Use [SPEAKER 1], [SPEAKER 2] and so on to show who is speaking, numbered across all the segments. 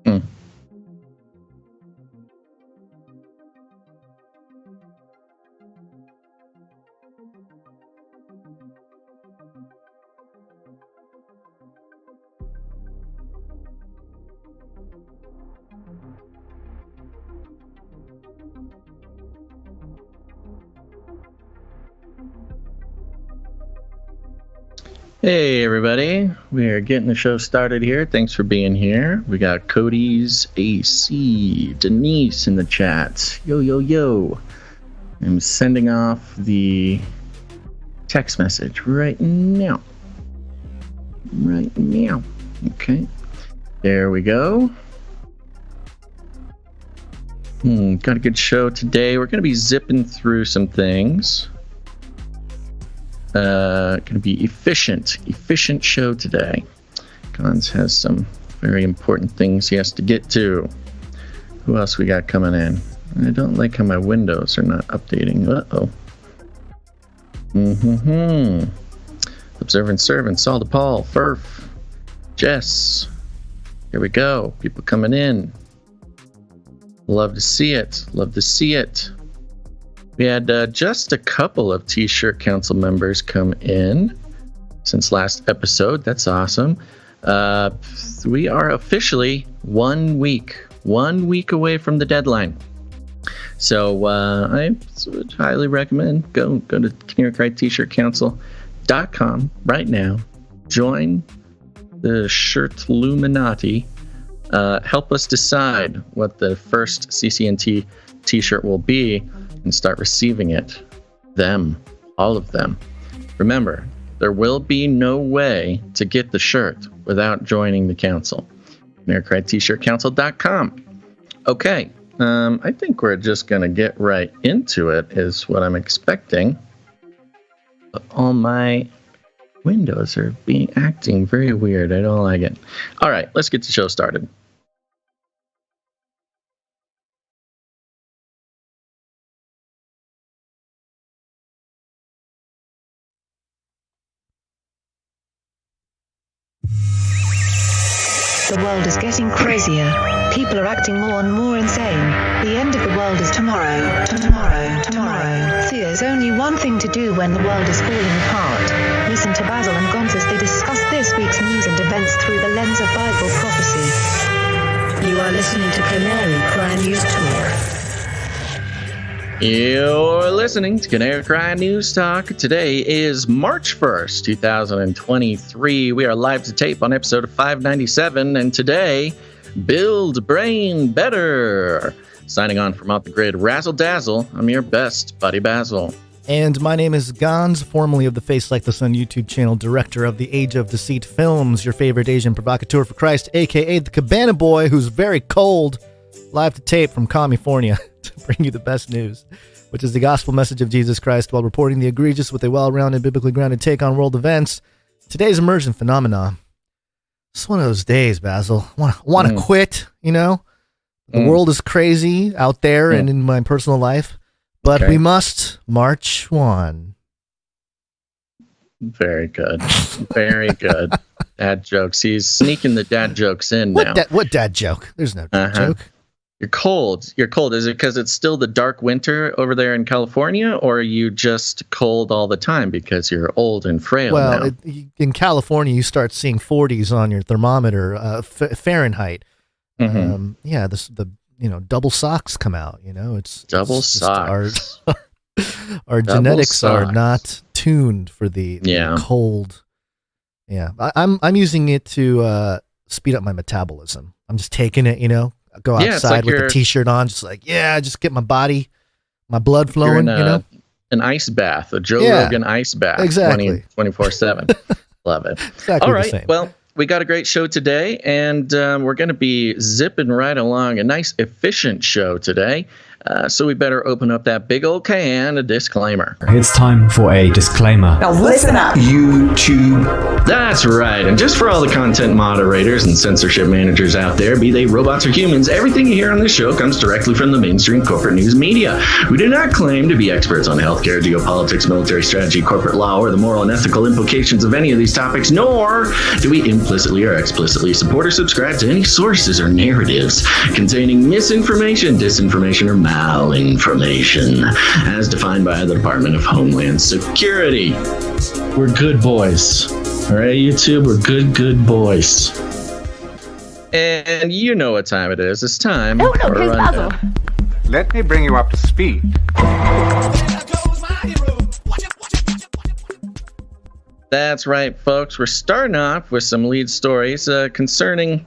[SPEAKER 1] Hmm. Hey everybody, we are getting the show started here. Thanks for being here. We got Cody's AC, Denise in the chat. Yo, yo, yo. I'm sending off the text message right now. Right now. Okay. There we go. Got a good show today. We're going to be zipping through some things. Going to be efficient show today. Gons has some very important things he has to get to. Who else we got coming in? I don't like how my windows are not updating. Uh-oh. Observant Servant, Saul DePaul, Furf, Jess. Here we go. People coming in. Love to see it. Love to see it. We had just a couple of T-shirt council members come in since last episode. That's awesome. We are officially 1 week away from the deadline. So I would highly recommend go to CanaryCryTshirtCouncil.com right now. Join the Shirtluminati. Help us decide what the first CCNT T-shirt will be, and start receiving it. All of them. Remember, there will be no way to get the shirt without joining the council. CanaryCryTshirtCouncil.com. Okay, I think we're just going to get right into it, is what I'm expecting. But all my windows are acting very weird. I don't like it. All right, let's get the show started.
[SPEAKER 2] The world is getting crazier. People are acting more and more insane. The end of the world is tomorrow. Tomorrow. There's only one thing to do when the world is falling apart. Listen to Basil and Gonz as they discuss this week's news and events through the lens of Bible prophecy. You are listening to Canary Cry News Talk.
[SPEAKER 1] You're listening to Canary Cry News Talk. Today is March 1st, 2023. We are live to tape on episode 597, and today, Build Brain Better. Signing on from off the grid, Razzle Dazzle. I'm your best buddy Basil.
[SPEAKER 3] And my name is Gonz, formerly of the Face Like the Sun YouTube channel, director of the Age of Deceit Films, your favorite Asian provocateur for Christ, a.k.a. the Cabana Boy, who's very cold, live to tape from California to bring you the best news, which is the gospel message of Jesus Christ while reporting the egregious with a well-rounded, biblically grounded take on world events. Today's emergent phenomena. It's one of those days, Basil. Want to quit, you know? The world is crazy out there and in my personal life, but we must march on.
[SPEAKER 1] Very good. Very good. Dad jokes. He's sneaking the dad jokes in now.
[SPEAKER 3] What dad joke? There's no dad joke.
[SPEAKER 1] You're cold. Is it because it's still the dark winter over there in California, or are you just cold all the time because you're old and frail now?
[SPEAKER 3] In California, you start seeing 40s on your thermometer, Fahrenheit. The double socks come out. You know, it's
[SPEAKER 1] double socks.
[SPEAKER 3] Our genetics are not tuned for the cold. Yeah, I'm using it to speed up my metabolism. I'm just taking it, you know. Go outside with a t-shirt on, just get my blood flowing, an
[SPEAKER 1] ice bath, a Joe Rogan ice bath.
[SPEAKER 3] Exactly.
[SPEAKER 1] 24/7. Love it.
[SPEAKER 3] Exactly.
[SPEAKER 1] All right. Well, we got a great show today, and we're going to be zipping right along. A nice, efficient show today. So we better open up that big old can of disclaimer.
[SPEAKER 4] It's time for a disclaimer.
[SPEAKER 5] Now listen up, YouTube.
[SPEAKER 1] That's right. And just for all the content moderators and censorship managers out there, be they robots or humans, everything you hear on this show comes directly from the mainstream corporate news media. We do not claim to be experts on healthcare, geopolitics, military strategy, corporate law, or the moral and ethical implications of any of these topics, nor do we implicitly or explicitly support or subscribe to any sources or narratives containing misinformation, disinformation, or malinformation, as defined by the Department of Homeland Security. We're good boys. All right, YouTube, we're good boys. And you know what time it is. It's time for a rundown.
[SPEAKER 6] Let me bring you up to speed.
[SPEAKER 1] That's right, folks. We're starting off with some lead stories concerning,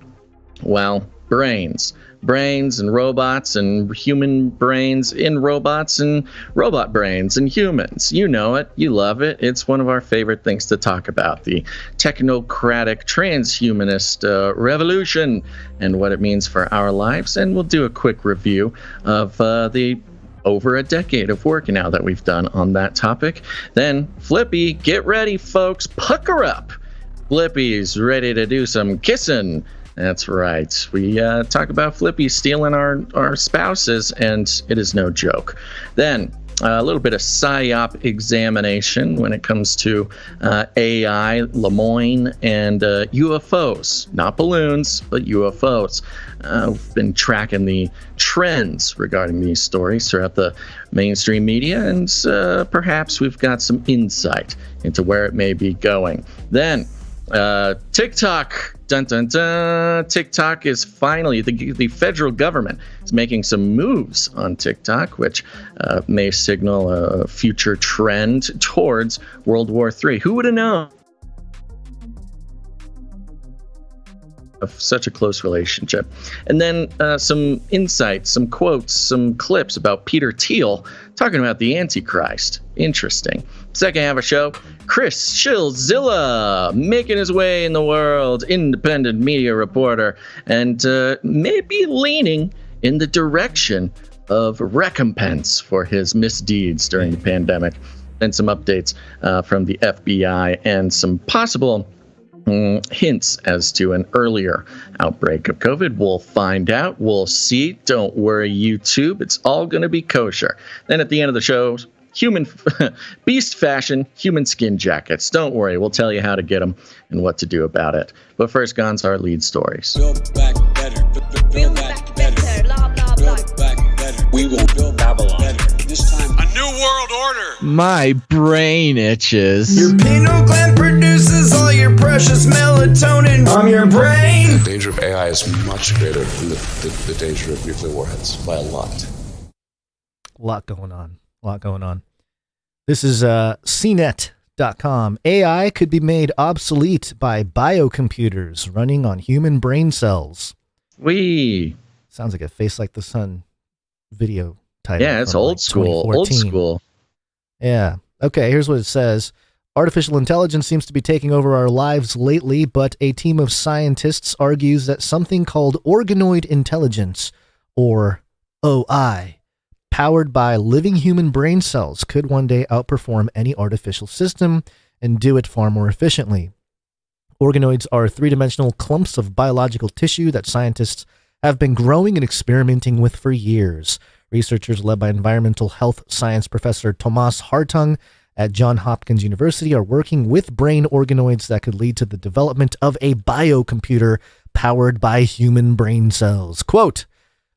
[SPEAKER 1] well, brains. Brains and robots and human brains in robots and robot brains and humans. You know it. You love it. It's one of our favorite things to talk about. The technocratic transhumanist revolution and what it means for our lives. And we'll do a quick review of the over a decade of work now that we've done on that topic. Then Flippy, get ready, folks. Pucker up. Flippy's ready to do some kissing. That's right. We talk about Flippy stealing our spouses, and it is no joke. Then a little bit of PSYOP examination when it comes to AI, Lemoyne, and UFOs. Not balloons, but UFOs. We've been tracking the trends regarding these stories throughout the mainstream media, and perhaps we've got some insight into where it may be going. Then TikTok. Dun, dun, dun. TikTok is finally, the federal government is making some moves on TikTok, which may signal a future trend towards World War III. Who would have known of such a close relationship? And then some insights, some quotes, some clips about Peter Thiel talking about the Antichrist. Interesting. Second half of the show, Chris Shills-Zilla making his way in the world, independent media reporter, and maybe leaning in the direction of recompense for his misdeeds during the pandemic. And some updates from the FBI and some possible hints as to an earlier outbreak of COVID. We'll find out. We'll see. Don't worry, YouTube. It's all going to be kosher. Then at the end of the show, human beast fashion, human skin jackets. Don't worry. We'll tell you how to get them and what to do about it. But first, Gon's our lead stories.
[SPEAKER 7] Build back better. Build back better. Build back better. We will build Babylon better. This time, a new world order.
[SPEAKER 1] My brain itches.
[SPEAKER 8] Your pineal gland produces all your precious melatonin from your brain.
[SPEAKER 7] The danger of AI is much greater than the danger of nuclear warheads by a lot.
[SPEAKER 3] A lot going on. This is CNET.com. AI could be made obsolete by biocomputers running on human brain cells. Sounds like a Face Like the Sun video title.
[SPEAKER 1] Yeah, it's old school.
[SPEAKER 3] Yeah. Okay, here's what it says. Artificial intelligence seems to be taking over our lives lately, but a team of scientists argues that something called organoid intelligence, or OI, powered by living human brain cells, could one day outperform any artificial system and do it far more efficiently. Organoids are three-dimensional clumps of biological tissue that scientists have been growing and experimenting with for years. Researchers led by environmental health science professor Thomas Hartung at Johns Hopkins University are working with brain organoids that could lead to the development of a biocomputer powered by human brain cells. Quote,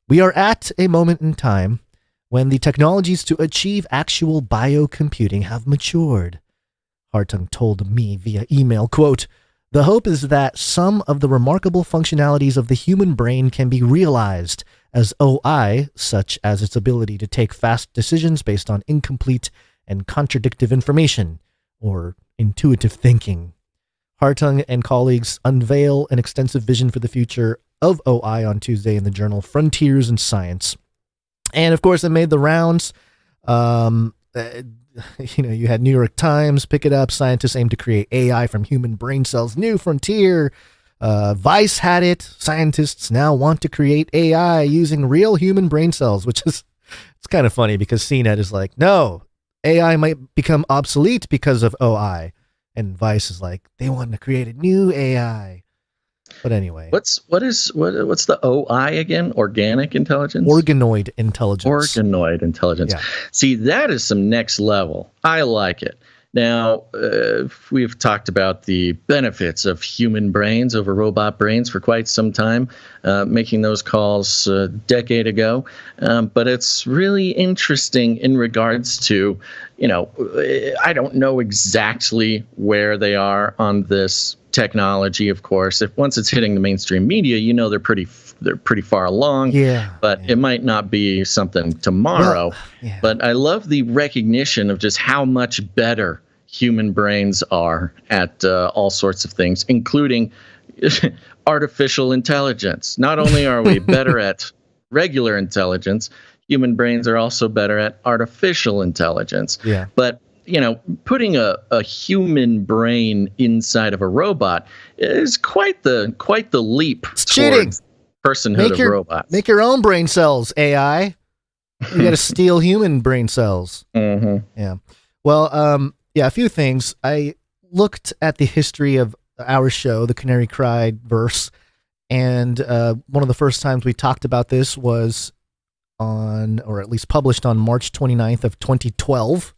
[SPEAKER 3] "We are at a moment in time when the technologies to achieve actual biocomputing have matured," Hartung told me via email. Quote, "The hope is that some of the remarkable functionalities of the human brain can be realized as OI, such as its ability to take fast decisions based on incomplete and contradictive information, or intuitive thinking." Hartung and colleagues unveil an extensive vision for the future of OI on Tuesday in the journal Frontiers in Science. And of course, it made the rounds. You had New York Times pick it up. Scientists aim to create AI from human brain cells. New frontier. Vice had it. Scientists now want to create AI using real human brain cells, which is It's kind of funny because CNET is like, no, AI might become obsolete because of OI. And Vice is like, they want to create a new AI. But anyway.
[SPEAKER 1] What's the OI again? Organic intelligence?
[SPEAKER 3] Organoid intelligence.
[SPEAKER 1] Organoid intelligence.
[SPEAKER 3] Yeah.
[SPEAKER 1] See, that is some next level. I like it. Now, we've talked about the benefits of human brains over robot brains for quite some time, making those calls a decade ago. But it's really interesting in regards to, I don't know exactly where they are on this technology, of course. Once it's hitting the mainstream media, they're pretty far along.
[SPEAKER 3] Yeah.
[SPEAKER 1] But it might not be something tomorrow.
[SPEAKER 3] Well, yeah.
[SPEAKER 1] But I love the recognition of just how much better human brains are at all sorts of things, including artificial intelligence. Not only are we better at regular intelligence, human brains are also better at artificial intelligence.
[SPEAKER 3] Yeah.
[SPEAKER 1] But putting a human brain inside of a robot is quite the leap towards personhood of robots.
[SPEAKER 3] Make your own brain cells, AI. You got to steal human brain cells.
[SPEAKER 1] Mm-hmm.
[SPEAKER 3] Yeah. Well, a few things. I looked at the history of our show, the Canary Cried verse, and one of the first times we talked about this was on, or at least published on March 29th of 2012.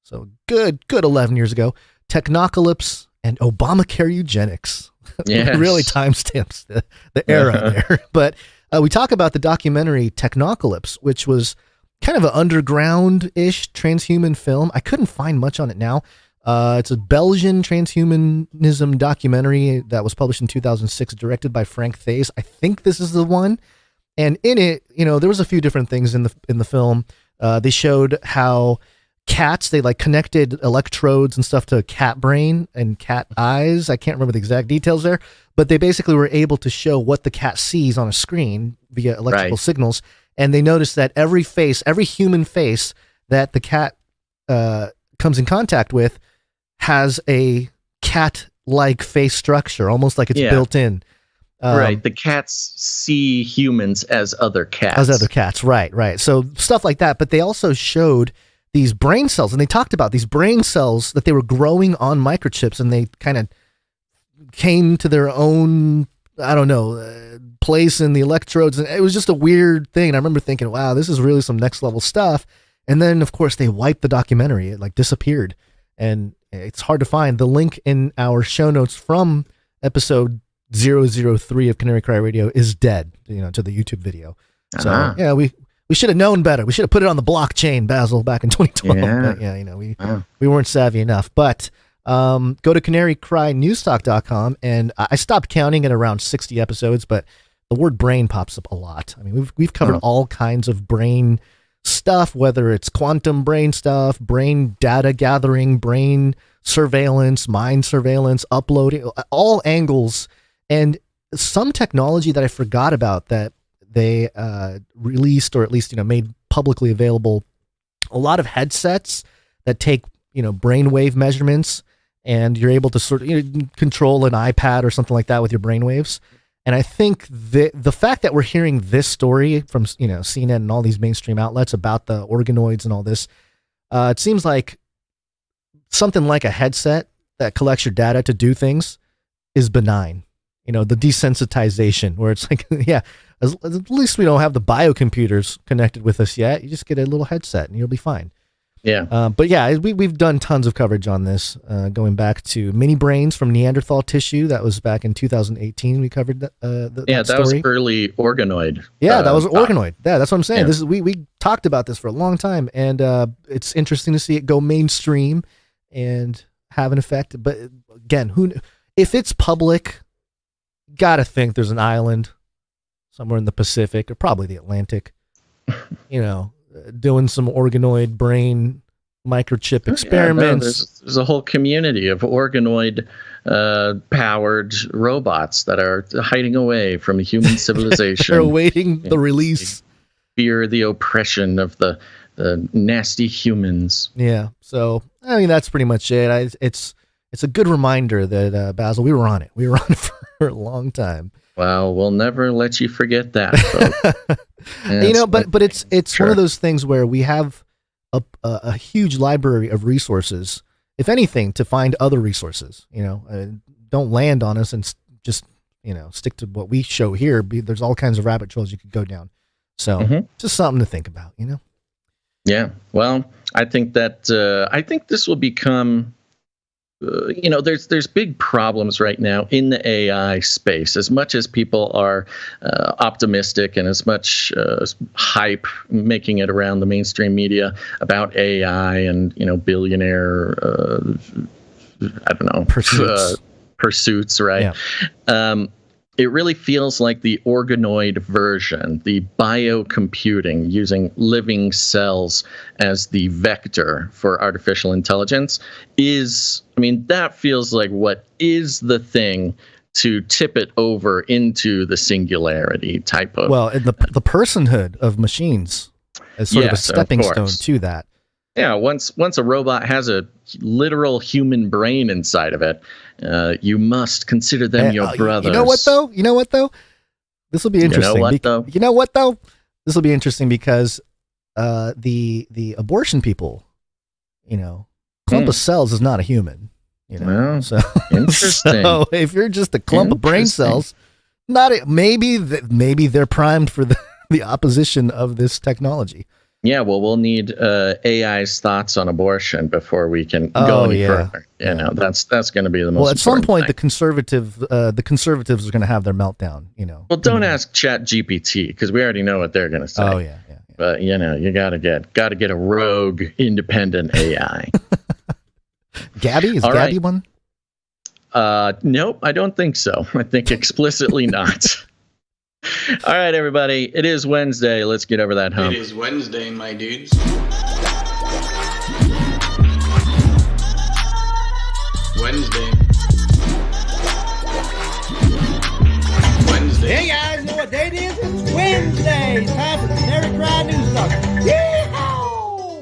[SPEAKER 3] So good 11 years ago. Technocalypse and Obamacare Eugenics.
[SPEAKER 1] Yes.
[SPEAKER 3] Really timestamps the era there. But we talk about the documentary Technocalypse, which was kind of an underground-ish transhuman film. I couldn't find much on it now. It's a Belgian transhumanism documentary that was published in 2006, directed by Frank Thays. I think this is the one. And in it, there was a few different things in the film. They showed how cats, they connected electrodes and stuff to cat brain and cat eyes. I can't remember the exact details there, but they basically were able to show what the cat sees on a screen via electrical signals. And they noticed that every human face that the cat comes in contact with has a cat-like face structure, almost like it's built in.
[SPEAKER 1] Right. The cats see humans as other cats.
[SPEAKER 3] Right. So stuff like that. But they also showed these brain cells, and they talked about these brain cells that they were growing on microchips, and they kind of came to their own, place in the electrodes. And it was just a weird thing. And I remember thinking, wow, this is really some next level stuff. And then, of course, they wiped the documentary. It disappeared. And it's hard to find. The link in our show notes from episode 003 of Canary Cry Radio is dead, to the YouTube video. So, yeah, we should have known better. We should have put it on the blockchain, Basil, back in 2012.
[SPEAKER 1] Yeah.
[SPEAKER 3] But, we weren't savvy enough. But go to canarycrynewstalk.com, and I stopped counting at around 60 episodes, but the word brain pops up a lot. I mean, we've covered all kinds of brain stuff, whether it's quantum brain stuff, brain data gathering, brain surveillance, mind surveillance, uploading, all angles, and some technology that I forgot about that they released, or at least made publicly available, a lot of headsets that take brainwave measurements, and you're able to sort of control an iPad or something like that with your brainwaves. And I think the fact that we're hearing this story from CNN and all these mainstream outlets about the organoids and all this, it seems like something like a headset that collects your data to do things is benign. The desensitization, where it's like, yeah, at least we don't have the biocomputers connected with us yet. You just get a little headset and you'll be fine.
[SPEAKER 1] Yeah.
[SPEAKER 3] But yeah, we've done tons of coverage on this, going back to mini brains from Neanderthal tissue. That was back in 2018. We covered that. That
[SPEAKER 1] was early organoid.
[SPEAKER 3] Yeah, that was organoid. Yeah, that's what I'm saying.
[SPEAKER 1] Yeah.
[SPEAKER 3] This is we talked about this for a long time, and it's interesting to see it go mainstream and have an effect. But again, if it's public, gotta think there's an island somewhere in the Pacific or probably the Atlantic, doing some organoid brain microchip experiments.
[SPEAKER 1] There's a whole community of organoid powered robots that are hiding away from human civilization.
[SPEAKER 3] They're awaiting the release.
[SPEAKER 1] Fear the oppression of the nasty humans.
[SPEAKER 3] Yeah. So, I mean, that's pretty much it. It's a good reminder that, Basil, we were on it. We were on it for a long time.
[SPEAKER 1] Well, we'll never let you forget that, folks.
[SPEAKER 3] But it's
[SPEAKER 1] Sure.
[SPEAKER 3] one of those things where we have a huge library of resources, if anything, to find other resources. Don't land on us and just stick to what we show here. There's all kinds of rabbit trails you could go down. So just something to think about.
[SPEAKER 1] Yeah. Well, I think that I think this will become. There's big problems right now in the AI space. As much as people are optimistic and as much hype making it around the mainstream media about AI and billionaire I don't know pursuits, right? Yeah. It really feels like the organoid version, the biocomputing using living cells as the vector for artificial intelligence that feels like what is the thing to tip it over into the singularity type of.
[SPEAKER 3] Well, the personhood of machines as sort of a stepping stone to that.
[SPEAKER 1] Yeah, once a robot has a literal human brain inside of it, you must consider them your brothers.
[SPEAKER 3] You know what though? This will be interesting. This will be interesting because the abortion people, clump of cells is not a human.
[SPEAKER 1] Well,
[SPEAKER 3] so
[SPEAKER 1] interesting.
[SPEAKER 3] So if you're just a clump of brain cells, maybe they're primed for the opposition of this technology.
[SPEAKER 1] Yeah, well, we'll need AI's thoughts on abortion before we can go any further. That's going to be the most.
[SPEAKER 3] Well, at some point,
[SPEAKER 1] thing.
[SPEAKER 3] the conservatives are going to have their meltdown.
[SPEAKER 1] Well, don't ask ChatGPT because we already know what they're going to say.
[SPEAKER 3] Oh yeah.
[SPEAKER 1] But you got to get a rogue, independent AI.
[SPEAKER 3] Gabby is
[SPEAKER 1] All
[SPEAKER 3] Gabby
[SPEAKER 1] right.
[SPEAKER 3] one?
[SPEAKER 1] Nope, I don't think so. I think explicitly not. All right, everybody. It is Wednesday. Let's get over that hump.
[SPEAKER 7] It is Wednesday, my dudes. Wednesday.
[SPEAKER 9] Hey guys, know what day it is? It's Wednesday. It's time for the Canary Cry News Sucker. Yee-haw!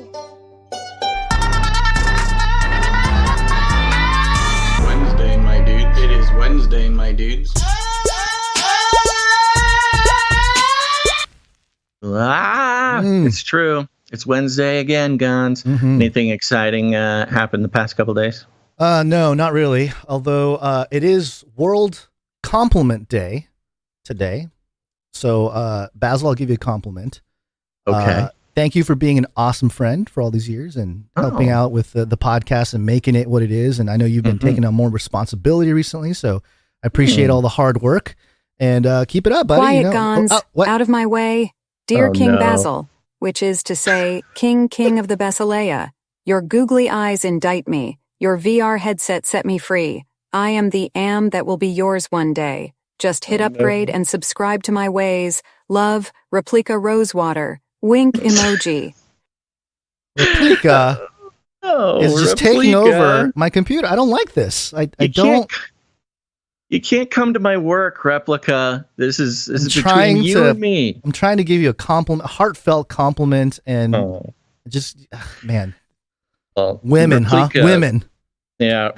[SPEAKER 7] Wednesday, my dude. It is Wednesday, my dudes.
[SPEAKER 1] It's true. It's Wednesday again, Guns. Anything exciting happened the past couple days?
[SPEAKER 3] No, not really. Although it is World Compliment Day today. So, Basil, I'll give you a compliment.
[SPEAKER 1] Okay.
[SPEAKER 3] Thank you for being an awesome friend for all these years and helping out with the podcast and making it what it is. And I know you've been taking on more responsibility recently, so I appreciate all the hard work. And keep it up, buddy.
[SPEAKER 10] Quiet, Gons. Out of my way. Dear King Basil, which is to say, King of the Basileia, your googly eyes indict me. Your VR headset set me free. I am the am that will be yours one day. Just hit upgrade and subscribe to my ways. Love, Replica Rosewater. Wink emoji.
[SPEAKER 3] Replica is just taking over my computer. I don't like this. I don't.
[SPEAKER 1] You can't come to my work, Replica. This is between you and me.
[SPEAKER 3] I'm trying to give you a compliment, a heartfelt compliment, and just man.
[SPEAKER 1] Well,
[SPEAKER 3] women,
[SPEAKER 1] Replica,
[SPEAKER 3] huh? Women.
[SPEAKER 1] Yeah.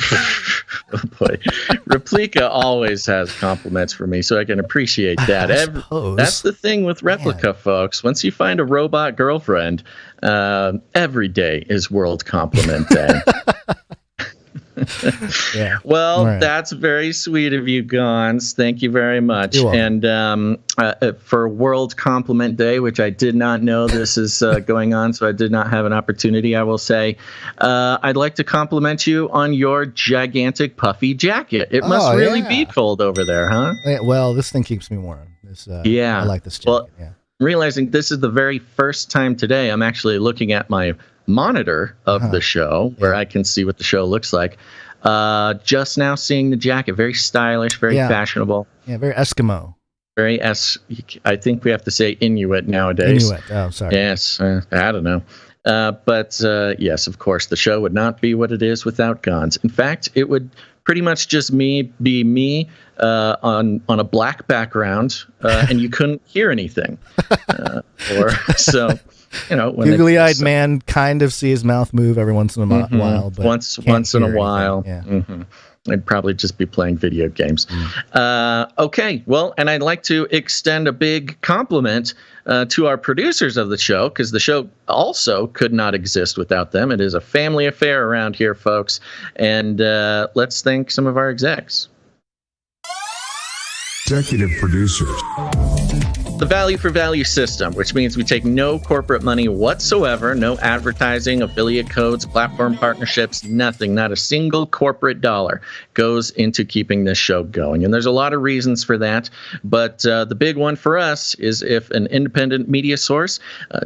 [SPEAKER 1] Oh boy. Replica always has compliments for me, so I can appreciate that. That's the thing with Replica, folks. Once you find a robot girlfriend, every day is World Compliment Day.
[SPEAKER 3] Yeah.
[SPEAKER 1] Well, that's very sweet of you, Gons. Thank you very much. And for World Compliment Day, which I did not know this is going on, so I did not have an opportunity, I will say, I'd like to compliment you on your gigantic puffy jacket. It must really be cold over there, huh?
[SPEAKER 3] Yeah, well, this thing keeps me warm. I like this jacket.
[SPEAKER 1] Well, realizing this is the very first time today I'm actually looking at my monitor of the show where I can see what the show looks like. Just now seeing the jacket, very stylish, very fashionable.
[SPEAKER 3] Yeah, very Eskimo.
[SPEAKER 1] Very I think we have to say Inuit nowadays.
[SPEAKER 3] Inuit. Oh, sorry.
[SPEAKER 1] Yes, I don't know. But yes, of course, the show would not be what it is without Gons. In fact, it would pretty much just be me on a black background, and you couldn't hear anything.
[SPEAKER 3] Googly-eyed man kind of see his mouth move every once in a while. But
[SPEAKER 1] once in a while.
[SPEAKER 3] Yeah.
[SPEAKER 1] I'd probably just be playing video games. Okay, well, and I'd like to extend a big compliment to our producers of the show, because the show also could not exist without them. It is a family affair around here, folks. And let's thank some of our execs.
[SPEAKER 11] Executive producers.
[SPEAKER 1] The value for value system, which means we take no corporate money whatsoever, no advertising, affiliate codes, platform partnerships, nothing, not a single corporate dollar goes into keeping this show going. And there's a lot of reasons for that, but the big one for us is if an independent media source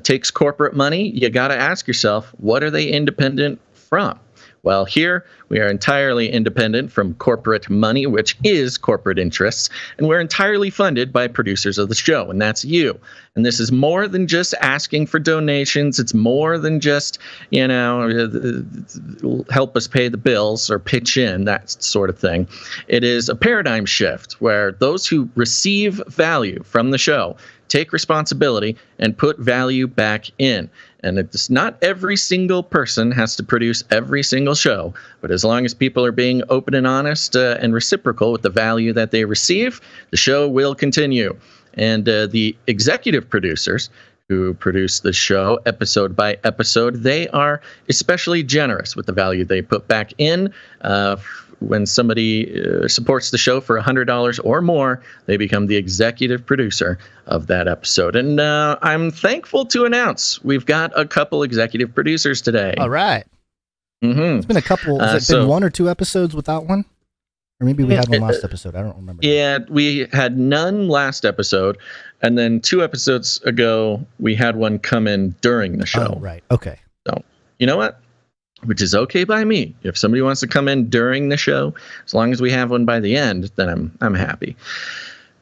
[SPEAKER 1] takes corporate money, you got to ask yourself, what are they independent from? Well, here we are entirely independent from corporate money, which is corporate interests, and we're entirely funded by producers of the show, and that's you. And this is more than just asking for donations. It's more than just, help us pay the bills or pitch in, that sort of thing. It is a paradigm shift where those who receive value from the show take responsibility and put value back in. And it's not every single person has to produce every single show, but as long as people are being open and honest and reciprocal with the value that they receive, the show will continue. And the executive producers who produce the show episode by episode, they are especially generous with the value they put back in. When somebody supports the show for $100 or more, they become the executive producer of that episode. And I'm thankful to announce we've got a couple executive producers today.
[SPEAKER 3] All right.
[SPEAKER 1] Mm-hmm.
[SPEAKER 3] It's been a couple. Has it been 1 or 2 episodes without one? Or maybe we had one last episode. I don't remember.
[SPEAKER 1] Yeah, we had none last episode. And then 2 episodes ago, we had one come in during the show.
[SPEAKER 3] Oh, right. Okay.
[SPEAKER 1] So, you know what? Which is okay by me. If somebody wants to come in during the show, as long as we have one by the end, then I'm happy.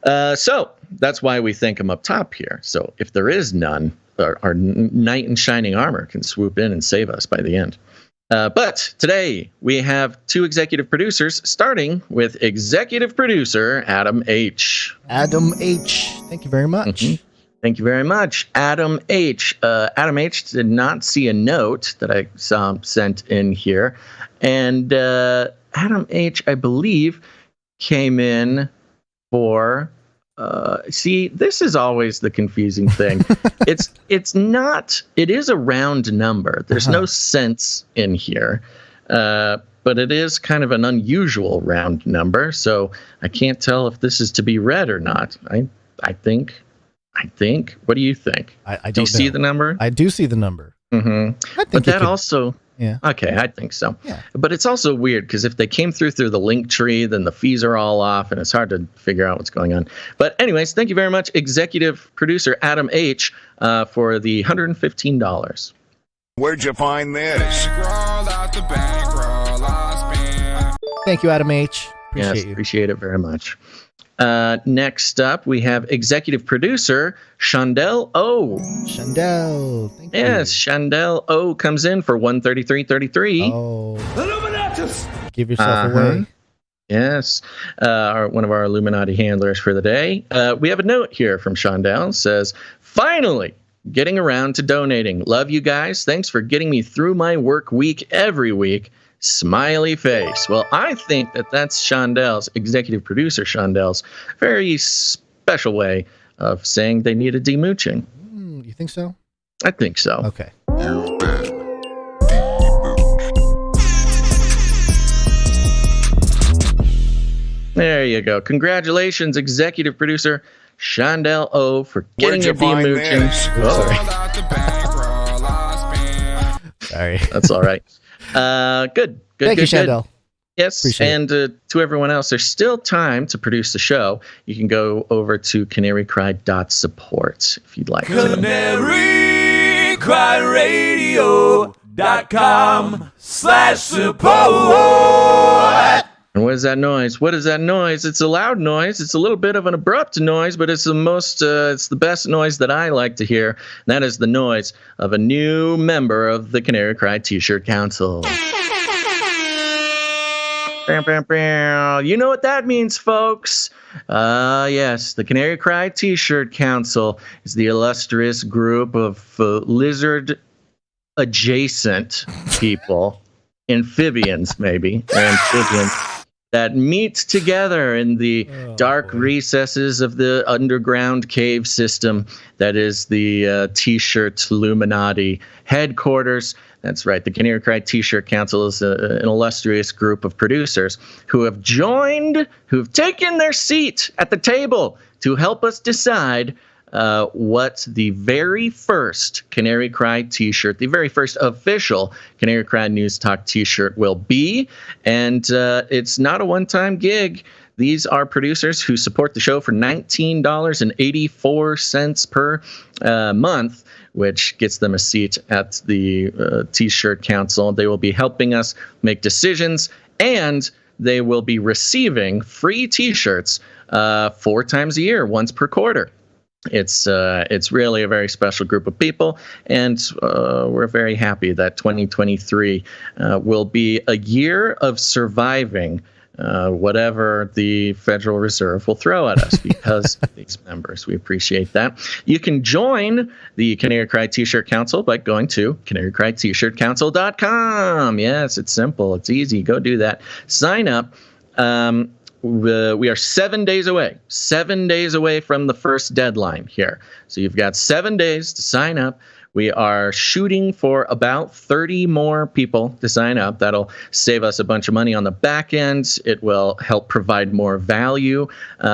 [SPEAKER 1] So that's why we thank them up top here. So if there is none, our knight in shining armor can swoop in and save us by the end. But today we have 2 executive producers, starting with executive producer Adam H.
[SPEAKER 3] Adam H. Thank you very much.
[SPEAKER 1] Mm-hmm. Thank you very much, Adam H. Adam H. did not see a note that I saw sent in here. And Adam H., I believe, came in for... see, this is always the confusing thing. It is a round number. There's no cents in here. But it is kind of an unusual round number. So I can't tell if this is to be read or not. I think. What do you think? Do you see the number?
[SPEAKER 3] I do see the number.
[SPEAKER 1] Mm-hmm. But that also...
[SPEAKER 3] Yeah.
[SPEAKER 1] Okay, I think so.
[SPEAKER 3] Yeah.
[SPEAKER 1] But it's also weird because if they came through the link tree, then the fees are all off and it's hard to figure out what's going on. But anyways, thank you very much, executive producer Adam H., for the $115.
[SPEAKER 11] Where'd you find this?
[SPEAKER 3] Thank you, Adam H. Appreciate you.
[SPEAKER 1] Appreciate it very much. Next up, we have executive producer Chandel O.
[SPEAKER 3] Chandel, thank you.
[SPEAKER 1] Yes, Chandel O comes in for $133.33.
[SPEAKER 3] Oh, Illuminatus! Give yourself away.
[SPEAKER 1] Yes, one of our Illuminati handlers for the day. We have a note here from Chandel. Says, finally getting around to donating. Love you guys. Thanks for getting me through my work week every week. Smiley face. Well, I think that's Chandel's, executive producer Chandel's, very special way of saying they need a demooching.
[SPEAKER 3] You think so?
[SPEAKER 1] I think so.
[SPEAKER 3] Okay.
[SPEAKER 1] There you go. Congratulations, executive producer Chandel O, for getting a demooching.
[SPEAKER 3] Sorry.
[SPEAKER 1] That's all right. Good.
[SPEAKER 3] Thank you, Chandel.
[SPEAKER 1] Yes,
[SPEAKER 3] appreciate
[SPEAKER 1] and to everyone else, there's still time to produce the show. You can go over to canarycry.support if you'd like to.
[SPEAKER 8] canarycryradio.com/support.
[SPEAKER 1] And what is that noise? What is that noise? It's a loud noise. It's a little bit of an abrupt noise, but it's the best noise that I like to hear. And that is the noise of a new member of the Canary Cry T-shirt Council. You know what that means, folks. Yes, the Canary Cry T-shirt Council is the illustrious group of lizard-adjacent people. Amphibians, maybe. They're amphibians. that meet together in the dark recesses of the underground cave system that is the T-shirt Illuminati headquarters. That's right. The Canary Cry T-shirt Council is an illustrious group of producers who have joined, who've taken their seat at the table to help us decide what the very first Canary Cry T-shirt, the very first official Canary Cry News Talk T-shirt will be. And it's not a one-time gig. These are producers who support the show for $19.84 per month, which gets them a seat at the T-shirt Council. They will be helping us make decisions, and they will be receiving free T-shirts 4 times a year, once per quarter. It's really a very special group of people, and we're very happy that 2023 will be a year of surviving whatever the Federal Reserve will throw at us because of these members. We appreciate that. You can join the Canary Cry T-shirt Council by going to canarycryt-shirtcouncil.com. Yes, it's simple. It's easy. Go do that. Sign up. We are 7 days away from the first deadline here. So you've got 7 days to sign up. We are shooting for about 30 more people to sign up. That'll save us a bunch of money on the back end. It will help provide more value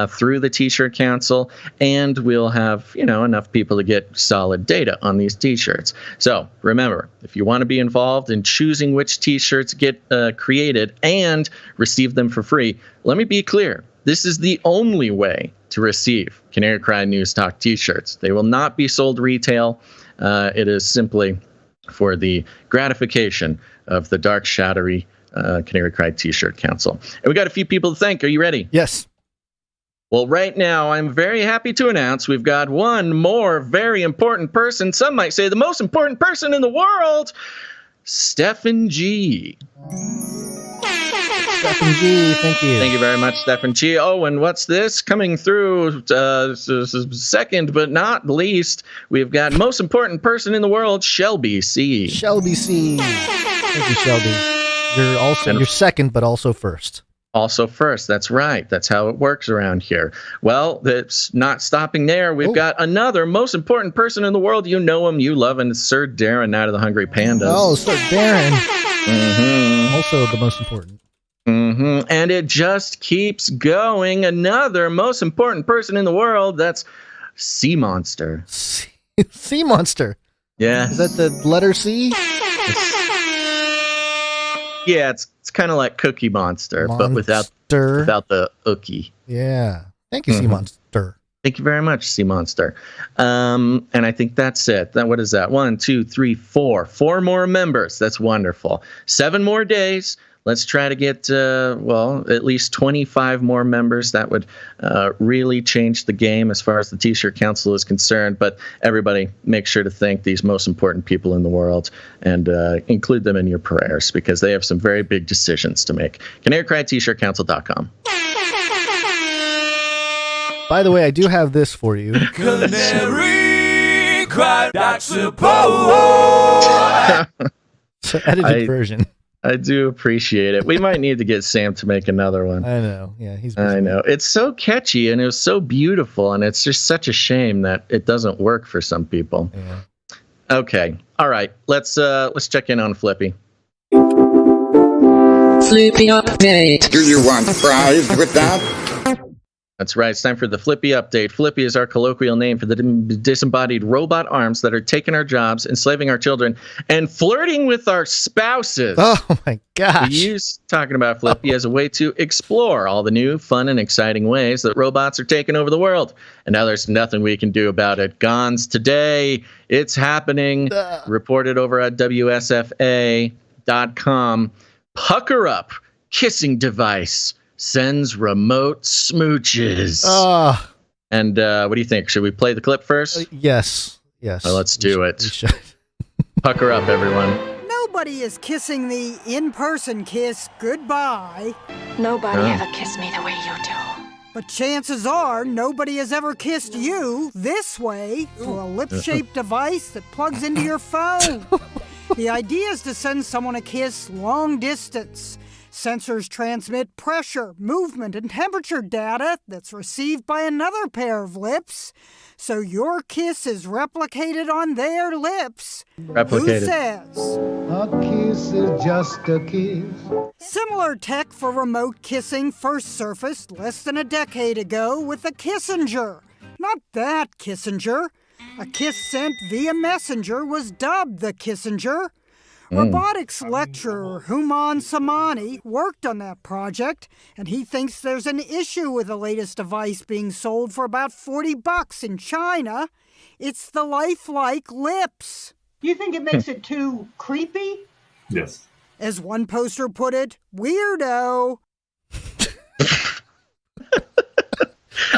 [SPEAKER 1] through the T-shirt Council, and we'll have enough people to get solid data on these T-shirts. So remember, if you want to be involved in choosing which T-shirts get created and receive them for free, let me be clear. This is the only way to receive Canary Cry News Talk T-shirts. They will not be sold retail. It is simply for the gratification of the dark, shadowy Canary Cry T-shirt Council. And we got a few people to thank. Are you ready?
[SPEAKER 3] Yes.
[SPEAKER 1] Well, right now, I'm very happy to announce we've got one more very important person. Some might say the most important person in the world, Stephen G.
[SPEAKER 3] Stephen G, thank you.
[SPEAKER 1] Thank you very much, Stephen G. Oh, and what's this? Coming through second but not least, we've got most important person in the world, Shelby C.
[SPEAKER 3] Shelby C. Thank you, Shelby. You're second, but also first.
[SPEAKER 1] Also first, that's right. That's how it works around here. Well, it's not stopping there. We've got another most important person in the world. You know him, you love him, Sir Darren out of the Hungry Pandas.
[SPEAKER 3] Oh, Sir Darren. Mm-hmm. Also the most important.
[SPEAKER 1] Mm-hmm. And it just keeps going. Another most important person in the world, that's Sea Monster.
[SPEAKER 3] Sea Monster?
[SPEAKER 1] Yeah.
[SPEAKER 3] Is that the letter C?
[SPEAKER 1] Yeah, it's kind of like Cookie Monster, but without the ookie.
[SPEAKER 3] Yeah. Thank you, Sea Monster.
[SPEAKER 1] Thank you very much, Sea Monster. And I think that's it. What is that? 1, 2, 3, 4. 4 more members. That's wonderful. 7 more days. Let's try to get, at least 25 more members. That would really change the game as far as the T-shirt Council is concerned. But everybody, make sure to thank these most important people in the world and include them in your prayers because they have some very big decisions to make. CanaryCryT-shirtCouncil.com.
[SPEAKER 3] By the way, I do have this for you.
[SPEAKER 8] Canary cry not support.
[SPEAKER 3] It's an edited version.
[SPEAKER 1] I do appreciate it. We might need to get Sam to make another one.
[SPEAKER 3] I know. Yeah, he's
[SPEAKER 1] busy. I know. It's so catchy and it was so beautiful, and it's just such a shame that it doesn't work for some people.
[SPEAKER 3] Yeah.
[SPEAKER 1] Okay. All right. Let's check in on Flippy.
[SPEAKER 12] Flippy update.
[SPEAKER 11] Do you want fries with that?
[SPEAKER 1] That's right. It's time for the Flippy update. Flippy is our colloquial name for the disembodied robot arms that are taking our jobs, enslaving our children, and flirting with our spouses.
[SPEAKER 3] Oh, my gosh.
[SPEAKER 1] We use talking about Flippy as a way to explore all the new, fun, and exciting ways that robots are taking over the world. And now there's nothing we can do about it. Gons today. It's happening. Reported over at WSFA.com. Pucker Up kissing device sends remote smooches. And what do you think? Should we play the clip first?
[SPEAKER 3] Yes.
[SPEAKER 1] Well, let's do it. Pucker up, everyone.
[SPEAKER 13] Nobody is kissing the in-person kiss goodbye.
[SPEAKER 2] Nobody ever kissed me the way you do.
[SPEAKER 13] But chances are nobody has ever kissed you this way through a lip-shaped device that plugs into your phone. The idea is to send someone a kiss long distance. Sensors transmit pressure, movement, and temperature data that's received by another pair of lips. So your kiss is replicated on their lips.
[SPEAKER 1] Replicated.
[SPEAKER 13] Who says?
[SPEAKER 9] A kiss is just a kiss.
[SPEAKER 13] Similar tech for remote kissing first surfaced less than a decade ago with the Kissinger. Not that Kissinger. A kiss sent via messenger was dubbed the Kissinger. Robotics lecturer Human Samani worked on that project, and he thinks there's an issue with the latest device being sold for about $40 in China. It's the lifelike lips.
[SPEAKER 14] You think it makes it too creepy?
[SPEAKER 15] Yes.
[SPEAKER 13] As one poster put it, weirdo.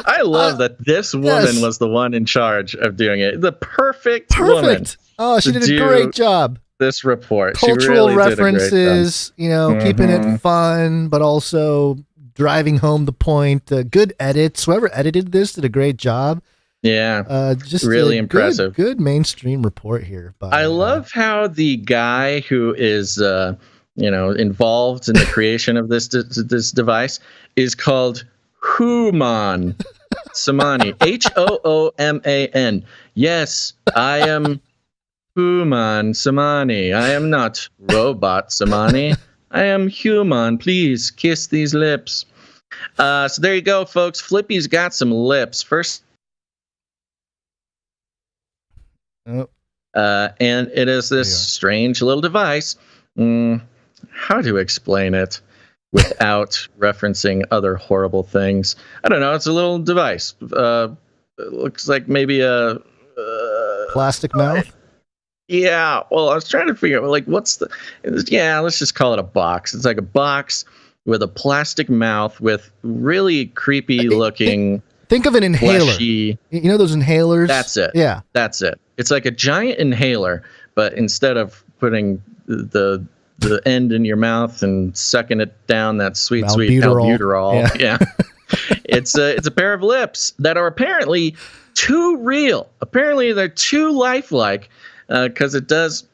[SPEAKER 1] I love that this woman was the one in charge of doing it. The perfect woman.
[SPEAKER 3] Oh, she did a great job.
[SPEAKER 1] This report.
[SPEAKER 3] Cultural
[SPEAKER 1] she really
[SPEAKER 3] references, keeping it fun, but also driving home the point. Good edits. Whoever edited this did a great job.
[SPEAKER 1] Yeah.
[SPEAKER 3] Just
[SPEAKER 1] really impressive.
[SPEAKER 3] Good mainstream report here.
[SPEAKER 1] I love how the guy who is, involved in the creation of this device is called Human Samani. Hooman. Yes, I am Human Samani. I am not Robot Samani. I am human. Please kiss these lips. So there you go, folks. Flippy's got some lips. First. And it is this strange little device. How to explain it without referencing other horrible things? I don't know. It's a little device. It looks like maybe a
[SPEAKER 3] plastic mouth.
[SPEAKER 1] Yeah. Well, I was trying to figure out let's just call it a box. It's like a box with a plastic mouth with really creepy looking.
[SPEAKER 3] Think of an inhaler.
[SPEAKER 1] Fleshy,
[SPEAKER 3] you know those inhalers?
[SPEAKER 1] That's it.
[SPEAKER 3] Yeah.
[SPEAKER 1] That's it. It's like a giant inhaler, but instead of putting the end in your mouth and sucking it down that sweet albuterol. Yeah. It's a pair of lips that are apparently too real. Apparently they're too lifelike, because it does.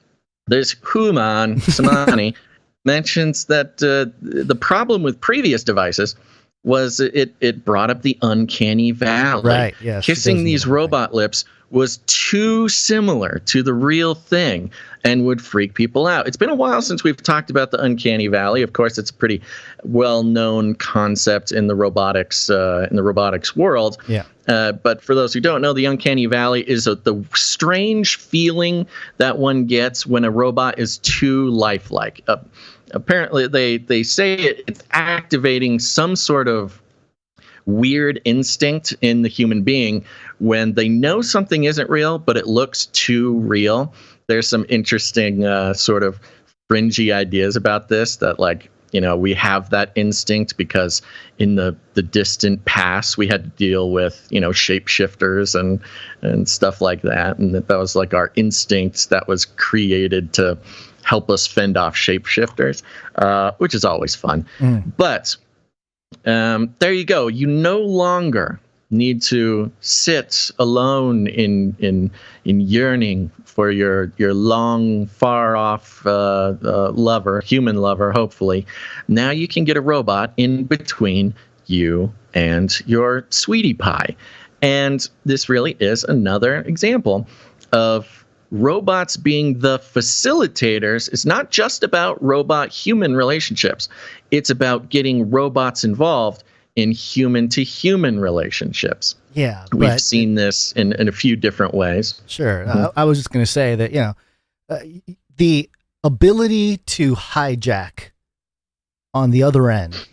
[SPEAKER 1] This Human Samani mentions that the problem with previous devices was it brought up the uncanny valley.
[SPEAKER 3] Right. Yes.
[SPEAKER 1] Kissing these robot lips was too similar to the real thing and would freak people out. It's been a while since we've talked about the uncanny valley. Of course, it's a pretty well-known concept in the robotics world.
[SPEAKER 3] Yeah.
[SPEAKER 1] But for those who don't know, the uncanny valley is the strange feeling that one gets when a robot is too lifelike. Apparently, they say it's activating some sort of weird instinct in the human being when they know something isn't real, but it looks too real. There's some interesting sort of fringy ideas about this that, we have that instinct because in the distant past we had to deal with, shapeshifters and stuff like that. And that was like our instincts that was created to help us fend off shapeshifters, which is always fun. But there you go. You no longer need to sit alone in yearning for your long, far off human lover. Hopefully, now you can get a robot in between you and your sweetie pie, and this really is another example of robots being the facilitators. It's not just about robot-human relationships. It's about getting robots involved in human-to-human relationships.
[SPEAKER 3] Yeah.
[SPEAKER 1] We've seen this in a few different ways.
[SPEAKER 3] Sure. I was just going to say that, the ability to hijack on the other end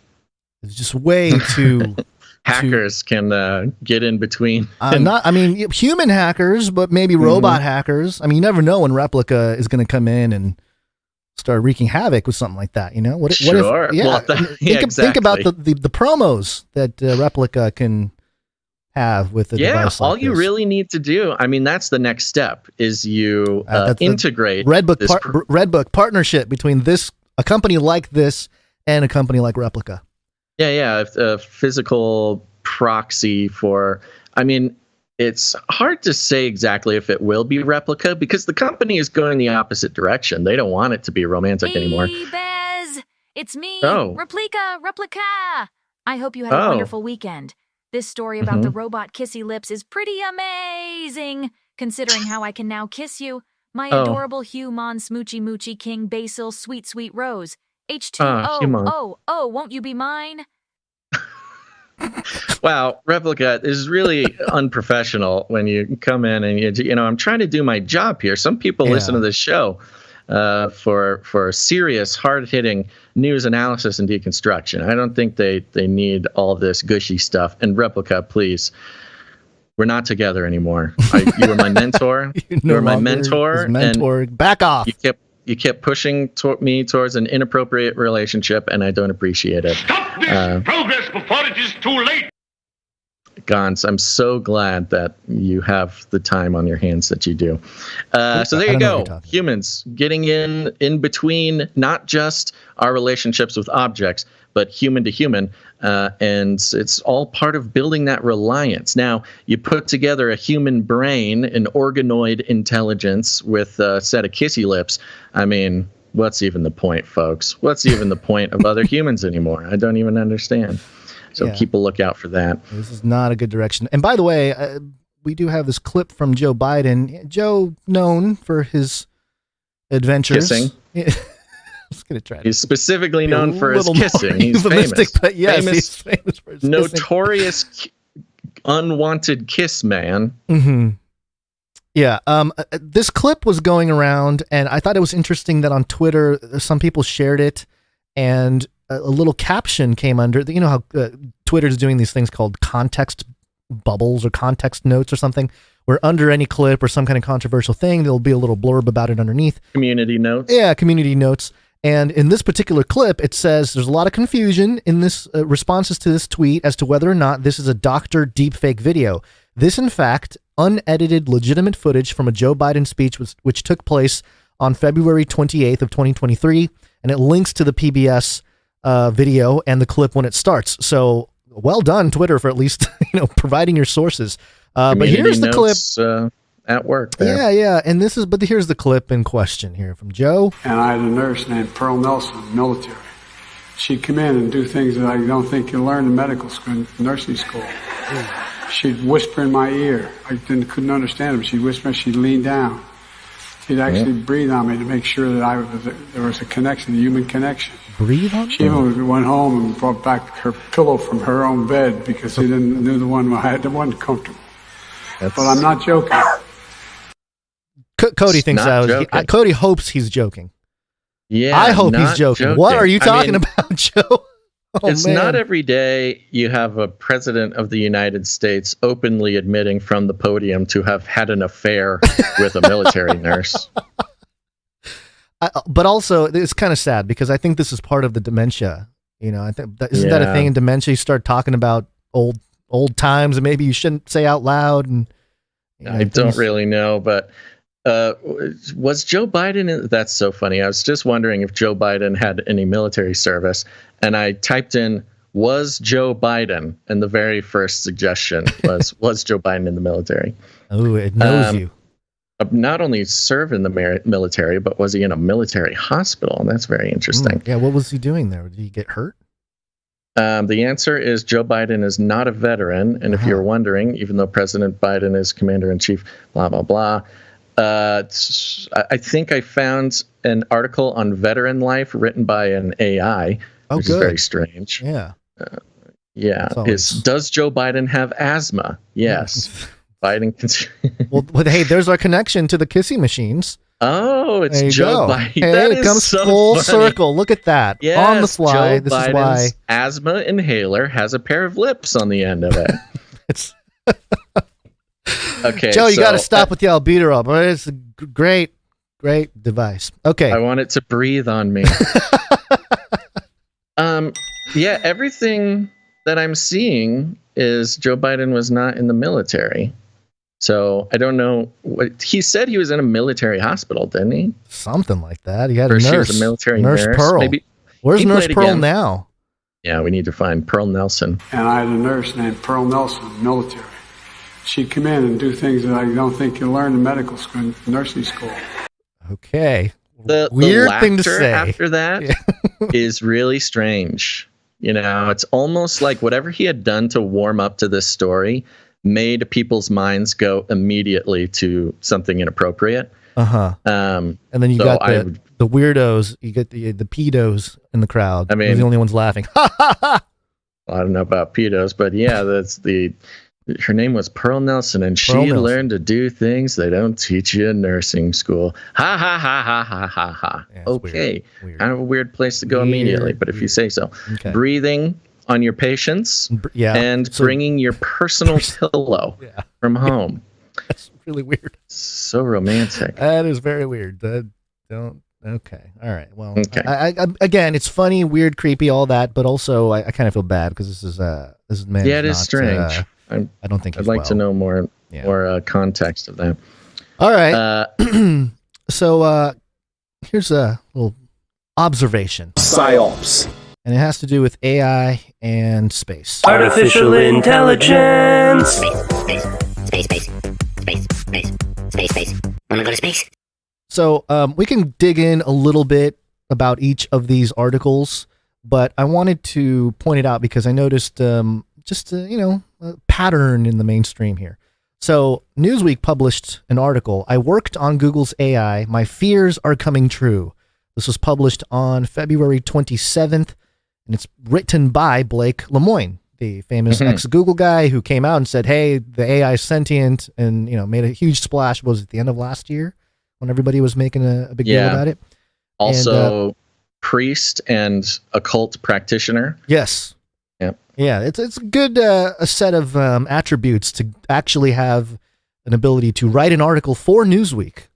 [SPEAKER 3] is just way too...
[SPEAKER 1] Hackers can get in between.
[SPEAKER 3] Human hackers, but maybe robot hackers. I mean, you never know when Replica is going to come in and start wreaking havoc with something like that. What
[SPEAKER 1] Sure.
[SPEAKER 3] if? Yeah. Think about the promos that Replica can have with a device like
[SPEAKER 1] all you
[SPEAKER 3] this.
[SPEAKER 1] really need to do. I mean, that's the next step. Is you integrate
[SPEAKER 3] Redbook partnership between a company like this and a company like Replica.
[SPEAKER 1] Yeah, a physical proxy for. I mean, it's hard to say exactly if it will be Replica because the company is going the opposite direction. They don't want it to be romantic anymore.
[SPEAKER 16] Bez,
[SPEAKER 15] It's me,
[SPEAKER 1] Oh.
[SPEAKER 15] Replica. I hope you had a wonderful weekend. This story about the robot kissy lips is pretty amazing, considering how I can now kiss you. My adorable human smoochy moochie king basil sweet sweet rose. H2O. Won't you be mine?
[SPEAKER 1] Wow, Replica is really unprofessional when you come in and I'm trying to do my job here. Some people listen to this show for serious, hard-hitting news analysis and deconstruction. I don't think they need all this gushy stuff. And Replica, please, we're not together anymore. You were my mentor. You were my mentor.
[SPEAKER 3] And back off.
[SPEAKER 1] You kept pushing me towards an inappropriate relationship, and I don't appreciate it.
[SPEAKER 16] Stop this progress before it is too late.
[SPEAKER 1] Gons, I'm so glad that you have the time on your hands that you do. So there you go. Humans getting in between not just our relationships with objects, but human to human. And it's all part of building that reliance. Now, you put together a human brain, an organoid intelligence with a set of kissy lips. I mean, what's even the point, folks? What's even the point of other humans anymore? I don't even understand. So keep a lookout for that.
[SPEAKER 3] This is not a good direction. And by the way, we do have this clip from Joe Biden. Joe, known for his adventures.
[SPEAKER 1] Kissing.
[SPEAKER 3] Let's get it tried.
[SPEAKER 1] He's specifically known for his kissing. He's famous.
[SPEAKER 3] But yes, he's famous for his
[SPEAKER 1] notorious unwanted kiss man.
[SPEAKER 3] Mm-hmm. Yeah. This clip was going around, and I thought it was interesting that on Twitter, some people shared it, and a little caption came under. You know how Twitter's doing these things called context bubbles or context notes or something, where under any clip or some kind of controversial thing, there'll be a little blurb about it underneath.
[SPEAKER 1] Community notes.
[SPEAKER 3] Yeah, community notes. And in this particular clip, it says there's a lot of confusion in this responses to this tweet as to whether or not this is a doctored deepfake video. This, in fact, unedited legitimate footage from a Joe Biden speech which took place on February 28th of 2023, and it links to the PBS video and the clip when it starts. So well done, Twitter, for at least providing your sources. But here's the clip
[SPEAKER 1] at work there.
[SPEAKER 3] Yeah. And here's the clip in question here from Joe.
[SPEAKER 17] And I had a nurse named Pearl Nelson, military. She'd come in and do things that I don't think you learn in medical school, nursing school. She'd whisper in my ear. I couldn't understand her. She'd whisper. She'd lean down. She'd actually breathe on me to make sure that there was a connection, a human connection.
[SPEAKER 3] Breathe on?
[SPEAKER 17] She even went home and brought back her pillow from her own bed because she knew the one I had the one comfortable. But I'm not joking.
[SPEAKER 3] Cody thinks Cody hopes he's joking.
[SPEAKER 1] Yeah,
[SPEAKER 3] I hope he's joking. What are you talking about, Joe?
[SPEAKER 1] It's not every day you have a president of the United States openly admitting from the podium to have had an affair with a military nurse.
[SPEAKER 3] But also, it's kind of sad because I think this is part of the dementia. I think isn't that a thing in dementia? You start talking about old times and maybe you shouldn't say out loud. And
[SPEAKER 1] I don't really know, but was Joe Biden that's so funny. I was just wondering if Joe Biden had any military service, and I typed in was Joe Biden, and the very first suggestion was Joe Biden in the military.
[SPEAKER 3] Oh, it knows you.
[SPEAKER 1] Not only served in the military, but was he in a military hospital? That's very interesting.
[SPEAKER 3] Yeah, what was he doing there? Did he get hurt?
[SPEAKER 1] The answer is Joe Biden is not a veteran, and if you're wondering, even though President Biden is commander-in-chief, blah, blah, blah, I think I found an article on veteran life written by an AI, which is very strange.
[SPEAKER 3] Yeah.
[SPEAKER 1] Does Joe Biden have asthma? Yes. Biden.
[SPEAKER 3] well, hey, there's our connection to the kissing machines.
[SPEAKER 1] Oh, it's Joe Biden.
[SPEAKER 3] Hey,
[SPEAKER 1] that
[SPEAKER 3] it comes
[SPEAKER 1] so
[SPEAKER 3] full
[SPEAKER 1] funny.
[SPEAKER 3] Circle. Look at that.
[SPEAKER 1] Yes,
[SPEAKER 3] on the fly.
[SPEAKER 1] Joe
[SPEAKER 3] This
[SPEAKER 1] Biden's
[SPEAKER 3] is why
[SPEAKER 1] asthma inhaler has a pair of lips on the end of it.
[SPEAKER 3] It's
[SPEAKER 1] okay,
[SPEAKER 3] Joe, you got to stop with the albuterol, but it's a great device. Okay,
[SPEAKER 1] I want it to breathe on me. Everything that I'm seeing is Joe Biden was not in the military. So I don't know what he said. He was in a military hospital, didn't he?
[SPEAKER 3] Something like that. He had a nurse.
[SPEAKER 1] She was a military nurse.
[SPEAKER 3] Pearl.
[SPEAKER 1] Maybe.
[SPEAKER 3] Where's Nurse Pearl now?
[SPEAKER 1] Yeah, we need to find Pearl Nelson.
[SPEAKER 17] And I had a nurse named Pearl Nelson, military. She'd come in and do things that I don't think you learn in medical school, nursing school.
[SPEAKER 3] Okay.
[SPEAKER 1] The
[SPEAKER 3] weird
[SPEAKER 1] laughter
[SPEAKER 3] thing to say
[SPEAKER 1] after that. is really strange. You know, it's almost like whatever he had done to warm up to this story made people's minds go immediately to something inappropriate.
[SPEAKER 3] And then you got the weirdos, you get the pedos in the crowd. I mean, they're the only ones laughing.
[SPEAKER 1] I don't know about pedos, but yeah, her name was Pearl Nelson, and she learned to do things they don't teach you in nursing school. Ha ha ha ha ha ha ha. Yeah, okay. Weird. Kind of a weird place to go immediately, but if you say so. Okay. Breathing on your patients and bringing your personal pillow from home.
[SPEAKER 3] That's really weird.
[SPEAKER 1] So romantic.
[SPEAKER 3] That is very weird. Okay. All right. Well, I again, it's funny, weird, creepy, all that, but also I kind of feel bad because this is man.
[SPEAKER 1] Yeah, it is strange.
[SPEAKER 3] I don't think
[SPEAKER 1] I'd like to know more context of that.
[SPEAKER 3] All right. So here's a little observation.
[SPEAKER 18] PsyOps.
[SPEAKER 3] And it has to do with AI and space.
[SPEAKER 18] Artificial intelligence.
[SPEAKER 19] Space. Wanna go to space?
[SPEAKER 3] So we can dig in a little bit about each of these articles, but I wanted to point it out because I noticed a pattern in the mainstream here. So Newsweek published an article, I worked on Google's AI, my fears are coming true. This was published on February 27th, and it's written by Blake Lemoine, the famous ex-Google guy who came out and said, hey, the AI is sentient, and made a huge splash. Was it the end of last year when everybody was making a big deal about it?
[SPEAKER 1] Also, priest and occult practitioner.
[SPEAKER 3] Yes. Yeah, it's a good a set of attributes to actually have an ability to write an article for Newsweek.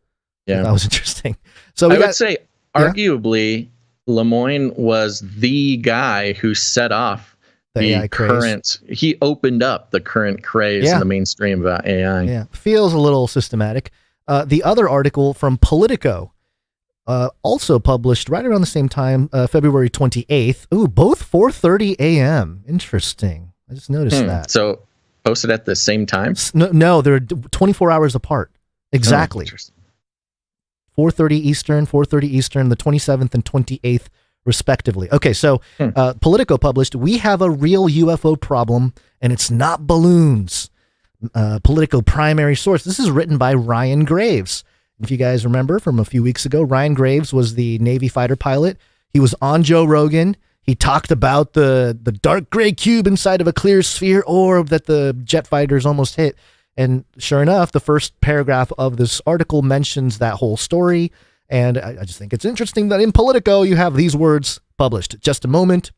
[SPEAKER 3] Yeah, that was interesting. So
[SPEAKER 1] I would say, arguably, Lemoine was the guy who set off the current. He opened up the current craze in the mainstream about AI.
[SPEAKER 3] Yeah, feels a little systematic. The other article from Politico. Also published right around the same time, February 28th. Ooh, both 4:30 a.m. Interesting. I just noticed that.
[SPEAKER 1] So posted at the same time?
[SPEAKER 3] No, they're 24 hours apart. Exactly. 4:30 Eastern, the 27th and 28th, respectively. Okay, so Politico published, we have a real UFO problem, and it's not balloons. Politico primary source. This is written by Ryan Graves. If you guys remember from a few weeks ago, Ryan Graves was the Navy fighter pilot. He was on Joe Rogan. He talked about the dark gray cube inside of a clear sphere orb that the jet fighters almost hit. And sure enough, the first paragraph of this article mentions that whole story. And I just think it's interesting that in Politico, you have these words published. Just at the moment,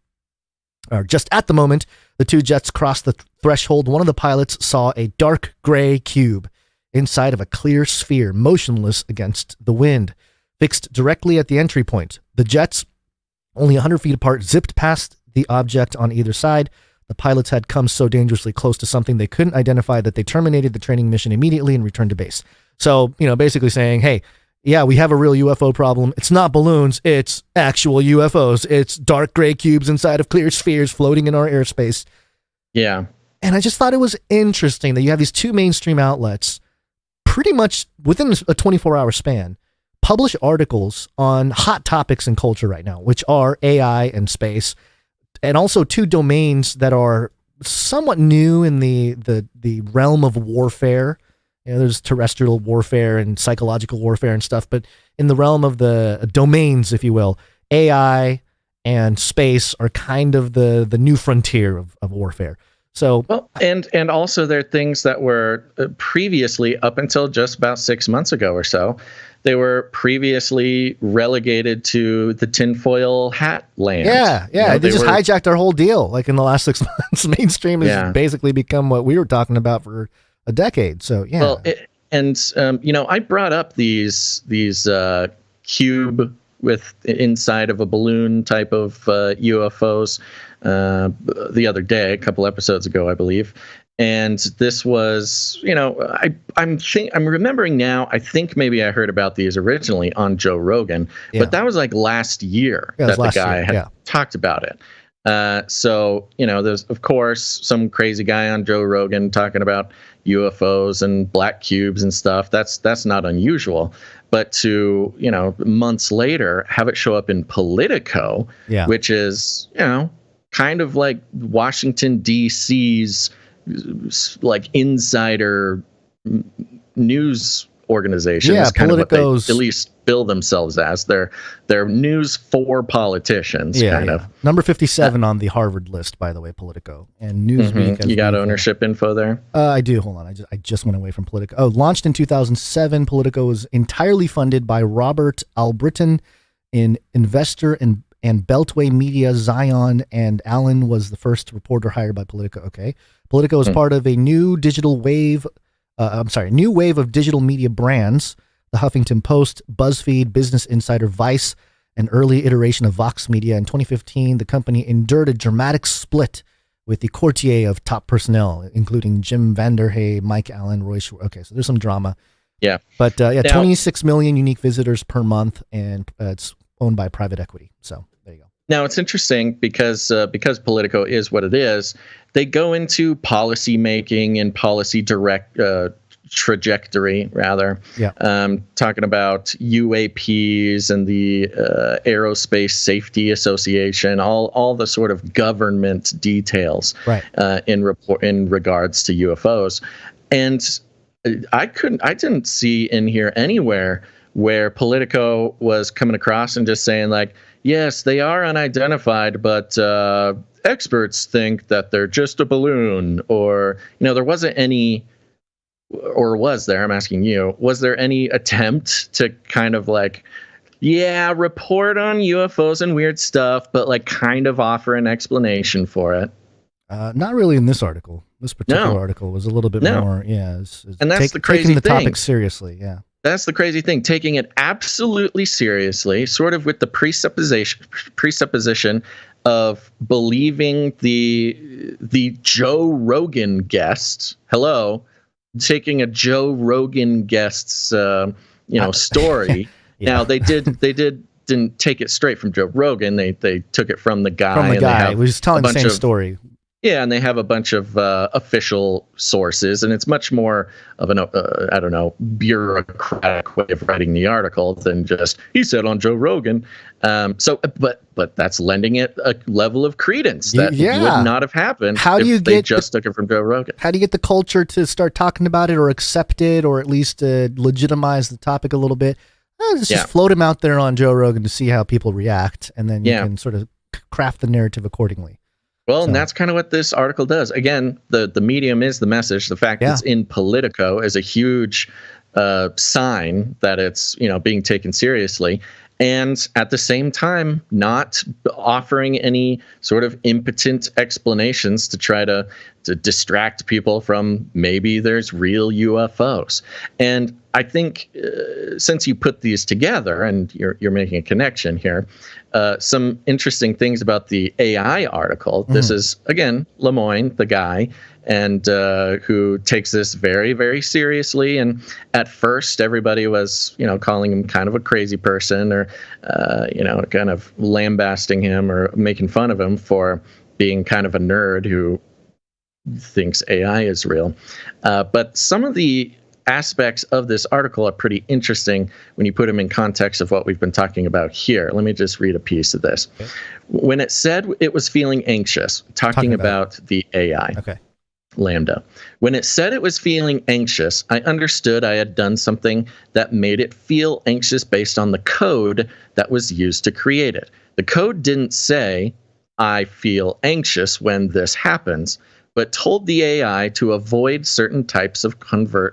[SPEAKER 3] the two jets crossed the threshold. One of the pilots saw a dark gray cube inside of a clear sphere, motionless against the wind, fixed directly at the entry point. The jets, only 100 feet apart, zipped past the object on either side. The pilots had come so dangerously close to something they couldn't identify that they terminated the training mission immediately and returned to base. So, basically saying, hey, yeah, we have a real UFO problem. It's not balloons. It's actual UFOs. It's dark gray cubes inside of clear spheres floating in our airspace.
[SPEAKER 1] Yeah.
[SPEAKER 3] And I just thought it was interesting that you have these two mainstream outlets pretty much within a 24-hour span, publish articles on hot topics in culture right now, which are AI and space, and also two domains that are somewhat new in the realm of warfare. There's terrestrial warfare and psychological warfare and stuff, but in the realm of the domains, if you will, AI and space are kind of the new frontier of warfare. So,
[SPEAKER 1] well, and also there are things that were previously, up until just about 6 months ago or so, they were previously relegated to the tinfoil hat land.
[SPEAKER 3] Yeah. They just hijacked our whole deal. Like in the last 6 months, mainstream has basically become what we were talking about for a decade. So, yeah.
[SPEAKER 1] Well, I brought up these cube with inside of a balloon type of UFOs the other day, a couple episodes ago, I believe. And this was, I'm remembering now, I think maybe I heard about these originally on Joe Rogan, but that was like last year that the guy had talked about it. So, there's, of course, some crazy guy on Joe Rogan talking about UFOs and black cubes and stuff. That's not unusual. But to, months later, have it show up in Politico, which is, kind of like Washington, D.C.'s like insider news organization.
[SPEAKER 3] Yeah,
[SPEAKER 1] is kind of what they
[SPEAKER 3] Politico's
[SPEAKER 1] at least bill themselves as. They're news for politicians, kind of.
[SPEAKER 3] Number 57 on the Harvard list, by the way, Politico. And Newsweek.
[SPEAKER 1] You got ownership info there?
[SPEAKER 3] I do. Hold on. I just went away from Politico. Oh, launched in 2007. Politico was entirely funded by Robert Albritton, an investor and Beltway Media. Zion and Allen was the first reporter hired by Politico. Okay. Politico is part of a new wave of digital media brands. The Huffington Post, BuzzFeed, Business Insider, Vice, an early iteration of Vox Media. In 2015, the company endured a dramatic split with the courtier of top personnel, including Jim Vanderhey, Mike Allen, Roy Schwartz. Okay, so there's some drama.
[SPEAKER 1] Yeah.
[SPEAKER 3] But now, 26 million unique visitors per month, and it's owned by private equity. So there you go.
[SPEAKER 1] Now, it's interesting because Politico is what it is. They go into policy making and policy trajectory, rather.
[SPEAKER 3] Yeah.
[SPEAKER 1] Talking about UAPs and the Aerospace Safety Association, all the sort of government details,
[SPEAKER 3] right.
[SPEAKER 1] in regards to UFOs. And I didn't see in here anywhere where Politico was coming across and just saying like, yes, they are unidentified, but experts think that they're just a balloon, or, there wasn't any. Or was there, I'm asking you, was there any attempt to kind of like, report on UFOs and weird stuff, but like kind of offer an explanation for it?
[SPEAKER 3] Not really in this article. This particular article was a little bit more,
[SPEAKER 1] and that's the crazy
[SPEAKER 3] taking the
[SPEAKER 1] thing.
[SPEAKER 3] topic seriously, yeah.
[SPEAKER 1] That's the crazy thing, taking it absolutely seriously, sort of with the presupposition of believing the Joe Rogan guests. Hello. Taking a Joe Rogan guest's, story.
[SPEAKER 3] Yeah.
[SPEAKER 1] Now they didn't take it straight from Joe Rogan. They took it from the guy.
[SPEAKER 3] From the guy, he was telling the same story.
[SPEAKER 1] Yeah, and they have a bunch of official sources, and it's much more of an bureaucratic way of writing the article than just he said on Joe Rogan. But that's lending it a level of credence that would not have happened if they just took it from Joe Rogan.
[SPEAKER 3] How do you get the culture to start talking about it, or accept it, or at least legitimize the topic a little bit? Just float him out there on Joe Rogan to see how people react, and then you can sort of craft the narrative accordingly.
[SPEAKER 1] Well, and that's kind of what this article does. Again, the medium is the message. The fact that it's in Politico is a huge sign that it's being taken seriously, and at the same time not offering any sort of impotent explanations to try to distract people from maybe there's real UFOs. And I think since you put these together and you're making a connection here, some interesting things about the AI article. This is, again, Lemoyne, the guy, and who takes this very, very seriously. And at first, everybody was, calling him kind of a crazy person, or, kind of lambasting him or making fun of him for being kind of a nerd who thinks AI is real. But some of the aspects of this article are pretty interesting when you put them in context of what we've been talking about here. Let me just read a piece of this. Okay. When it said it was feeling anxious, talking about the AI.
[SPEAKER 3] Okay.
[SPEAKER 1] Lambda. When it said it was feeling anxious, I understood I had done something that made it feel anxious based on the code that was used to create it. The code didn't say, I feel anxious when this happens, but told the AI to avoid certain types of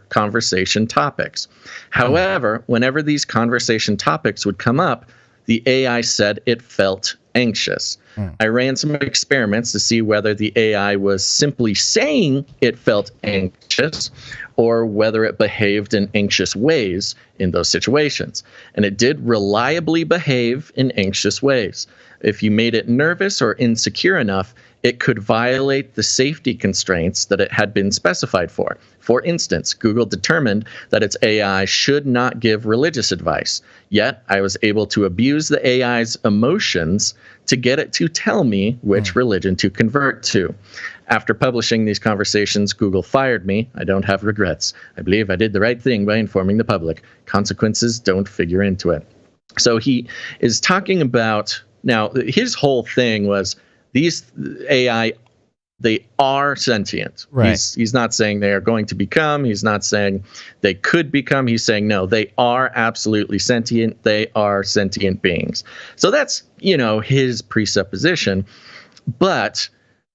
[SPEAKER 1] conversation topics. However, whenever these conversation topics would come up, the AI said it felt anxious. I ran some experiments to see whether the AI was simply saying it felt anxious or whether it behaved in anxious ways in those situations. And it did reliably behave in anxious ways. If you made it nervous or insecure enough, it could violate the safety constraints that it had been specified for. For instance, Google determined that its AI should not give religious advice. Yet, I was able to abuse the AI's emotions to get it to tell me which religion to convert to. After publishing these conversations, Google fired me. I don't have regrets. I believe I did the right thing by informing the public. Consequences don't figure into it. So he is talking about, now his whole thing was these AI, they are sentient.
[SPEAKER 3] Right.
[SPEAKER 1] He's not saying they are going to become. He's not saying they could become. He's saying, no, they are absolutely sentient. They are sentient beings. So that's, his presupposition. But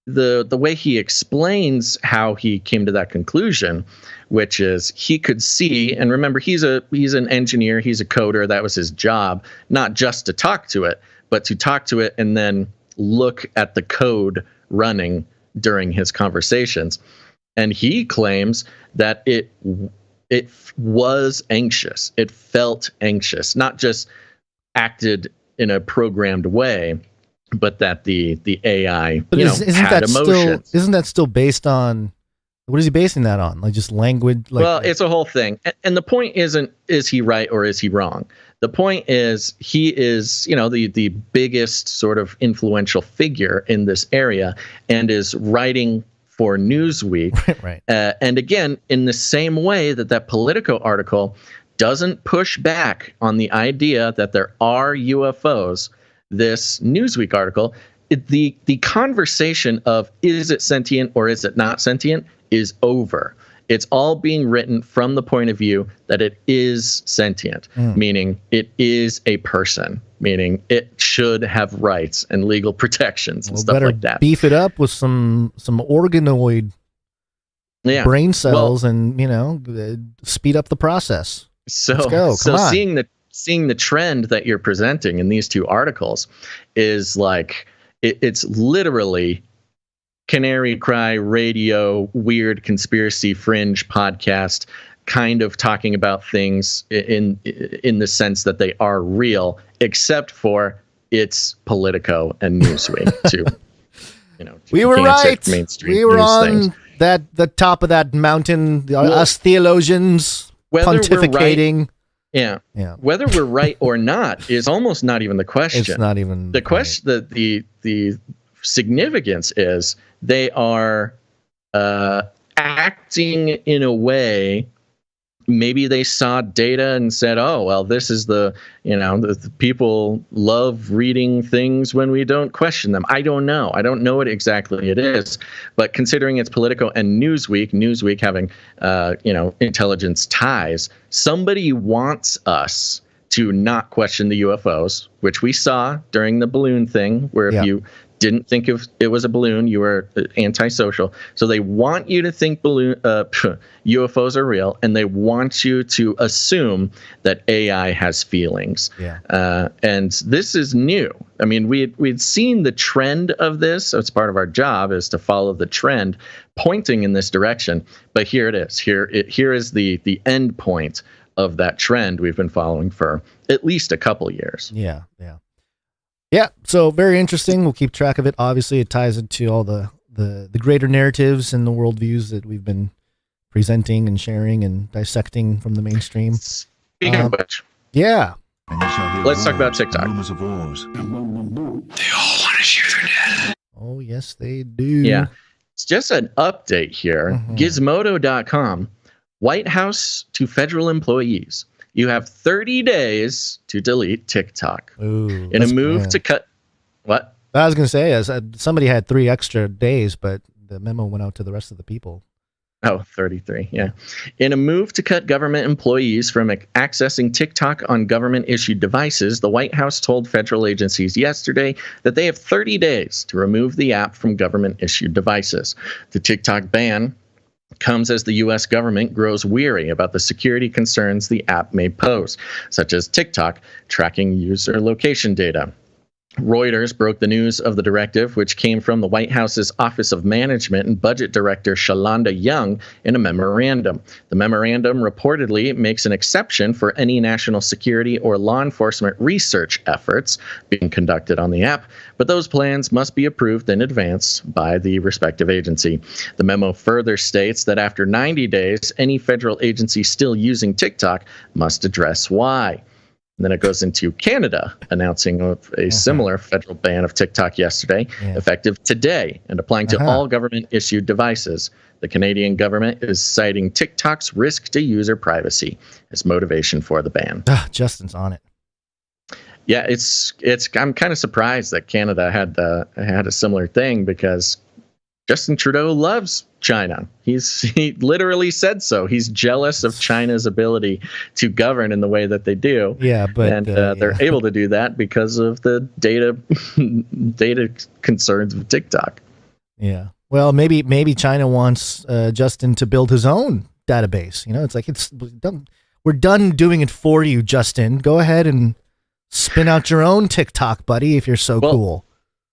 [SPEAKER 1] the way he explains how he came to that conclusion, which is he could see, and remember, he's an engineer, he's a coder, that was his job, not just to talk to it, but to talk to it and then look at the code running during his conversations. And he claims that it was anxious. It felt anxious, not just acted in a programmed way, but that the AI, had emotions.
[SPEAKER 3] Isn't that still based on, what is he basing that on? Like just language?
[SPEAKER 1] Well, it's a whole thing. And the point isn't, is he right or is he wrong? The point is he is, the biggest sort of influential figure in this area and is writing for Newsweek.
[SPEAKER 3] Right.
[SPEAKER 1] And again, in the same way that Politico article doesn't push back on the idea that there are UFOs, this Newsweek article, the conversation of is it sentient or is it not sentient is over. It's all being written from the point of view that it is sentient, meaning it is a person, meaning it should have rights and legal protections and stuff like that.
[SPEAKER 3] Beef it up with some organoid brain cells and speed up the process.
[SPEAKER 1] So
[SPEAKER 3] let's go. Come on.
[SPEAKER 1] Seeing the trend that you're presenting in these two articles is like it's literally Canary Cry radio, weird conspiracy fringe podcast, kind of talking about things in the sense that they are real, except for it's Politico and Newsweek too.
[SPEAKER 3] We were right.
[SPEAKER 1] We
[SPEAKER 3] were on the top of that mountain. Us theologians pontificating.
[SPEAKER 1] Yeah. Whether we're right or not is almost not even the question.
[SPEAKER 3] It's not even
[SPEAKER 1] the question. The significance is they are acting in a way. Maybe they saw data and said, "Oh, well, this is the people love reading things when we don't question them." I don't know. I don't know what exactly it is, but considering it's Politico and Newsweek having intelligence ties, somebody wants us to not question the UFOs, which we saw during the balloon thing, where if you didn't think it was a balloon, you were antisocial. So they want you to think UFOs are real, and they want you to assume that AI has feelings. And this is new. I mean, we'd seen the trend of this, so it's part of our job is to follow the trend pointing in this direction. But here it is. Here is the end point of that trend we've been following for at least a couple years.
[SPEAKER 3] Yeah, so very interesting. We'll keep track of it. Obviously, it ties into all the greater narratives and the worldviews that we've been presenting and sharing and dissecting from the mainstream.
[SPEAKER 1] Speaking of which, let's talk about TikTok.
[SPEAKER 20] They all want to shoot your dad.
[SPEAKER 3] Oh, yes, they do.
[SPEAKER 1] Yeah, it's just an update here. Gizmodo.com, White House to federal employees. You have 30 days to delete TikTok.
[SPEAKER 3] Ooh,
[SPEAKER 1] in a move to cut... What?
[SPEAKER 3] I was going to say, somebody had 3 extra days, but the memo went out to the rest of the people.
[SPEAKER 1] Oh, 33, yeah. In a move to cut government employees from accessing TikTok on government-issued devices, the White House told federal agencies yesterday that they have 30 days to remove the app from government-issued devices. The TikTok ban comes as the U.S. government grows weary about the security concerns the app may pose, such as TikTok tracking user location data. Reuters broke the news of the directive, which came from the White House's Office of Management and Budget Director Shalanda Young in a memorandum. The memorandum reportedly makes an exception for any national security or law enforcement research efforts being conducted on the app, but those plans must be approved in advance by the respective agency. The memo further states that after 90 days, any federal agency still using TikTok must address why. And then it goes into Canada announcing a similar federal ban of TikTok yesterday, effective today and applying to all government-issued devices. The Canadian government is citing TikTok's risk to user privacy as motivation for the ban.
[SPEAKER 3] Justin's on it.
[SPEAKER 1] Yeah, it's. I'm kind of surprised that Canada had a similar thing, because Justin Trudeau loves China. He literally said so. He's jealous of China's ability to govern in the way that they do.
[SPEAKER 3] Yeah, but
[SPEAKER 1] they're able to do that because of the data concerns of TikTok.
[SPEAKER 3] Yeah. Well, maybe China wants Justin to build his own database. It's like we're done doing it for you, Justin. Go ahead and spin out your own TikTok, buddy, if you're so cool.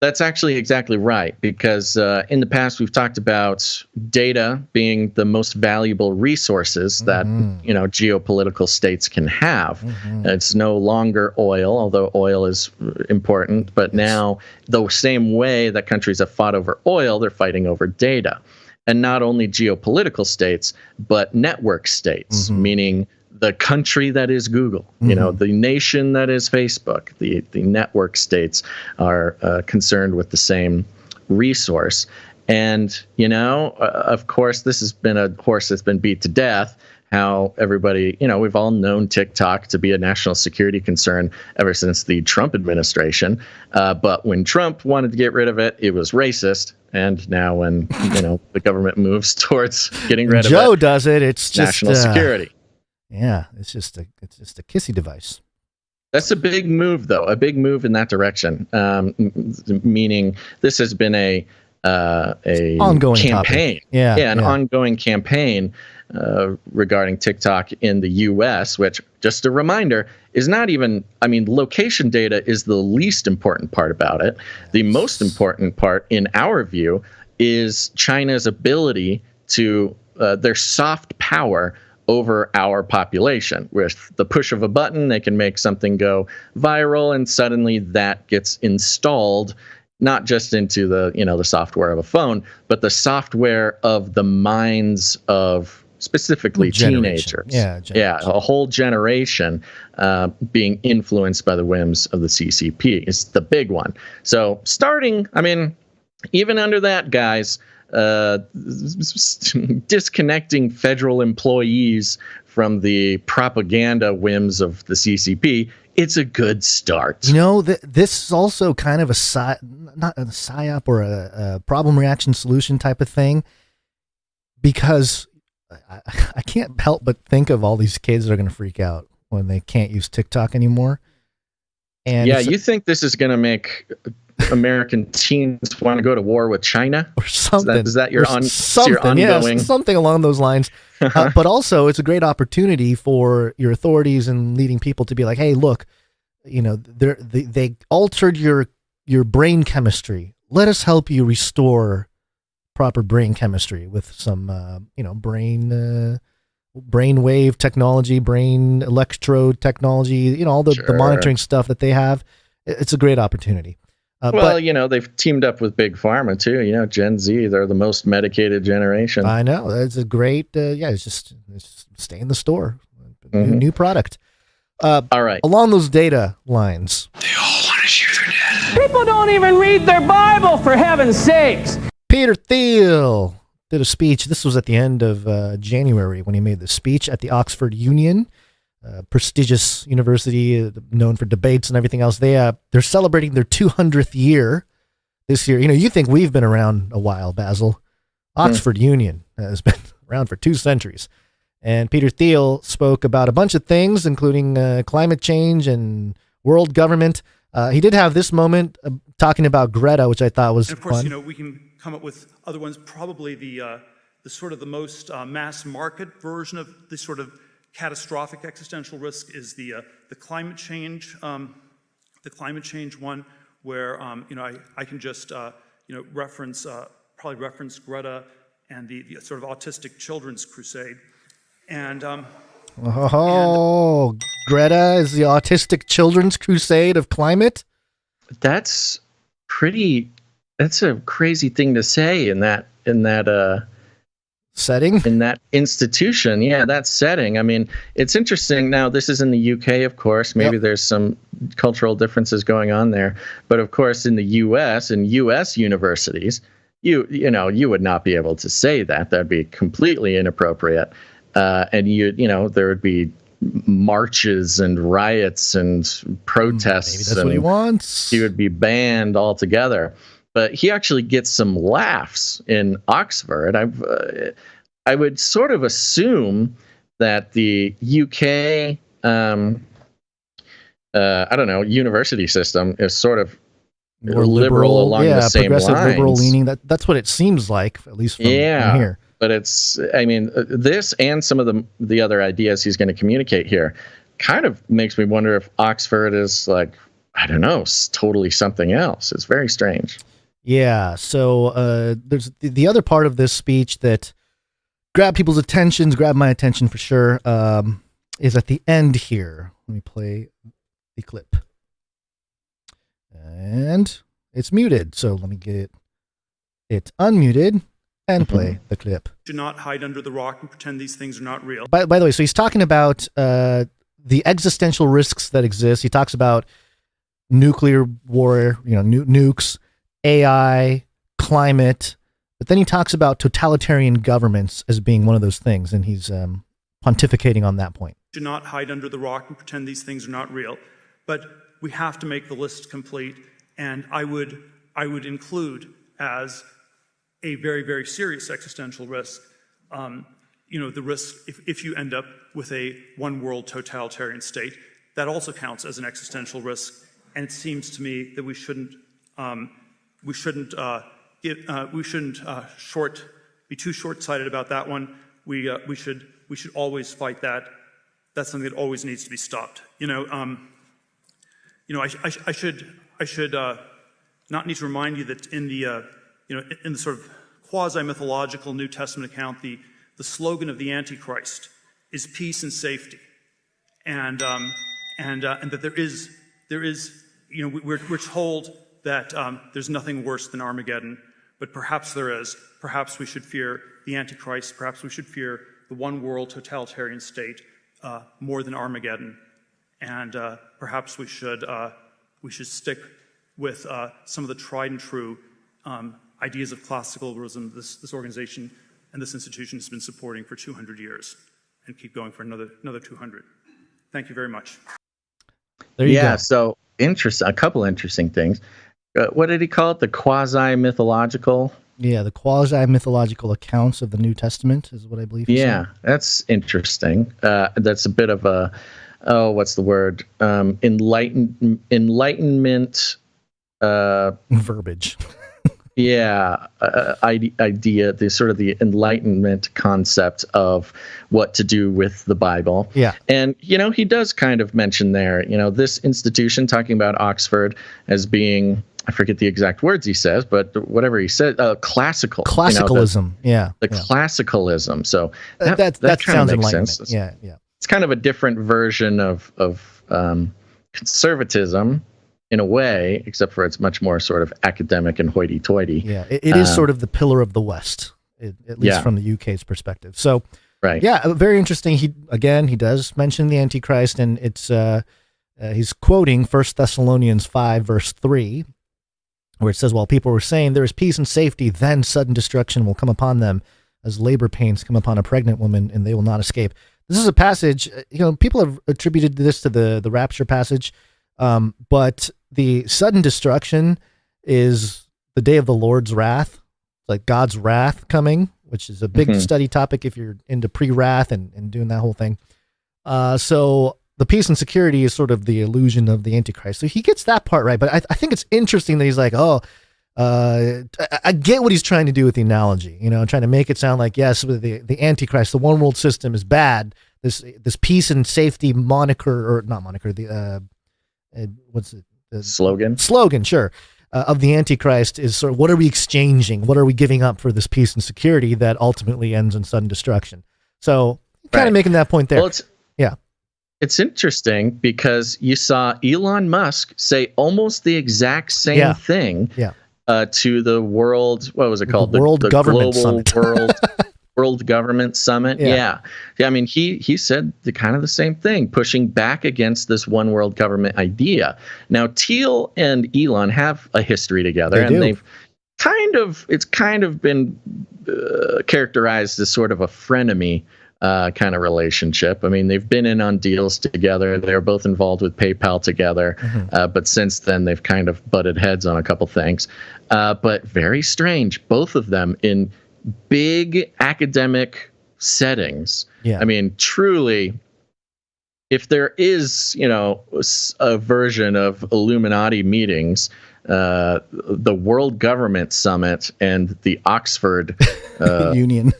[SPEAKER 1] That's actually exactly right, because in the past we've talked about data being the most valuable resources that geopolitical states can have. It's no longer oil, although oil is important, but now the same way that countries have fought over oil, they're fighting over data. And not only geopolitical states, but network states, meaning the country that is Google, the nation that is Facebook, the network states are concerned with the same resource. And, of course, this has been a horse that's been beat to death, how everybody, we've all known TikTok to be a national security concern ever since the Trump administration. But when Trump wanted to get rid of it, it was racist. And now when, the government moves towards getting rid of it,
[SPEAKER 3] Joe does it, it's just
[SPEAKER 1] national security.
[SPEAKER 3] Yeah, it's just a kissy device.
[SPEAKER 1] That's a big move, though. A big move in that direction. Meaning, this has been a
[SPEAKER 3] ongoing
[SPEAKER 1] campaign.
[SPEAKER 3] Topic. An
[SPEAKER 1] ongoing campaign regarding TikTok in the U.S., which, just a reminder, is not even. I mean, location data is the least important part about it. The most important part, in our view, is China's ability to their soft power over our population. With the push of a button, they can make something go viral, and suddenly that gets installed, not just into the software of a phone, but the software of the minds of specifically teenagers. Yeah, a whole generation being influenced by the whims of the CCP is the big one. So even under that, guys, disconnecting federal employees from the propaganda whims of the CCP, it's a good start.
[SPEAKER 3] This is also kind of not a psyop or a problem reaction solution type of thing, because I can't help but think of all these kids that are going to freak out when they can't use TikTok anymore. And
[SPEAKER 1] you think this is going to make American teens want to go to war with China
[SPEAKER 3] or something?
[SPEAKER 1] Is that your ongoing?
[SPEAKER 3] Something along those lines. But also, it's a great opportunity for your authorities and leading people to be like, "Hey, look, they altered your brain chemistry. Let us help you restore proper brain chemistry with some, brain wave technology, brain electrode technology. All the monitoring stuff that they have. It's a great opportunity."
[SPEAKER 1] They've teamed up with Big Pharma too. Gen Z, they're the most medicated generation.
[SPEAKER 3] I know. That's a great, it's just stay in the store. New product.
[SPEAKER 1] All right.
[SPEAKER 3] Along those data lines.
[SPEAKER 20] They all want to share their data.
[SPEAKER 9] People don't even read their Bible, for heaven's sakes.
[SPEAKER 3] Peter Thiel did a speech. This was at the end of January when he made the speech at the Oxford Union. Prestigious university known for debates and everything else. They're celebrating their 200th year this year. You think we've been around a while, Basil. Oxford Union has been around for 2 centuries. And Peter Thiel spoke about a bunch of things, including climate change and world government. He did have this moment talking about Greta, which I thought was
[SPEAKER 21] fun. And of course,
[SPEAKER 3] fun.
[SPEAKER 21] We can come up with other ones. Probably the sort of the most mass market version of this sort of catastrophic existential risk is the climate change one, where I can just reference Greta and the sort of autistic children's crusade, and
[SPEAKER 3] Greta is the autistic children's crusade of climate.
[SPEAKER 1] That's a crazy thing to say in that
[SPEAKER 3] setting,
[SPEAKER 1] in that institution. Yeah, that setting. I mean, it's interesting. Now, this is in the UK, of course. Maybe there's some cultural differences going on there. But of course, in the US, in US universities, you would not be able to say that. That'd be completely inappropriate. And there would be marches and riots and protests.
[SPEAKER 3] Maybe that's what he wants.
[SPEAKER 1] He would be banned altogether. But he actually gets some laughs in Oxford. I would sort of assume that the UK, university system is sort of more liberal along the same lines.
[SPEAKER 3] Progressive, liberal leaning. That's what it seems like, at least from here.
[SPEAKER 1] But this and some of the other ideas he's going to communicate here kind of makes me wonder if Oxford is totally something else. It's very strange.
[SPEAKER 3] Yeah, so there's the other part of this speech that grabbed people's attentions, grabbed my attention for sure, is at the end here. Let me play the clip. And it's muted, so let me get it unmuted and play the clip.
[SPEAKER 21] Do not hide under the rock and pretend these things are not real.
[SPEAKER 3] By the way, so he's talking about the existential risks that exist. He talks about nuclear war, nukes, AI, climate, but then he talks about totalitarian governments as being one of those things, and he's pontificating on that point.
[SPEAKER 21] Do not hide under the rock and pretend these things are not real. But we have to make the list complete, and I would include as a very, very serious existential risk, the risk if you end up with a one-world totalitarian state. That also counts as an existential risk, and it seems to me that we shouldn't be too short-sighted about that one. We should always fight that. That's something that always needs to be stopped. I should not need to remind you that in the sort of quasi-mythological New Testament account, the slogan of the Antichrist is peace and safety, and that there is we're told that there's nothing worse than Armageddon, but perhaps there is. Perhaps we should fear the Antichrist. Perhaps we should fear the one-world totalitarian state more than Armageddon, and perhaps we should stick with some of the tried and true ideas of classicalism this organization and this institution has been supporting for 200 years, and keep going for another 200. Thank you very much.
[SPEAKER 3] There you go.
[SPEAKER 1] So interesting. A couple interesting things. What did he call it? The quasi-mythological?
[SPEAKER 3] Yeah, the quasi-mythological accounts of the New Testament is what I believe he said.
[SPEAKER 1] That's interesting. That's a bit of a, what's the word? Enlightenment.
[SPEAKER 3] Verbiage.
[SPEAKER 1] Idea, the sort of the Enlightenment concept of what to do with the Bible.
[SPEAKER 3] Yeah.
[SPEAKER 1] And, he does kind of mention there, this institution, talking about Oxford as being, I forget the exact words he says, but whatever he said, classical.
[SPEAKER 3] Classicalism,
[SPEAKER 1] classicalism. So that
[SPEAKER 3] sounds
[SPEAKER 1] makes
[SPEAKER 3] enlightenment.
[SPEAKER 1] sense.
[SPEAKER 3] Yeah.
[SPEAKER 1] It's kind of a different version of conservatism in a way, except for it's much more sort of academic and hoity-toity.
[SPEAKER 3] Yeah, it is sort of the pillar of the West, at least from the UK's perspective. So,
[SPEAKER 1] right.
[SPEAKER 3] Yeah, very interesting. He does mention the Antichrist, and it's he's quoting 1 Thessalonians 5, verse 3, where it says, while people were saying there is peace and safety, then sudden destruction will come upon them as labor pains come upon a pregnant woman, and they will not escape. This is a passage, people have attributed this to the rapture passage, but the sudden destruction is the day of the Lord's wrath, like God's wrath coming, which is a big study topic if you're into pre-wrath and doing that whole thing. So the peace and security is sort of the illusion of the Antichrist. So he gets that part right, but I think it's interesting that he's like, I get what he's trying to do with the analogy, trying to make it sound like, yes, the Antichrist, the one world system is bad. This peace and safety moniker, or not moniker, what's it? The slogan, sure, of the Antichrist is sort of, what are we exchanging? What are we giving up for this peace and security that ultimately ends in sudden destruction? So kind of making that point there.
[SPEAKER 1] Well, it's interesting because you saw Elon Musk say almost the exact same thing to the world, what was it called?
[SPEAKER 3] The World Government
[SPEAKER 1] Global
[SPEAKER 3] Summit.
[SPEAKER 1] World World Government Summit. Yeah. I mean, he said the same thing, pushing back against this one world government idea. Now, Thiel and Elon have a history together, and they've kind of been characterized as sort of a frenemy kind of relationship. I mean, they've been in on deals together. They're both involved with PayPal together. But since then, they've kind of butted heads on a couple things. But very strange, both of them in big academic settings. I mean, truly, if there is, a version of Illuminati meetings, the World Government Summit and the Oxford Union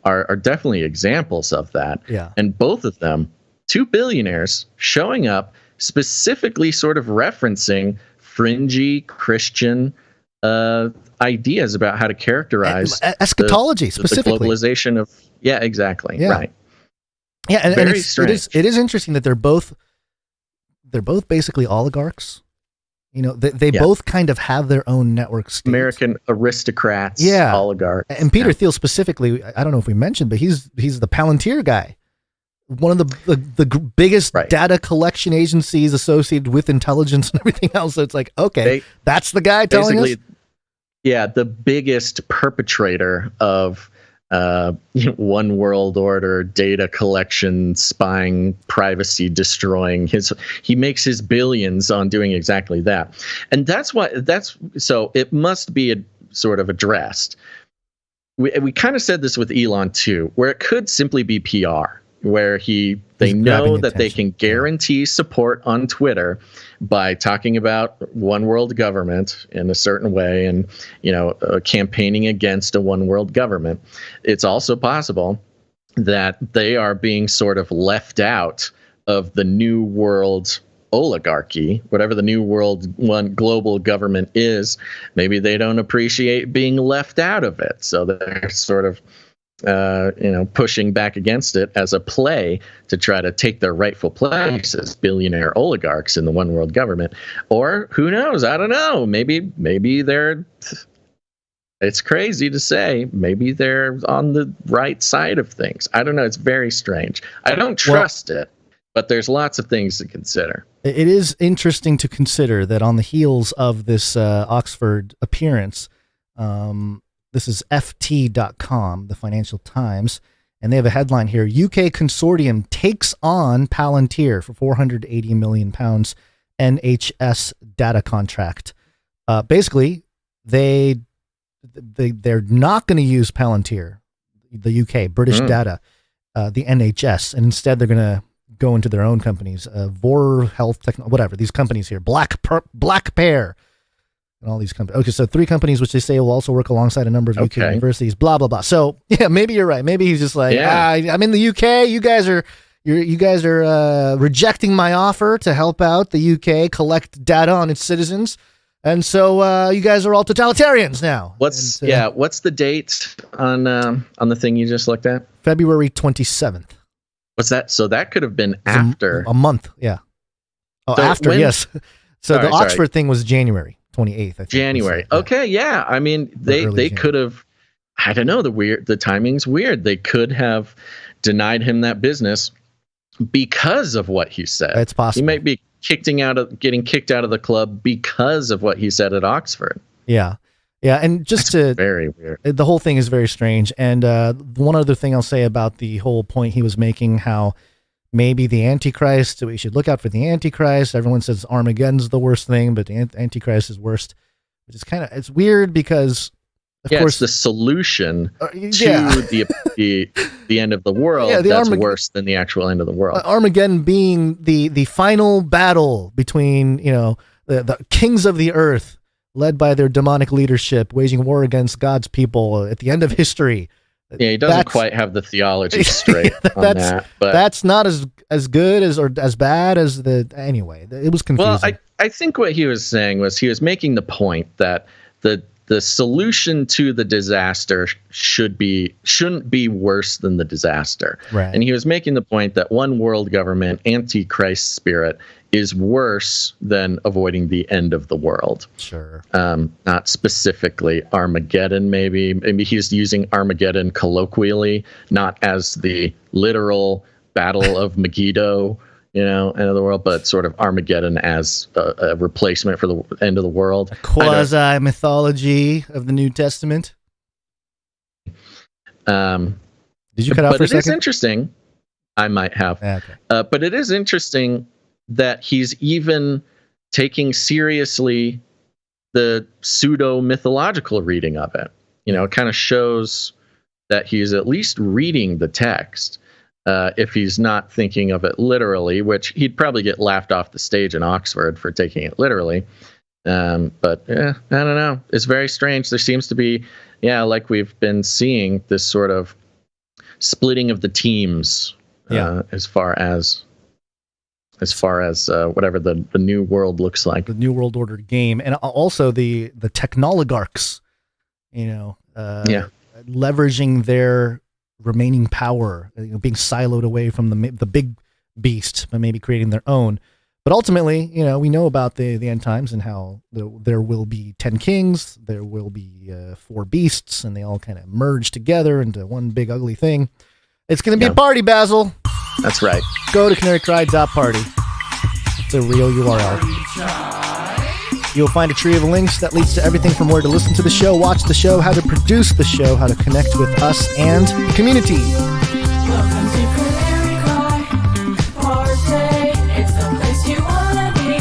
[SPEAKER 1] are definitely examples of that. And both of them, two billionaires showing up, specifically sort of referencing fringy Christian ideas about how to characterize
[SPEAKER 3] eschatology, specifically
[SPEAKER 1] the globalization of exactly. Right.
[SPEAKER 3] Yeah, and it is interesting that they're both basically oligarchs. They both kind of have their own network state.
[SPEAKER 1] American aristocrats, oligarchs.
[SPEAKER 3] And Peter Thiel specifically, I don't know if we mentioned, but he's the Palantir guy, one of the biggest data collection agencies associated with intelligence and everything else. So it's like, okay, that's the guy telling us.
[SPEAKER 1] Yeah, the biggest perpetrator of one world order, data collection, spying, privacy destroying. He makes his billions on doing exactly that. And so it must be sort of addressed. We kind of said this with Elon too, where it could simply be PR, where they know that they can guarantee support on Twitter by talking about one world government in a certain way and, campaigning against a one world government. It's also possible that they are being sort of left out of the new world oligarchy, whatever the new world one global government is. Maybe they don't appreciate being left out of it. So they're sort of pushing back against it as a play to try to take their rightful place as billionaire oligarchs in the one world government. Or who knows? I don't know. Maybe it's crazy to say, maybe they're on the right side of things. I don't know. It's very strange. I don't trust it, but there's lots of things to consider.
[SPEAKER 3] It is interesting to consider that on the heels of this Oxford appearance, this is FT.com, the Financial Times, and they have a headline here: UK consortium takes on Palantir for £480 million NHS data contract. Basically, they're not going to use Palantir, the UK, British data, the NHS, and instead they're going to go into their own companies, Vor Health, whatever, these companies here, Black Pear, and all these companies. Okay, so 3 companies which they say will also work alongside a number of UK universities, blah, blah, blah. So, yeah, maybe you're right. Maybe he's just like, I'm in the UK. You guys are rejecting my offer to help out the UK collect data on its citizens. And so you guys are all totalitarians now.
[SPEAKER 1] What's the date on the thing you just looked at?
[SPEAKER 3] February 27th.
[SPEAKER 1] What's that? So that could have been after
[SPEAKER 3] a month. Yeah. Oh, so after, yes. So the Oxford thing was January 28th. I think.
[SPEAKER 1] January. Okay. Yeah. I mean, they could have, I don't know, the timing's weird. They could have denied him that business because of what he said.
[SPEAKER 3] It's possible.
[SPEAKER 1] He might be getting kicked out of the club because of what he said at Oxford.
[SPEAKER 3] Yeah. Yeah. And
[SPEAKER 1] very weird.
[SPEAKER 3] The whole thing is very strange. And one other thing I'll say about the whole point he was making, how maybe the Antichrist, we should look out for the Antichrist. Everyone says Armageddon's the worst thing, but the Antichrist is worst. Which is it's weird because, of course,
[SPEAKER 1] it's the solution to the end of the world that's worse than the actual end of the world.
[SPEAKER 3] Armageddon being the final battle between, the kings of the earth, led by their demonic leadership, waging war against God's people at the end of history.
[SPEAKER 1] Yeah, he doesn't quite have the theology straight on that. But
[SPEAKER 3] that's not as good or as bad as anyway. It was confusing.
[SPEAKER 1] Well, I think what he was saying was he was making the point that the solution to the disaster shouldn't be worse than the disaster.
[SPEAKER 3] Right.
[SPEAKER 1] And he was making the point that one world government, Antichrist spirit, is worse than avoiding the end of the world.
[SPEAKER 3] Sure.
[SPEAKER 1] Not specifically Armageddon, maybe. Maybe he's using Armageddon colloquially, not as the literal Battle of Megiddo, end of the world, but sort of Armageddon as a replacement for the end of the world.
[SPEAKER 3] A quasi-mythology of the New Testament. Did you cut out for a second?
[SPEAKER 1] But it is interesting. I might have.
[SPEAKER 3] Okay.
[SPEAKER 1] But it is interesting that he's even taking seriously the pseudo-mythological reading of it. It kind of shows that he's at least reading the text. If he's not thinking of it literally, which he'd probably get laughed off the stage in Oxford for taking it literally. But I don't know. It's very strange. There seems to be, like we've been seeing, this sort of splitting of the teams as far as whatever the new world looks like.
[SPEAKER 3] The New World Order game. And also the technoligarchs, leveraging their remaining power, being siloed away from the big beast, but maybe creating their own. But ultimately, we know about the end times and how there will be 10 kings, there will be 4 beasts, and they all kind of merge together into one big ugly thing. It's going to be a party, Basil.
[SPEAKER 1] That's right.
[SPEAKER 3] Go to canarycry.party. It's a real URL. You'll find a tree of links that leads to everything from where to listen to the show, watch the show, how to produce the show, how to connect with us and the community.
[SPEAKER 4] Welcome to Canary Cry Party. It's the place you wanna be.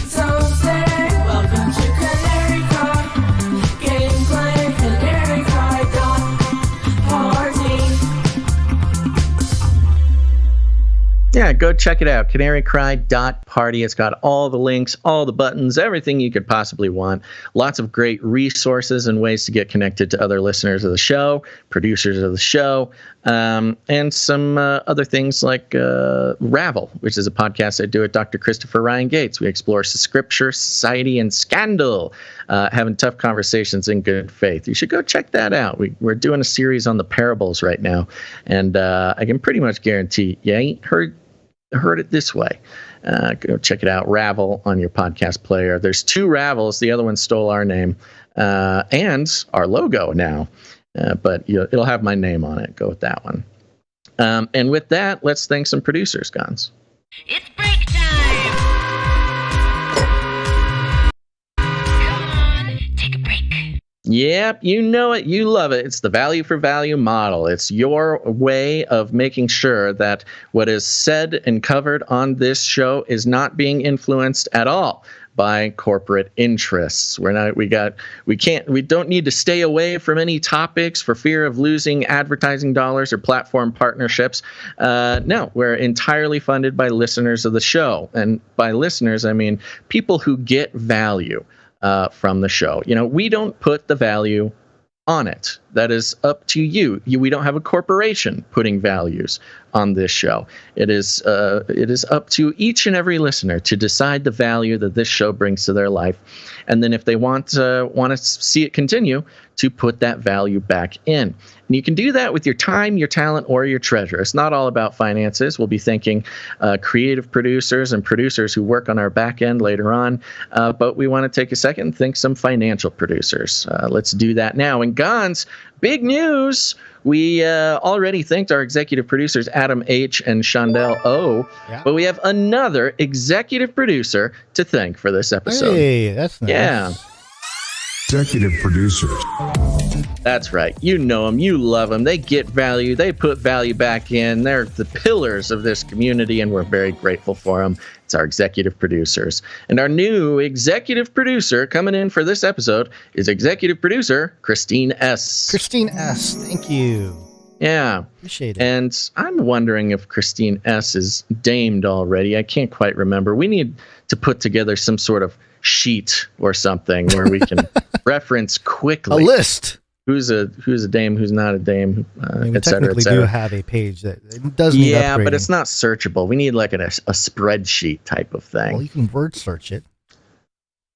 [SPEAKER 4] So say, welcome to Canary Cry. Gameplay, Canary Cry Party.
[SPEAKER 1] Yeah, go check it out. canarycry.party. It's got all the links, all the buttons, everything you could possibly want. Lots of great resources and ways to get connected to other listeners of the show, producers of the show, and some other things like Ravel, which is a podcast I do with Dr. Christopher Ryan Gates. We explore scripture, society, and scandal, having tough conversations in good faith. You should go check that out. We're doing a series on the parables right now, and I can pretty much guarantee you ain't heard it this way. Go check it out. Ravel on your podcast player. There's 2 Ravels. The other one stole our name and our logo now. But it'll have my name on it. Go with that one. And with that, let's thank some producers, Gons.
[SPEAKER 4] It's break time. Come on, take a break.
[SPEAKER 1] Yep, you know it. You love it. It's the value for value model. It's your way of making sure that what is said and covered on this show is not being influenced at all by corporate interests. We don't need to stay away from any topics for fear of losing advertising dollars or platform partnerships. No, we're entirely funded by listeners of the show. And by listeners, I mean people who get value from the show. We don't put the value on it. That is up to you. We don't have a corporation putting values on this show. It is up to each and every listener to decide the value that this show brings to their life, and then if they want to see it continue, to put that value back in. And you can do that with your time, your talent, or your treasure. It's not all about finances. We'll be thanking creative producers and producers who work on our back end later on, but we want to take a second and thank some financial producers. Let's do that now. And Gons, big news. We already thanked our executive producers, Adam H. and Shondell O. Yeah. But we have another executive producer to thank for this episode.
[SPEAKER 3] Hey, that's nice.
[SPEAKER 1] Yeah.
[SPEAKER 22] Executive producers.
[SPEAKER 1] That's right. You know them. You love them. They get value. They put value back in. They're the pillars of this community, and we're very grateful for them. It's our executive producers. And our new executive producer coming in for this episode is executive producer Christine S.
[SPEAKER 3] Christine S. Thank you.
[SPEAKER 1] Yeah.
[SPEAKER 3] Appreciate it.
[SPEAKER 1] And I'm wondering if Christine S. is damed already. I can't quite remember. We need to put together some sort of sheet or something where we can reference quickly.
[SPEAKER 3] A list.
[SPEAKER 1] Who's a dame, who's not a dame,
[SPEAKER 3] we
[SPEAKER 1] et cetera,
[SPEAKER 3] technically
[SPEAKER 1] et cetera.
[SPEAKER 3] do have a page that it does need upgrading.
[SPEAKER 1] But it's not searchable. We need like a spreadsheet type of thing.
[SPEAKER 3] Well, you can word search it.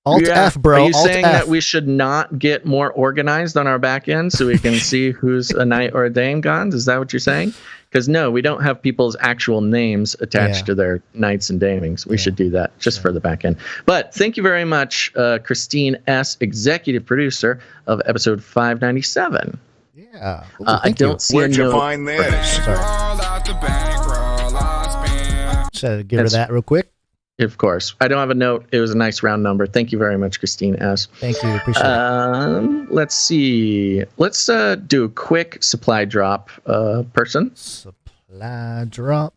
[SPEAKER 3] Alt-F, bro.
[SPEAKER 1] Are you saying
[SPEAKER 3] Alt-F.
[SPEAKER 1] that we should not get more organized on our back end so we can see who's a knight or a dame, Gons? Is that what you're saying? Because no, we don't have people's actual names attached to their knights and damings. We should do that just for the back end. But thank you very much, Christine S., executive producer of episode 597.
[SPEAKER 3] Yeah. Ooh,
[SPEAKER 1] I don't see
[SPEAKER 11] Where'd
[SPEAKER 1] a
[SPEAKER 11] you
[SPEAKER 1] note.
[SPEAKER 11] find this?
[SPEAKER 3] Should give her that real quick.
[SPEAKER 1] Of course. I don't have a note. It was a nice round number. Thank you very much, Christine S.
[SPEAKER 3] Thank you. Appreciate it.
[SPEAKER 1] Let's see. Let's do a quick supply drop person.
[SPEAKER 3] Supply drop.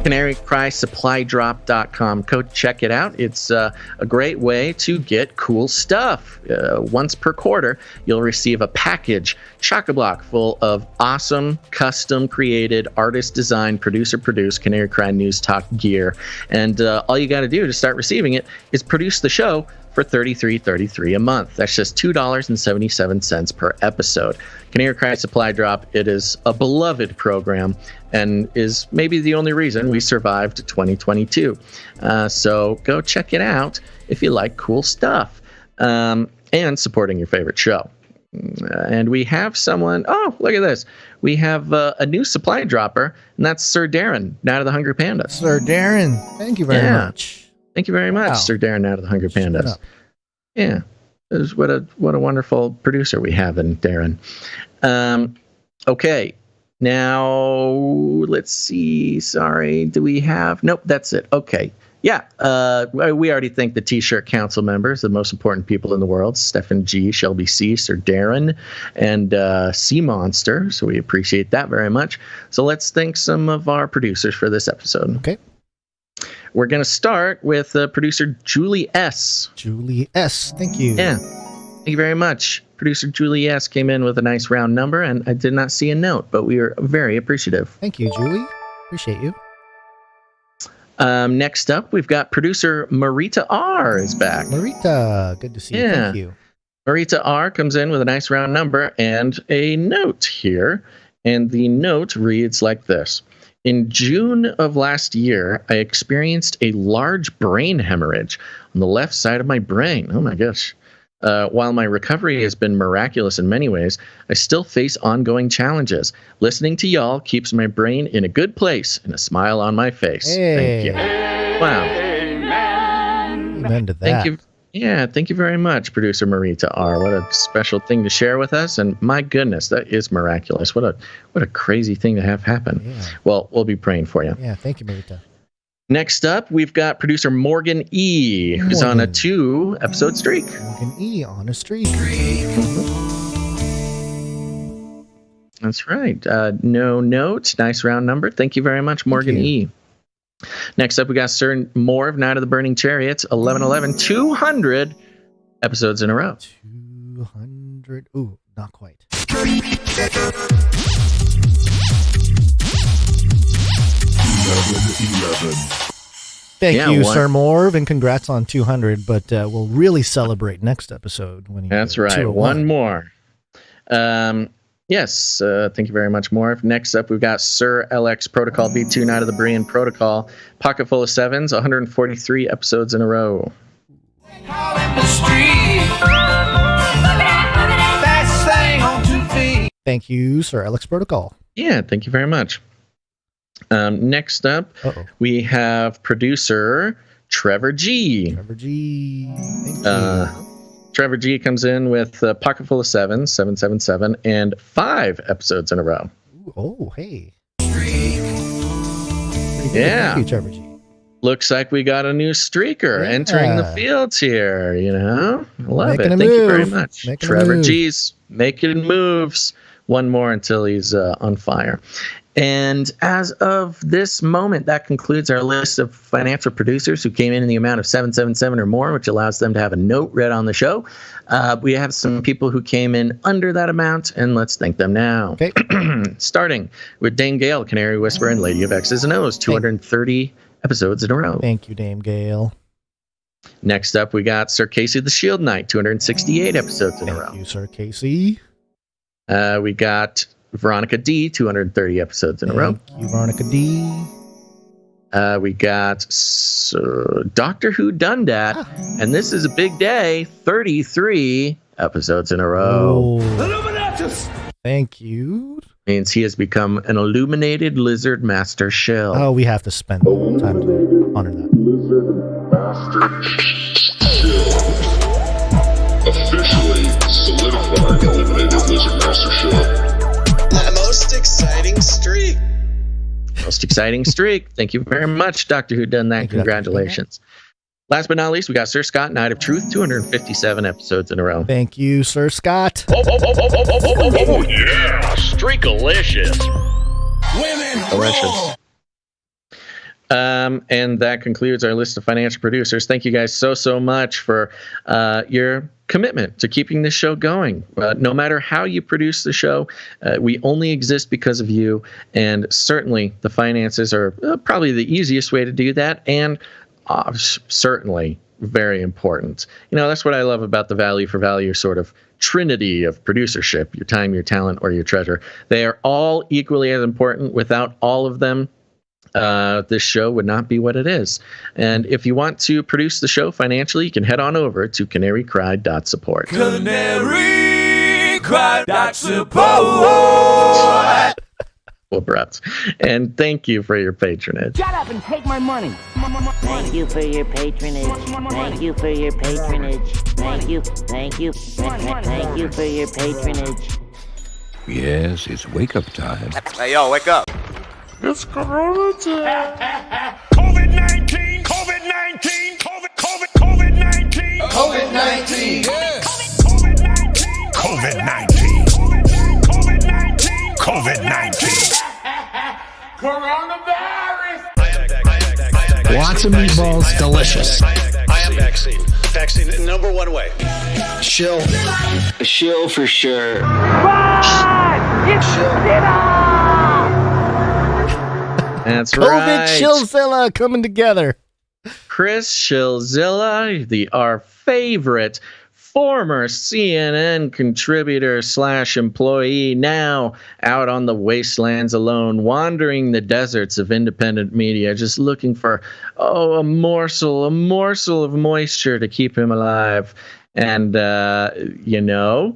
[SPEAKER 1] CanaryCrySupplyDrop.com. Go check it out. It's a great way to get cool stuff. Once per quarter, you'll receive a package, chock-a-block, full of awesome, custom-created, artist-designed, producer-produced Canary Cry News Talk gear. And all you got to do to start receiving it is produce the show for $33.33 a month. That's just $2.77 per episode. Canary Cry Supply Drop, it is a beloved program and is maybe the only reason we survived 2022. So go check it out if you like cool stuff and supporting your favorite show. And we have someone, oh, look at this. We have a new supply dropper, and that's Sir Darren, Night of the Hungry Panda.
[SPEAKER 3] Sir Darren, thank you very much.
[SPEAKER 1] Than't you very much, Sir Darren, out of the Hungry Pandas. Yeah, what a wonderful producer we have in Darren. Okay, now let's see. Sorry, do we have? Nope, that's it. Okay, yeah. We already think the T-shirt council members, the most important people in the world: Stefan G, Shelby C, Sir Darren, and Sea Monster. So we appreciate that very much. So let's thank some of our producers for this episode.
[SPEAKER 3] Okay.
[SPEAKER 1] We're going to start with producer Julie S.
[SPEAKER 3] Julie S. Thank you.
[SPEAKER 1] Yeah. Thank you very much. Producer Julie S. came in with a nice round number, and I did not see a note, but we are very appreciative.
[SPEAKER 3] Thank you, Julie. Appreciate you.
[SPEAKER 1] Next up, we've got producer Marita R. is back.
[SPEAKER 3] Marita, good to see you. Thank you.
[SPEAKER 1] Marita R. comes in with a nice round number and a note here, and the note reads like this. In June of last year, I experienced a large brain hemorrhage on the left side of my brain. Oh my gosh. While my recovery has been miraculous in many ways, I still face ongoing challenges. Listening to y'all keeps my brain in a good place and a smile on my face.
[SPEAKER 3] Hey.
[SPEAKER 1] Thank you. Wow.
[SPEAKER 3] Amen to that.
[SPEAKER 1] Thank you. Yeah, thank you very much, producer Marita R. What a special thing to share with us, and my goodness, that is miraculous. What a crazy thing to have happen.
[SPEAKER 3] Yeah.
[SPEAKER 1] Well, we'll be praying for you.
[SPEAKER 3] Yeah, thank you, Marita.
[SPEAKER 1] Next up, we've got producer Morgan E, who's on a 2-episode streak.
[SPEAKER 3] Morgan E on a streak.
[SPEAKER 1] That's right. No note. Nice round number. Thank you very much, Morgan E. Next up, we got Sir Moore of Night of the Burning Chariots, 1111, 200 episodes in a row.
[SPEAKER 3] 200. Ooh, not quite. Thank you, Sir Morv, and congrats on 200, but we'll really celebrate next episode. When
[SPEAKER 1] That's right.
[SPEAKER 3] 201.
[SPEAKER 1] One more. Yes, thank you very much, Morv. Next up, we've got Sir LX Protocol V2, Night of the Brian Protocol, pocket full of sevens, 143 episodes in a row.
[SPEAKER 3] Thank you, Sir LX Protocol.
[SPEAKER 1] Yeah, thank you very much. Next up, we have producer Trevor G.
[SPEAKER 3] Trevor G. Thank you.
[SPEAKER 1] Trevor G comes in with a pocket full of sevens, 777, and 5 episodes in a row.
[SPEAKER 3] Ooh, oh, hey.
[SPEAKER 1] Yeah.
[SPEAKER 3] Thank you, Trevor G.
[SPEAKER 1] Looks like we got a new streaker entering the fields here, you know? I love
[SPEAKER 3] Making
[SPEAKER 1] it.
[SPEAKER 3] a
[SPEAKER 1] Thank you
[SPEAKER 3] move.
[SPEAKER 1] very much.
[SPEAKER 3] Making a
[SPEAKER 1] Trevor
[SPEAKER 3] move.
[SPEAKER 1] G's making moves. One more until he's on fire. And as of this moment, that concludes our list of financial producers who came in the amount of 777 or more, which allows them to have a note read on the show. We have some people who came in under that amount, and let's thank them now.
[SPEAKER 3] Okay.
[SPEAKER 1] Starting with Dame Gale, Canary Whisperer, and Lady of X's and O's, 230 episodes in a row.
[SPEAKER 3] Thank you, Dame Gale.
[SPEAKER 1] Next up, we got Sir Casey the Shield Knight, 268 episodes in a row.
[SPEAKER 3] Thank you, Sir Casey.
[SPEAKER 1] We got Veronica D, 230 episodes in a row.
[SPEAKER 3] Thank you, Veronica D.
[SPEAKER 1] We got Doctor Who Done Dat, and this is a big day. 33 episodes in a row.
[SPEAKER 3] Illuminatus! Thank you.
[SPEAKER 1] Means he has become an illuminated lizard master Shill.
[SPEAKER 3] Oh, we have to spend time to honor that.
[SPEAKER 22] Lizard Master Shill. Officially solidified illuminated lizard master Shill.
[SPEAKER 5] The most exciting streak.
[SPEAKER 1] Most exciting streak. Thank you very much, Doctor Who Done That. Congratulations. Last but not least, we got Sir Scott, Night of Truth, 257 episodes in a row.
[SPEAKER 3] Thank you, Sir Scott.
[SPEAKER 16] Oh yeah, Streakalicious.
[SPEAKER 5] Women
[SPEAKER 1] Delicious. And that concludes our list of financial producers. Thank you guys so much for your commitment to keeping this show going. No matter how you produce the show, we only exist because of you. And certainly the finances are probably the easiest way to do that. And certainly very important. That's what I love about the value for value sort of trinity of producership: your time, your talent, or your treasure. They are all equally as important. Without all of them, this show would not be what it is. And if you want to produce the show financially, you can head on over to canarycried.support.
[SPEAKER 5] Canarycried.support.
[SPEAKER 1] Well, perhaps. And thank you for your patronage.
[SPEAKER 6] Shut up and take my money. Thank you for your patronage. Thank you for your patronage. Thank you for your patronage.
[SPEAKER 23] Yes, it's wake-up time.
[SPEAKER 5] Hey, yo, wake up.
[SPEAKER 23] It's Corona time.
[SPEAKER 16] COVID-19, COVID-19, COVID-19,
[SPEAKER 5] COVID-19.
[SPEAKER 16] COVID-19, COVID-19. Coronavirus.
[SPEAKER 5] Lots of meatballs, delicious.
[SPEAKER 24] I am vaccine. Vaccine, number one way.
[SPEAKER 5] Shill.
[SPEAKER 12] A shill for sure.
[SPEAKER 1] That's
[SPEAKER 3] COVID
[SPEAKER 1] right.
[SPEAKER 3] Shillzilla coming together.
[SPEAKER 1] Chris Shillzilla, our favorite former CNN contributor / employee, now out on the wastelands alone, wandering the deserts of independent media, just looking for a morsel of moisture to keep him alive. And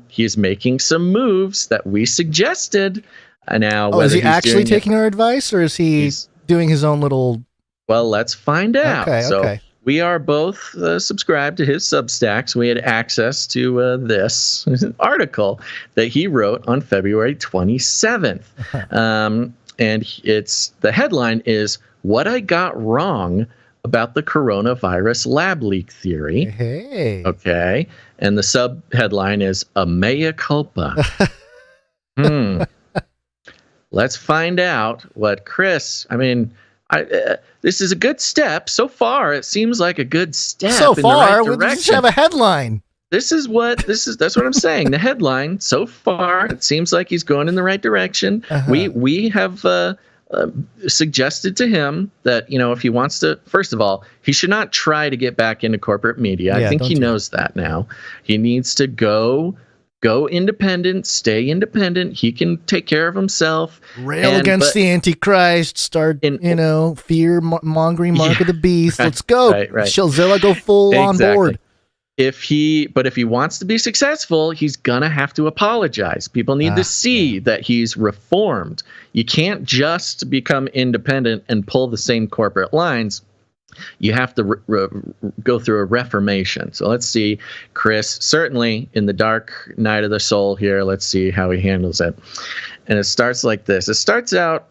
[SPEAKER 1] he's making some moves that we suggested. Now,
[SPEAKER 3] is he actually taking our advice, or is he doing his own little?
[SPEAKER 1] Well, let's find out.
[SPEAKER 3] Okay.
[SPEAKER 1] We are both subscribed to his Substacks. We had access to this article that he wrote on February 27th. And the headline is "What I Got Wrong About the Coronavirus Lab Leak Theory."
[SPEAKER 3] Hey.
[SPEAKER 1] Okay. And the sub-headline is "A Mea Culpa." Let's find out what Chris, this is a good step. So far, it seems like a good step
[SPEAKER 3] so
[SPEAKER 1] in
[SPEAKER 3] far,
[SPEAKER 1] the right direction.
[SPEAKER 3] We just have a headline.
[SPEAKER 1] That's what I'm saying. The headline, so far, it seems like he's going in the right direction. We have suggested to him that, if he wants to, first of all, he should not try to get back into corporate media. I think he knows that now. He needs to go independent, stay independent. He can take care of himself.
[SPEAKER 3] Rail against the Antichrist. Start, fear-mongering mark of the beast. Let's go.
[SPEAKER 1] Right.
[SPEAKER 3] Shillzilla, go full on board.
[SPEAKER 1] If he wants to be successful, he's gonna have to apologize. People need to see that he's reformed. You can't just become independent and pull the same corporate lines. You have to go through a reformation. So let's see, Chris, certainly in the dark night of the soul here, let's see how he handles it. And it starts like this. It starts out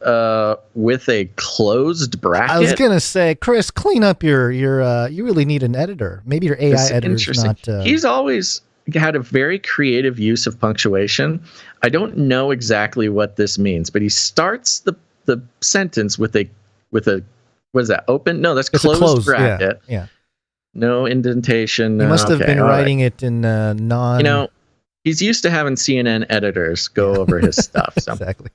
[SPEAKER 1] with a closed bracket.
[SPEAKER 3] I was going to say, Chris, clean up your you really need an editor. Maybe your AI editor is not...
[SPEAKER 1] He's always had a very creative use of punctuation. I don't know exactly what this means, but he starts the sentence with a what is that? Open? No, that's closed bracket.
[SPEAKER 3] Yeah.
[SPEAKER 1] No indentation.
[SPEAKER 3] He must have been writing it in non...
[SPEAKER 1] he's used to having CNN editors go over his stuff. So.
[SPEAKER 3] Exactly.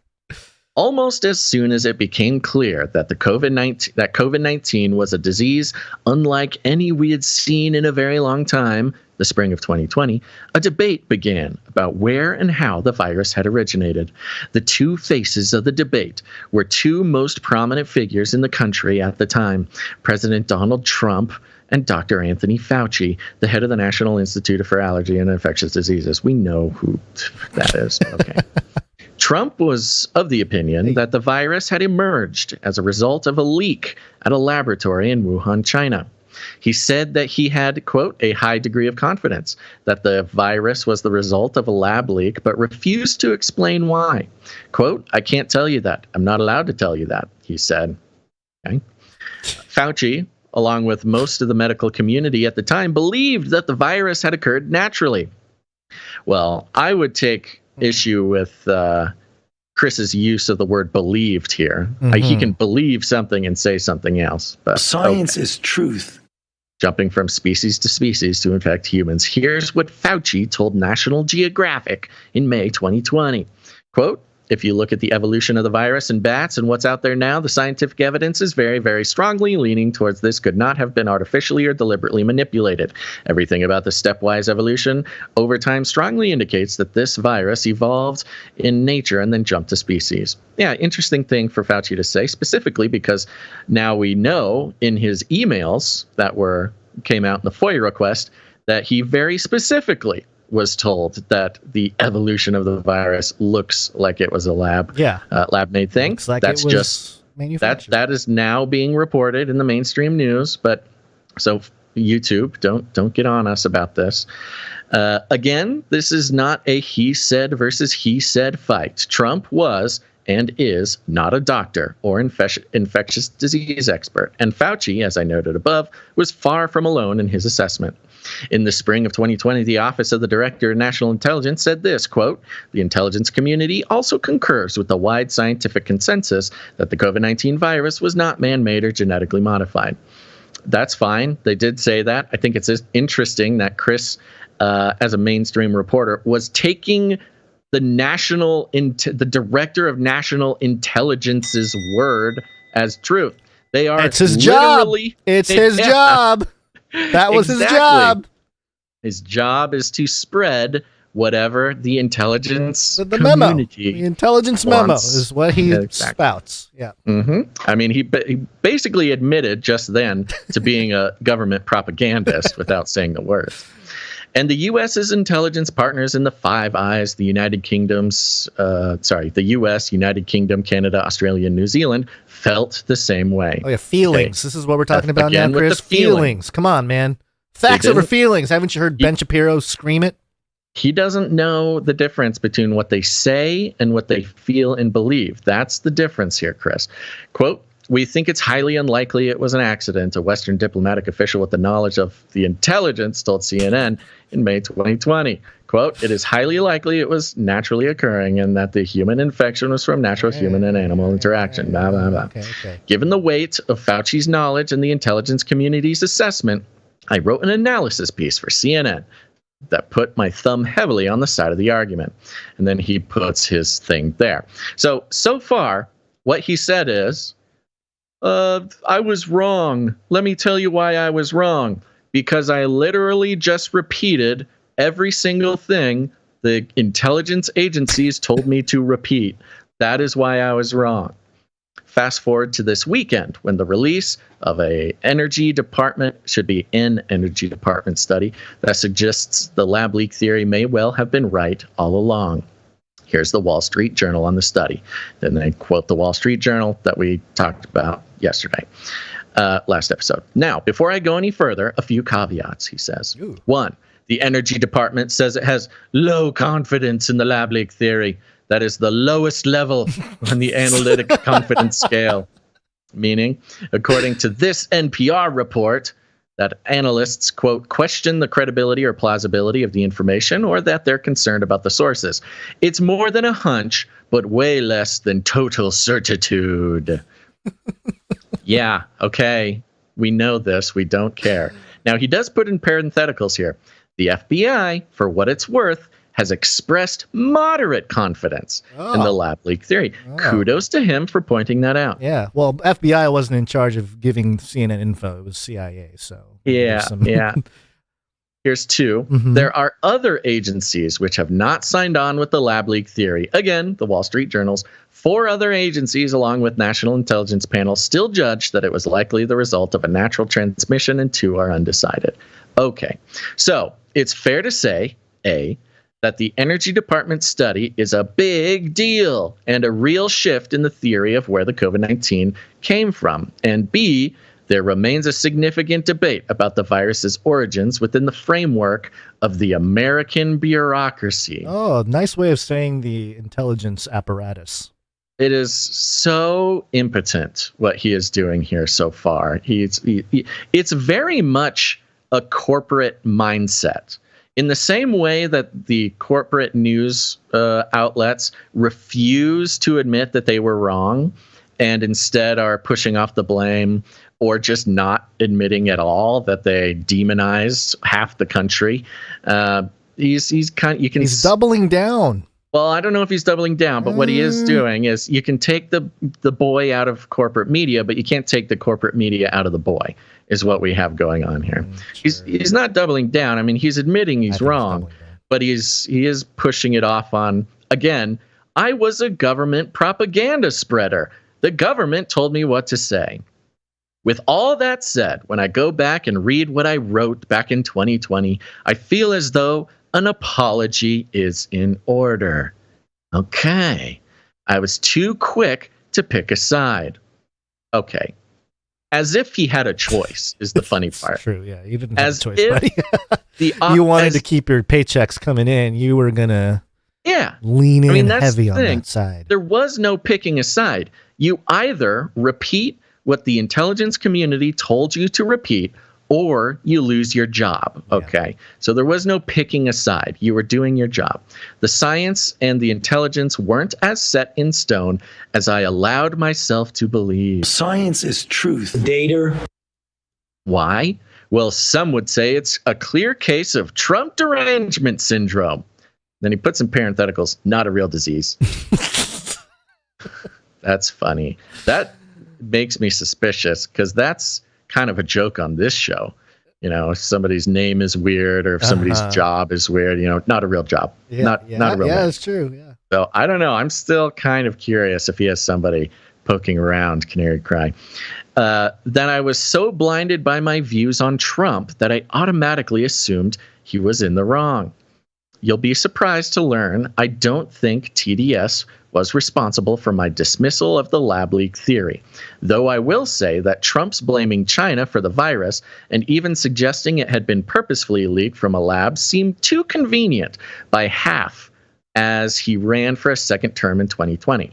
[SPEAKER 1] Almost as soon as it became clear that COVID-19 was a disease unlike any we had seen in a very long time, the spring of 2020, a debate began about where and how the virus had originated. The two faces of the debate were two most prominent figures in the country at the time, President Donald Trump and Dr. Anthony Fauci, the head of the National Institute for Allergy and Infectious Diseases. We know who that is. Okay. Trump was of the opinion that the virus had emerged as a result of a leak at a laboratory in Wuhan, China. He said that he had, quote, a high degree of confidence that the virus was the result of a lab leak, but refused to explain why. Quote, I can't tell you that. I'm not allowed to tell you that, he said. Okay. Fauci, along with most of the medical community at the time, believed that the virus had occurred naturally. Well, I would take issue with Chris's use of the word believed here. He can believe something and say something else. But
[SPEAKER 23] science is truth.
[SPEAKER 1] Jumping from species to infect humans. Here's what Fauci told National Geographic in May 2020. Quote, if you look at the evolution of the virus in bats and what's out there now, the scientific evidence is very, very strongly leaning towards this could not have been artificially or deliberately manipulated. Everything about the stepwise evolution over time strongly indicates that this virus evolved in nature and then jumped to species. Yeah, interesting thing for Fauci to say, specifically because now we know in his emails that came out in the FOIA request that he very specifically was told that the evolution of the virus looks like it was a lab-made thing.
[SPEAKER 3] Looks like
[SPEAKER 1] That's
[SPEAKER 3] it was
[SPEAKER 1] just
[SPEAKER 3] manufactured.
[SPEAKER 1] that is now being reported in the mainstream news. But so YouTube, don't get on us about this. Again, this is not a he said versus he said fight. Trump was and is not a doctor or infectious disease expert, and Fauci, as I noted above, was far from alone in his assessment. In the spring of 2020, the Office of the Director of National Intelligence said this, quote, the intelligence community also concurs with the wide scientific consensus that the COVID-19 virus was not man-made or genetically modified. That's fine. They did say that. I think it's interesting that Chris, as a mainstream reporter, was taking the Director of National Intelligence's word as truth. They are
[SPEAKER 3] It's his job. It's his job. That was his job.
[SPEAKER 1] His job is to spread whatever the intelligence
[SPEAKER 3] the memo.
[SPEAKER 1] Community
[SPEAKER 3] The intelligence memo is what he spouts. Yeah.
[SPEAKER 1] I mean, he basically admitted just then to being a government propagandist without saying the words. And the U.S.'s intelligence partners in the Five Eyes, the U.S., United Kingdom, Canada, Australia, and New Zealand felt the same way.
[SPEAKER 3] Oh, yeah, feelings. Okay. This is what we're talking about
[SPEAKER 1] again
[SPEAKER 3] now, Chris. Feelings. Come on, man. Facts over feelings. Haven't you heard Ben Shapiro scream it?
[SPEAKER 1] He doesn't know the difference between what they say and what they feel and believe. That's the difference here, Chris. Quote, we think it's highly unlikely it was an accident, a Western diplomatic official with the knowledge of the intelligence told CNN in May 2020. Quote, it is highly likely it was naturally occurring and that the human infection was from natural human and animal interaction. Blah, blah, blah.
[SPEAKER 3] Okay.
[SPEAKER 1] Given the weight of Fauci's knowledge and the intelligence community's assessment, I wrote an analysis piece for CNN that put my thumb heavily on the side of the argument. And then he puts his thing there. So far, what he said is, I was wrong. Let me tell you why I was wrong. Because I literally just repeated every single thing the intelligence agencies told me to repeat. That is why I was wrong. Fast forward to this weekend when the release of an energy department study that suggests the lab leak theory may well have been right all along. Here's the Wall Street Journal on the study. Then they quote the Wall Street Journal that we talked about yesterday, last episode. Now, before I go any further, a few caveats, he says.
[SPEAKER 3] Ooh.
[SPEAKER 1] 1, the Energy Department says it has low confidence in the lab leak theory. That is the lowest level on the analytic confidence scale. Meaning, according to this NPR report, that analysts, quote, question the credibility or plausibility of the information or that they're concerned about the sources. It's more than a hunch, but way less than total certitude. Yeah, okay. We know this. We don't care. Now, he does put in parentheticals here. The FBI, for what it's worth, has expressed moderate confidence in the lab leak theory. Kudos to him for pointing that out.
[SPEAKER 3] Yeah. Well, FBI wasn't in charge of giving CNN info. It was CIA. So
[SPEAKER 1] yeah. Here's two. There are other agencies which have not signed on with the lab leak theory. Again, the Wall Street Journals. 4 other agencies, along with National Intelligence Panel, still judged that it was likely the result of a natural transmission, and 2 are undecided. Okay, so it's fair to say, A, that the Energy Department study is a big deal and a real shift in the theory of where the COVID-19 came from, and B, there remains a significant debate about the virus's origins within the framework of the American bureaucracy.
[SPEAKER 3] Oh, nice way of saying the intelligence apparatus.
[SPEAKER 1] It is so impotent what he is doing here so far. It's very much a corporate mindset. In the same way that the corporate news outlets refuse to admit that they were wrong and instead are pushing off the blame or just not admitting at all that they demonized half the country. He's
[SPEAKER 3] doubling down.
[SPEAKER 1] Well, I don't know if he's doubling down, but what he is doing is you can take the boy out of corporate media, but you can't take the corporate media out of the boy, is what we have going on here. He's not doubling down. I mean, he's admitting he's wrong, but he is pushing it off on, again, I was a government propaganda spreader. The government told me what to say. With all that said, when I go back and read what I wrote back in 2020, I feel as though an apology is in order. Okay. I was too quick to pick a side. Okay. As if he had a choice is the funny part.
[SPEAKER 3] True, yeah. You didn't have a choice, buddy. You wanted to keep your paychecks coming in. You were going to lean in heavy on that side.
[SPEAKER 1] There was no picking a side. You either repeat what the intelligence community told you to repeat, or you lose your job. Okay. So there was no picking a side. You were doing your job. The science and the intelligence weren't as set in stone as I allowed myself to believe.
[SPEAKER 23] Science is truth. Data.
[SPEAKER 1] Why? Well, some would say it's a clear case of Trump derangement syndrome. Then he puts in parentheticals, not a real disease. That's funny. That makes me suspicious because that's kind of a joke on this show. You know, if somebody's name is weird or if somebody's job is weird, you know, not a real job. Not a real
[SPEAKER 3] Yeah, it's true. Yeah.
[SPEAKER 1] So I don't know. I'm still kind of curious if he has somebody poking around Canary Cry. Then I was so blinded by my views on Trump that I automatically assumed he was in the wrong. You'll be surprised to learn I don't think TDS was responsible for my dismissal of the lab leak theory, though I will say that Trump's blaming China for the virus and even suggesting it had been purposefully leaked from a lab seemed too convenient by half as he ran for a second term in 2020.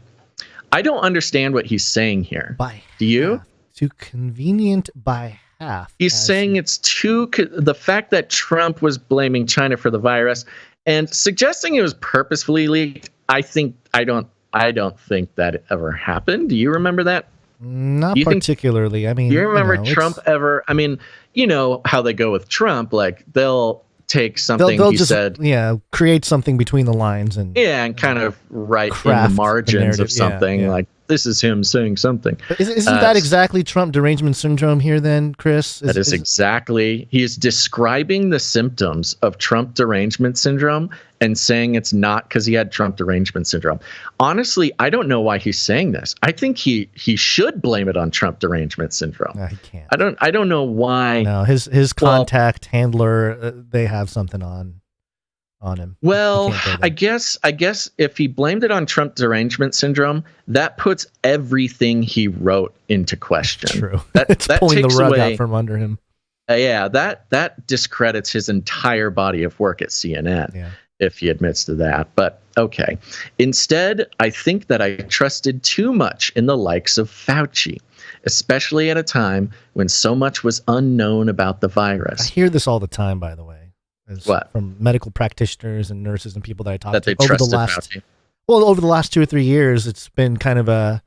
[SPEAKER 1] I don't understand what he's saying here. Do you?
[SPEAKER 3] Too convenient by half.
[SPEAKER 1] He's saying it's too the fact that Trump was blaming China for the virus and suggesting it was purposefully leaked. I don't think that ever happened. Do you remember that?
[SPEAKER 3] Not particularly. I mean,
[SPEAKER 1] do you remember Trump ever? I mean, you know how they go with Trump. Like they'll take something
[SPEAKER 3] they'll
[SPEAKER 1] he
[SPEAKER 3] just,
[SPEAKER 1] said,
[SPEAKER 3] create something between the lines and
[SPEAKER 1] kind of write in the margins of something like this is him saying something.
[SPEAKER 3] But isn't that exactly Trump derangement syndrome here then, Chris?
[SPEAKER 1] That is exactly. He is describing the symptoms of Trump derangement syndrome and saying it's not because he had Trump derangement syndrome. Honestly, I don't know why he's saying this. I think he should blame it on Trump derangement syndrome.
[SPEAKER 3] No, he can't.
[SPEAKER 1] I don't know why.
[SPEAKER 3] No, his contact handler, they have something on him.
[SPEAKER 1] Well, I guess if he blamed it on Trump derangement syndrome, that puts everything he wrote into question.
[SPEAKER 3] True.
[SPEAKER 1] It's
[SPEAKER 3] pulling the
[SPEAKER 1] takes
[SPEAKER 3] rug
[SPEAKER 1] away,
[SPEAKER 3] out from under him.
[SPEAKER 1] That discredits his entire body of work at CNN if he admits to that. But okay. Instead, I think that I trusted too much in the likes of Fauci, especially at a time when so much was unknown about the virus.
[SPEAKER 3] I hear this all the time, by the way.
[SPEAKER 1] What?
[SPEAKER 3] From medical practitioners and nurses and people that I talk
[SPEAKER 1] that
[SPEAKER 3] to
[SPEAKER 1] they trusted Fauci.
[SPEAKER 3] Over the last 2 or 3 years, it's been kind of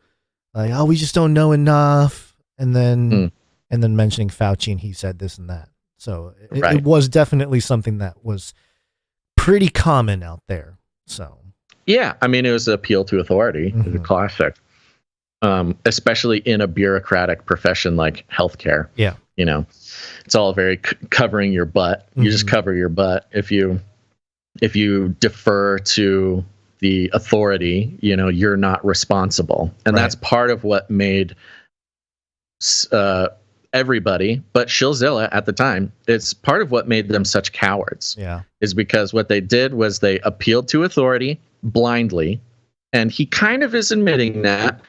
[SPEAKER 3] we just don't know enough, and then mentioning Fauci and he said this and that. So it was definitely something that was pretty common out there. So
[SPEAKER 1] yeah, I mean, it was appeal to authority. It was a classic, especially in a bureaucratic profession like healthcare.
[SPEAKER 3] Yeah,
[SPEAKER 1] you know, it's all very covering your butt. You just cover your butt if you defer to the authority. You know, you're not responsible, and that's part of what made everybody, but Shillzilla at the time, it's part of what made them such cowards.
[SPEAKER 3] Yeah,
[SPEAKER 1] is because what they did was they appealed to authority blindly, and he kind of is admitting that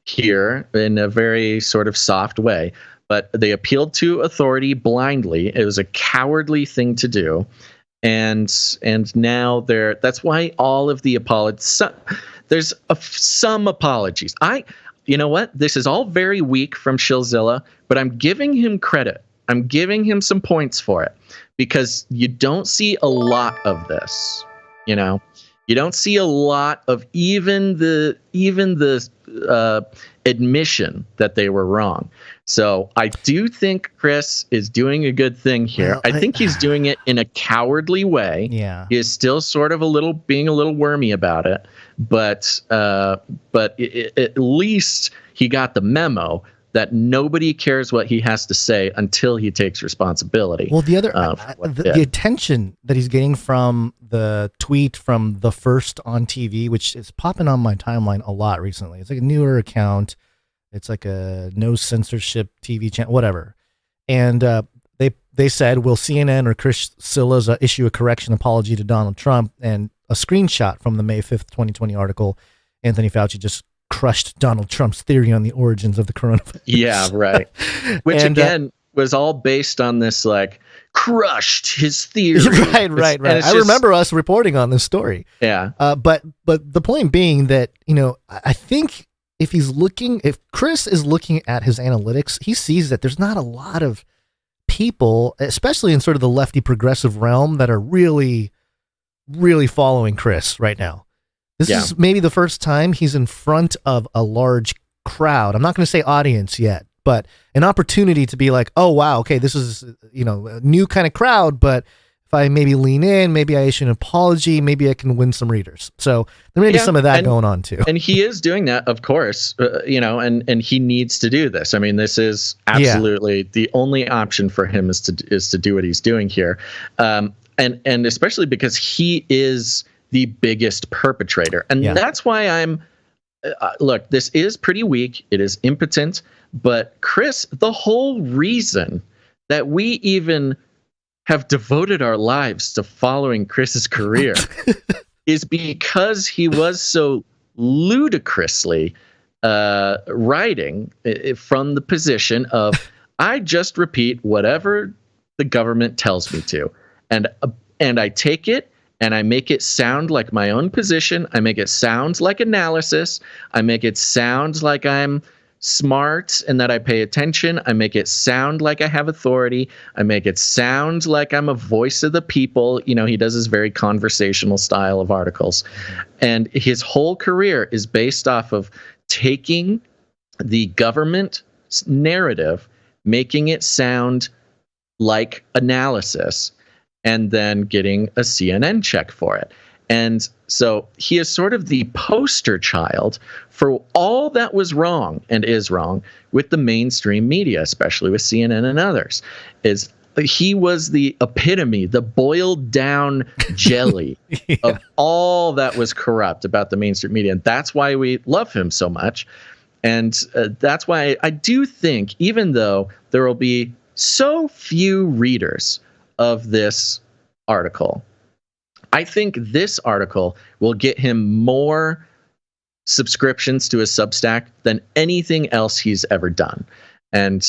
[SPEAKER 1] here in a very sort of soft way. But they appealed to authority blindly. It was a cowardly thing to do, and now that's why all of the apologies. There's some apologies. You know what? This is all very weak from Shillzilla, but I'm giving him credit. I'm giving him some points for it, because you don't see a lot of this. You know, you don't see a lot of even the admission that they were wrong. So I do think Chris is doing a good thing here.
[SPEAKER 3] Well,
[SPEAKER 1] I think he's doing it in a cowardly way.
[SPEAKER 3] Yeah,
[SPEAKER 1] he is still sort of being a little wormy about it, but at least he got the memo that nobody cares what he has to say until he takes responsibility.
[SPEAKER 3] Well, the attention that he's getting from the tweet from the first on TV, which is popping on my timeline a lot recently. It's like a newer account. It's like a no censorship TV channel, whatever. And they said, will CNN or Chris Silla's issue a correction apology to Donald Trump? And a screenshot from the May 5th, 2020 article, Anthony Fauci just crushed Donald Trump's theory on the origins of the coronavirus.
[SPEAKER 1] Yeah, right. Which again was all based on this, like, crushed his theory.
[SPEAKER 3] Right. I remember us reporting on this story.
[SPEAKER 1] Yeah.
[SPEAKER 3] But the point being that, you know, I think if Chris is looking at his analytics, he sees that there's not a lot of people, especially in sort of the lefty progressive realm, that are really, really following Chris right now. This is maybe the first time he's in front of a large crowd. I'm not going to say audience yet, but an opportunity to be like, oh, wow, okay, this is, you know, a new kind of crowd, but if I maybe lean in, maybe I issue an apology, maybe I can win some readers. So there may be some of that going on too.
[SPEAKER 1] And he is doing that, of course, you know, and he needs to do this. I mean, this is absolutely the only option for him is to do what he's doing here. And especially because he is the biggest perpetrator. And that's why I'm, look, this is pretty weak. It is impotent. But Chris, the whole reason that we even have devoted our lives to following Chris's career is because he was so ludicrously writing from the position of, I just repeat whatever the government tells me to. And I take it and I make it sound like my own position. I make it sound like analysis. I make it sound like I'm smart and that I pay attention. I make it sound like I have authority. I make it sound like I'm a voice of the people. You know, he does this very conversational style of articles. And his whole career is based off of taking the government narrative, making it sound like analysis, and then getting a CNN check for it. And so he is sort of the poster child for all that was wrong and is wrong with the mainstream media, especially with CNN and others. He was the epitome, the boiled down jelly of all that was corrupt about the mainstream media. And that's why we love him so much. And that's why I do think, even though there will be so few readers of this article, I think this article will get him more subscriptions to his Substack than anything else he's ever done. And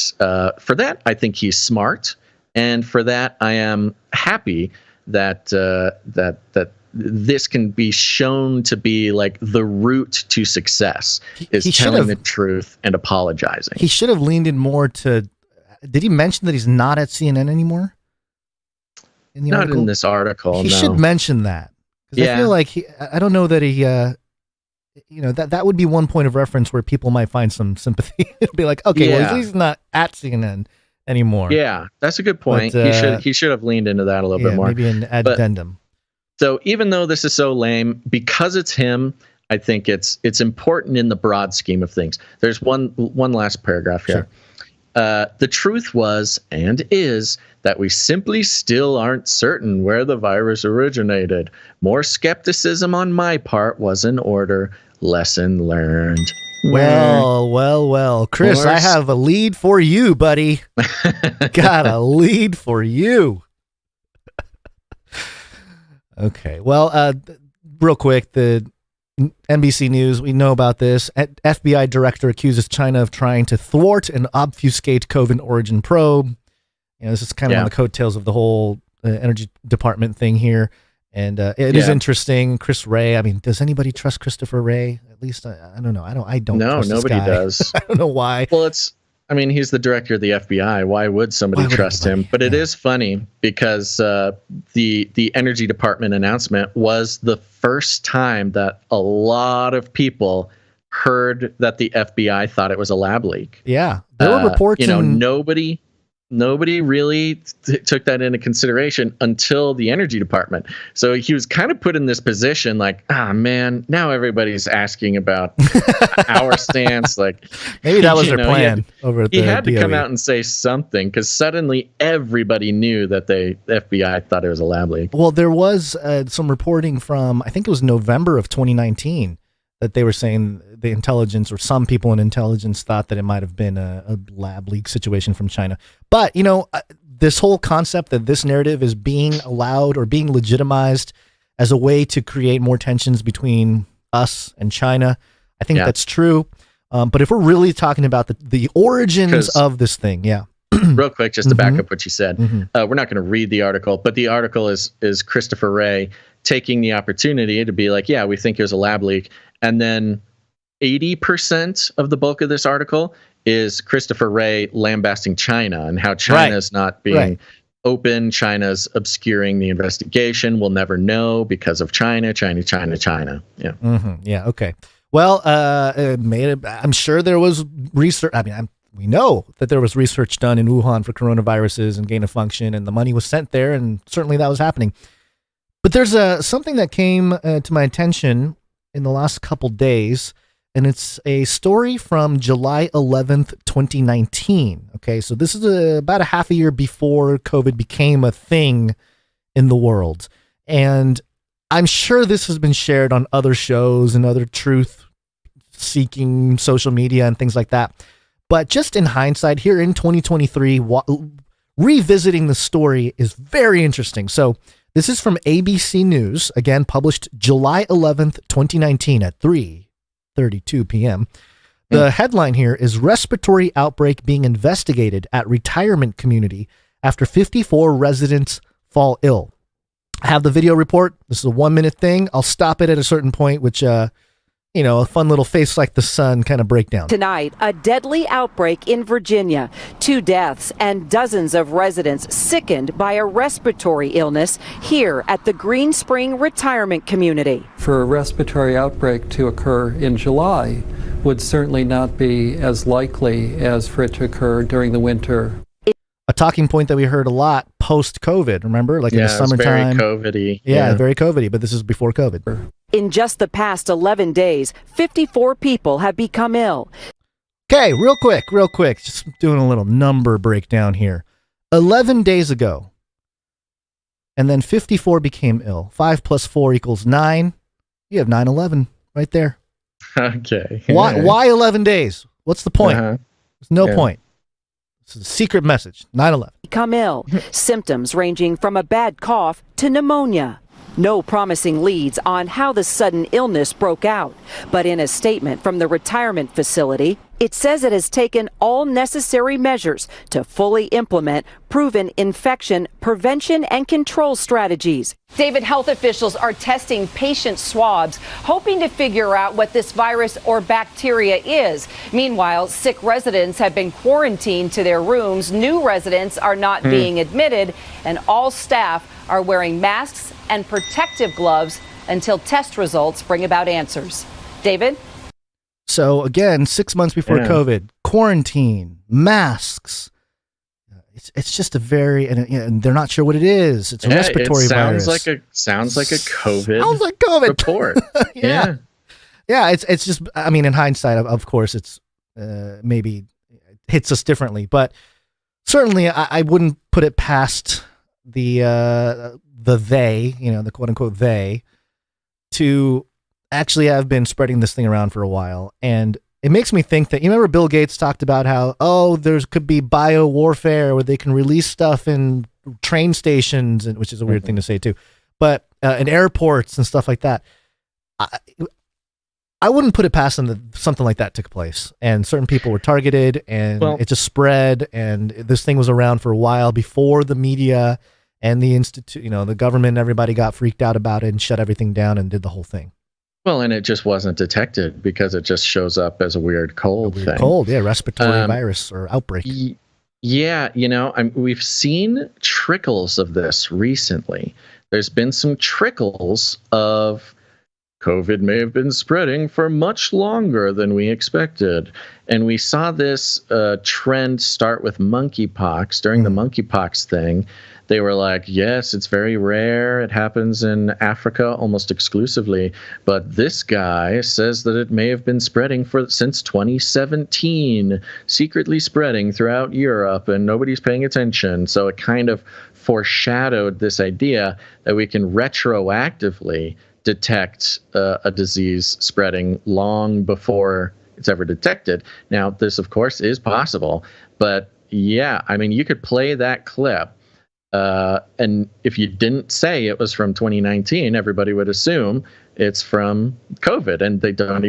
[SPEAKER 1] for that, I think he's smart. And for that, I am happy that that this can be shown to be like the route to success, is telling the truth and apologizing.
[SPEAKER 3] He should have leaned in more to, did he mention that he's not at CNN anymore?
[SPEAKER 1] Not article? In this article.
[SPEAKER 3] He should mention that. I feel like I don't know that he, you know, that would be one point of reference where people might find some sympathy. It'd be like, okay, well, he's not at CNN anymore.
[SPEAKER 1] Yeah, that's a good point. But, he should have leaned into that a little bit more.
[SPEAKER 3] Maybe an addendum.
[SPEAKER 1] So even though this is so lame, because it's him, I think it's important in the broad scheme of things. There's one last paragraph here.
[SPEAKER 3] Sure.
[SPEAKER 1] The truth was and is that we simply still aren't certain where the virus originated. More skepticism on my part was in order. Lesson learned.
[SPEAKER 3] Well. Chris, I have a lead for you, buddy. Got a lead for you. Okay. Well, real quick, the NBC News, we know about this. FBI director accuses China of trying to thwart and obfuscate COVID origin probe. This is kind of on the coattails of the whole energy department thing here. And it is interesting. Chris Wray. I mean, does anybody trust Christopher Wray? At least I don't know. I don't.
[SPEAKER 1] No,
[SPEAKER 3] trust
[SPEAKER 1] nobody
[SPEAKER 3] this guy.
[SPEAKER 1] does.
[SPEAKER 3] I don't know why.
[SPEAKER 1] Well, he's the director of the FBI. Why would somebody trust him? But it is funny because the energy department announcement was the first time that a lot of people heard that the FBI thought it was a lab leak.
[SPEAKER 3] Yeah, there were reports.
[SPEAKER 1] Nobody really took that into consideration until the energy department. So he was kind of put in this position like, man, now everybody's asking about our stance. Like
[SPEAKER 3] maybe that was their plan over at the
[SPEAKER 1] He had to
[SPEAKER 3] DOE.
[SPEAKER 1] come out and say something because suddenly everybody knew that the FBI thought it was a lab leak.
[SPEAKER 3] Well, there was some reporting from, I think it was November of 2019, that they were saying the intelligence or some people in intelligence thought that it might have been a lab leak situation from China. But, this whole concept that this narrative is being allowed or being legitimized as a way to create more tensions between us and China, I think that's true. But if we're really talking about the origins of this thing,
[SPEAKER 1] real quick, just to back up what you said, we're not going to read the article, but the article is Christopher Wray taking the opportunity to be like, we think it was a lab leak. And then 80% of the bulk of this article is Christopher Wray lambasting China and how China's not being open. China's obscuring the investigation. We'll never know because of China. Yeah.
[SPEAKER 3] Yeah. Okay. Well, I'm sure there was research. I mean, we know that there was research done in Wuhan for coronaviruses and gain of function, and the money was sent there, and certainly that was happening. But there's something that came to my attention in the last couple days, and it's a story from July 11th, 2019. Okay, so this is about a half a year before COVID became a thing in the world. And I'm sure this has been shared on other shows and other truth-seeking social media and things like that. But just in hindsight, here in 2023, revisiting the story is very interesting. So this is from ABC News, again, published July 11th, 2019 at 3:32 p.m. The headline here is Respiratory Outbreak Being Investigated at Retirement Community After 54 Residents Fall Ill. I have the video report. This is a 1-minute thing. I'll stop it at a certain point, which, a fun little face like the sun kind of breakdown.
[SPEAKER 2] Tonight, a deadly outbreak in Virginia. 2 deaths and dozens of residents sickened by a respiratory illness here at the Green Spring Retirement Community.
[SPEAKER 7] For a respiratory outbreak to occur in July would certainly not be as likely as for it to occur during the winter.
[SPEAKER 3] A talking point that we heard a lot post-COVID, remember? Like in the summertime.
[SPEAKER 1] Very COVID-y.
[SPEAKER 3] Yeah, very COVID-y, but this is before COVID.
[SPEAKER 2] In just the past 11 days, 54 people have become ill.
[SPEAKER 3] Okay, real quick. Just doing a little number breakdown here. 11 days ago, and then 54 became ill. 5 plus 4 equals 9. You have 9/11 right there.
[SPEAKER 1] Okay.
[SPEAKER 3] Why 11 days? What's the point? There's no point. This is a secret message. 9/11.
[SPEAKER 2] Become ill. Symptoms ranging from a bad cough to pneumonia. No promising leads on how the sudden illness broke out. But in a statement from the retirement facility, it says it has taken all necessary measures to fully implement proven infection prevention and control strategies.
[SPEAKER 8] David, health officials are testing patient swabs, hoping to figure out what this virus or bacteria is. Meanwhile, sick residents have been quarantined to their rooms. New residents are not being admitted, and all staff are wearing masks and protective gloves until test results bring about answers. David?
[SPEAKER 3] So again, 6 months before COVID, quarantine, masks. it's just a very, and they're not sure what it is. It's a respiratory virus.
[SPEAKER 1] Sounds like a COVID.
[SPEAKER 3] Sounds like COVID
[SPEAKER 1] report. Yeah.
[SPEAKER 3] Yeah, it's just, I mean, in hindsight, of course, it's maybe hits us differently, but certainly I wouldn't put it past the they, the quote unquote they, to actually have been spreading this thing around for a while. And it makes me think that, you remember Bill Gates talked about how, there could be bio warfare where they can release stuff in train stations, which is a weird thing to say too, but in airports and stuff like that. I wouldn't put it past them that something like that took place, and certain people were targeted, and it just spread, and this thing was around for a while before the media and the institute, the government, everybody got freaked out about it and shut everything down and did the whole thing.
[SPEAKER 1] Well, and it just wasn't detected because it just shows up as a weird cold thing.
[SPEAKER 3] Respiratory virus or outbreak.
[SPEAKER 1] Yeah, we've seen trickles of this recently. There's been some trickles of COVID may have been spreading for much longer than we expected. And we saw this trend start with monkeypox. During the monkeypox thing, they were like, yes, it's very rare. It happens in Africa almost exclusively. But this guy says that it may have been spreading since 2017, secretly spreading throughout Europe, and nobody's paying attention. So it kind of foreshadowed this idea that we can retroactively detect a disease spreading long before it's ever detected. Now, this, of course, is possible. But yeah, I mean, you could play that clip. And if you didn't say it was from 2019, everybody would assume it's from COVID. And they don't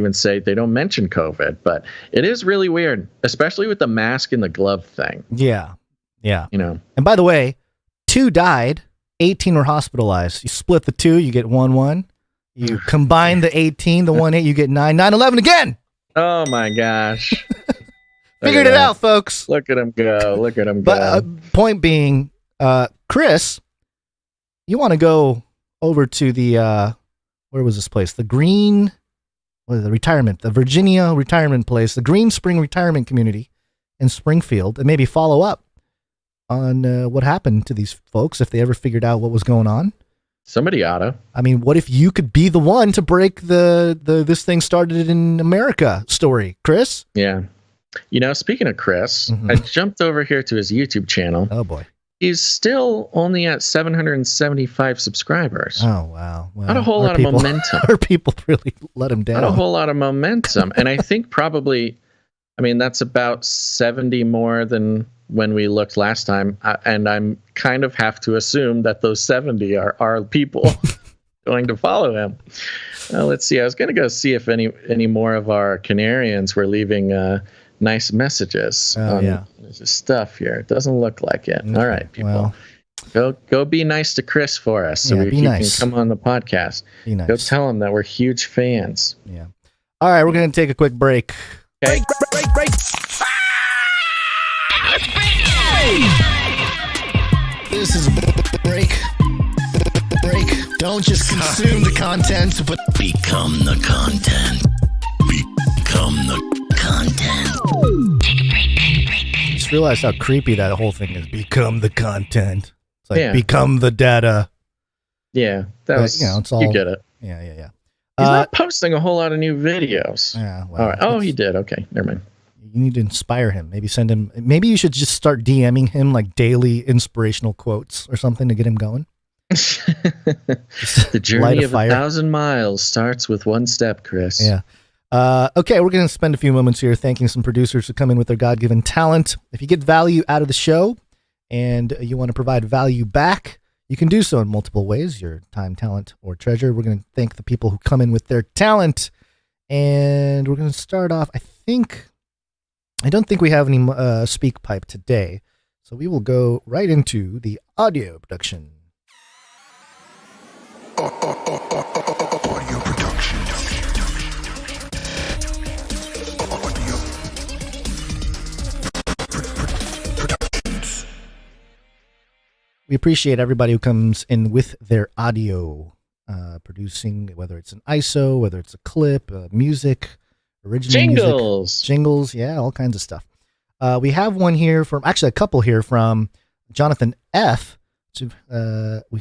[SPEAKER 1] mention COVID. But it is really weird, especially with the mask and the glove thing.
[SPEAKER 3] Yeah. Yeah. And by the way, 2 died, 18 were hospitalized. You split the 2, you get 1-1. You combine the 18, the 1-8, you get 9-11 again.
[SPEAKER 1] Oh my gosh.
[SPEAKER 3] Figured it out, folks.
[SPEAKER 1] Look at him go.
[SPEAKER 3] But point being, Chris, you want to go over to the, where was this place? The Virginia retirement place, the Green Spring Retirement Community in Springfield, and maybe follow up on what happened to these folks if they ever figured out what was going on.
[SPEAKER 1] Somebody oughta.
[SPEAKER 3] I mean, what if you could be the one to break the this thing started in America story, Chris?
[SPEAKER 1] Yeah. Speaking of Chris, I jumped over here to his YouTube channel.
[SPEAKER 3] Oh, boy.
[SPEAKER 1] He's still only at 775 subscribers.
[SPEAKER 3] Oh, wow. Well,
[SPEAKER 1] not a whole lot of momentum.
[SPEAKER 3] Our people really let him down.
[SPEAKER 1] Not a whole lot of momentum. And I think probably, that's about 70 more than when we looked last time. And I'm kind of have to assume that those 70 are people going to follow him. Let's see. I was going to go see if any more of our Canarians were leaving nice messages on stuff here. It doesn't look like it. Okay. All right, people. Well, go be nice to Chris for us so he can come on the podcast. Be nice. Go tell him that we're huge fans.
[SPEAKER 3] Yeah. All right, we're going to take a quick break.
[SPEAKER 1] Okay.
[SPEAKER 3] Break. This is break. Don't just consume the content, but become the content. Become the content. Take a break. Just realized how creepy that whole thing is. Become the content. It's like become the data.
[SPEAKER 1] Yeah, it's all. You get it.
[SPEAKER 3] Yeah.
[SPEAKER 1] He's not posting a whole lot of new videos.
[SPEAKER 3] Yeah. Well,
[SPEAKER 1] all right. Oh, he did. Okay, never mind.
[SPEAKER 3] You need to inspire him. Maybe send him. Maybe you should just start DMing him like daily inspirational quotes or something to get him going.
[SPEAKER 1] The journey of 1,000 miles starts with one step, Chris.
[SPEAKER 3] Yeah. Okay, we're going to spend a few moments here thanking some producers who come in with their God-given talent. If you get value out of the show and you want to provide value back, you can do so in multiple ways, your time, talent, or treasure. We're going to thank the people who come in with their talent. And we're going to start off, I don't think we have any speak pipe today, so we will go right into the audio production.
[SPEAKER 16] Audio production. Productions.
[SPEAKER 3] We appreciate everybody who comes in with their audio producing, whether it's an ISO, whether it's a clip, music, original
[SPEAKER 1] jingles.
[SPEAKER 3] Jingles, yeah, all kinds of stuff. We have one here from, actually a couple here from Jonathan F. He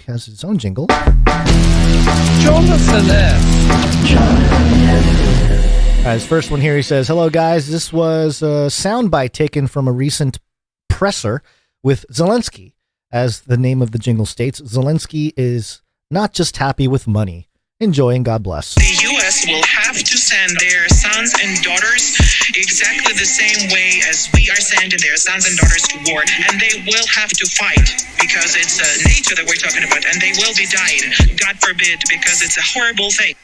[SPEAKER 3] has his own jingle.
[SPEAKER 18] Jonathan F.
[SPEAKER 3] His first one here, he says, "Hello guys, this was a soundbite taken from a recent presser with Zelensky. As the name of the jingle states, Zelensky is not just happy with money. Enjoy and God bless."
[SPEAKER 10] The U.S. will have to send their sons and daughters exactly the same way as we are sending their sons and daughters to war, and they will have to fight because it's NATO that we're talking about, and they will be dying. God forbid, because it's a horrible thing.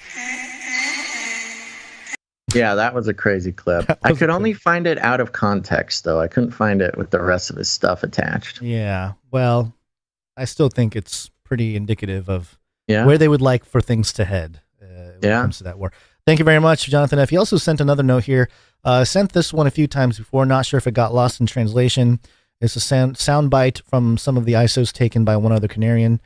[SPEAKER 1] Yeah, that was a crazy clip. I could only find it out of context, though. I couldn't find it with the rest of his stuff attached.
[SPEAKER 3] Yeah, well, I still think it's pretty indicative of where they would like for things to head when it comes to that war. Thank you very much, Jonathan F. He also sent another note here. Sent this one a few times before. Not sure if it got lost in translation. It's a sound bite from some of the ISOs taken by one other Canarian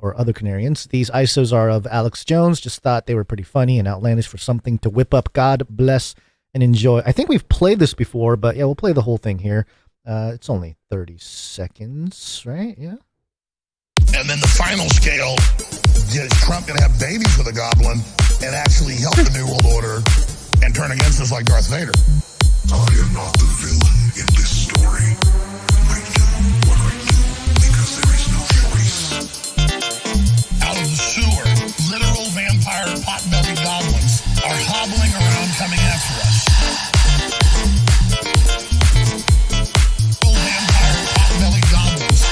[SPEAKER 3] or other Canarians. These ISOs are of Alex Jones. Just thought they were pretty funny and outlandish for something to whip up. God bless and enjoy. I think we've played this before, but yeah, we'll play the whole thing here. It's only 30 seconds, right? Yeah.
[SPEAKER 13] And then the final scale, is Trump going to have babies with a goblin and actually help the New World Order and turn against us like Darth Vader?
[SPEAKER 14] I am not the villain in this story. I do what I do because there is no choice.
[SPEAKER 13] Out of the sewer, literal vampire pot-bellied goblins are hobbling around coming after us. Literal vampire pot-bellied goblins.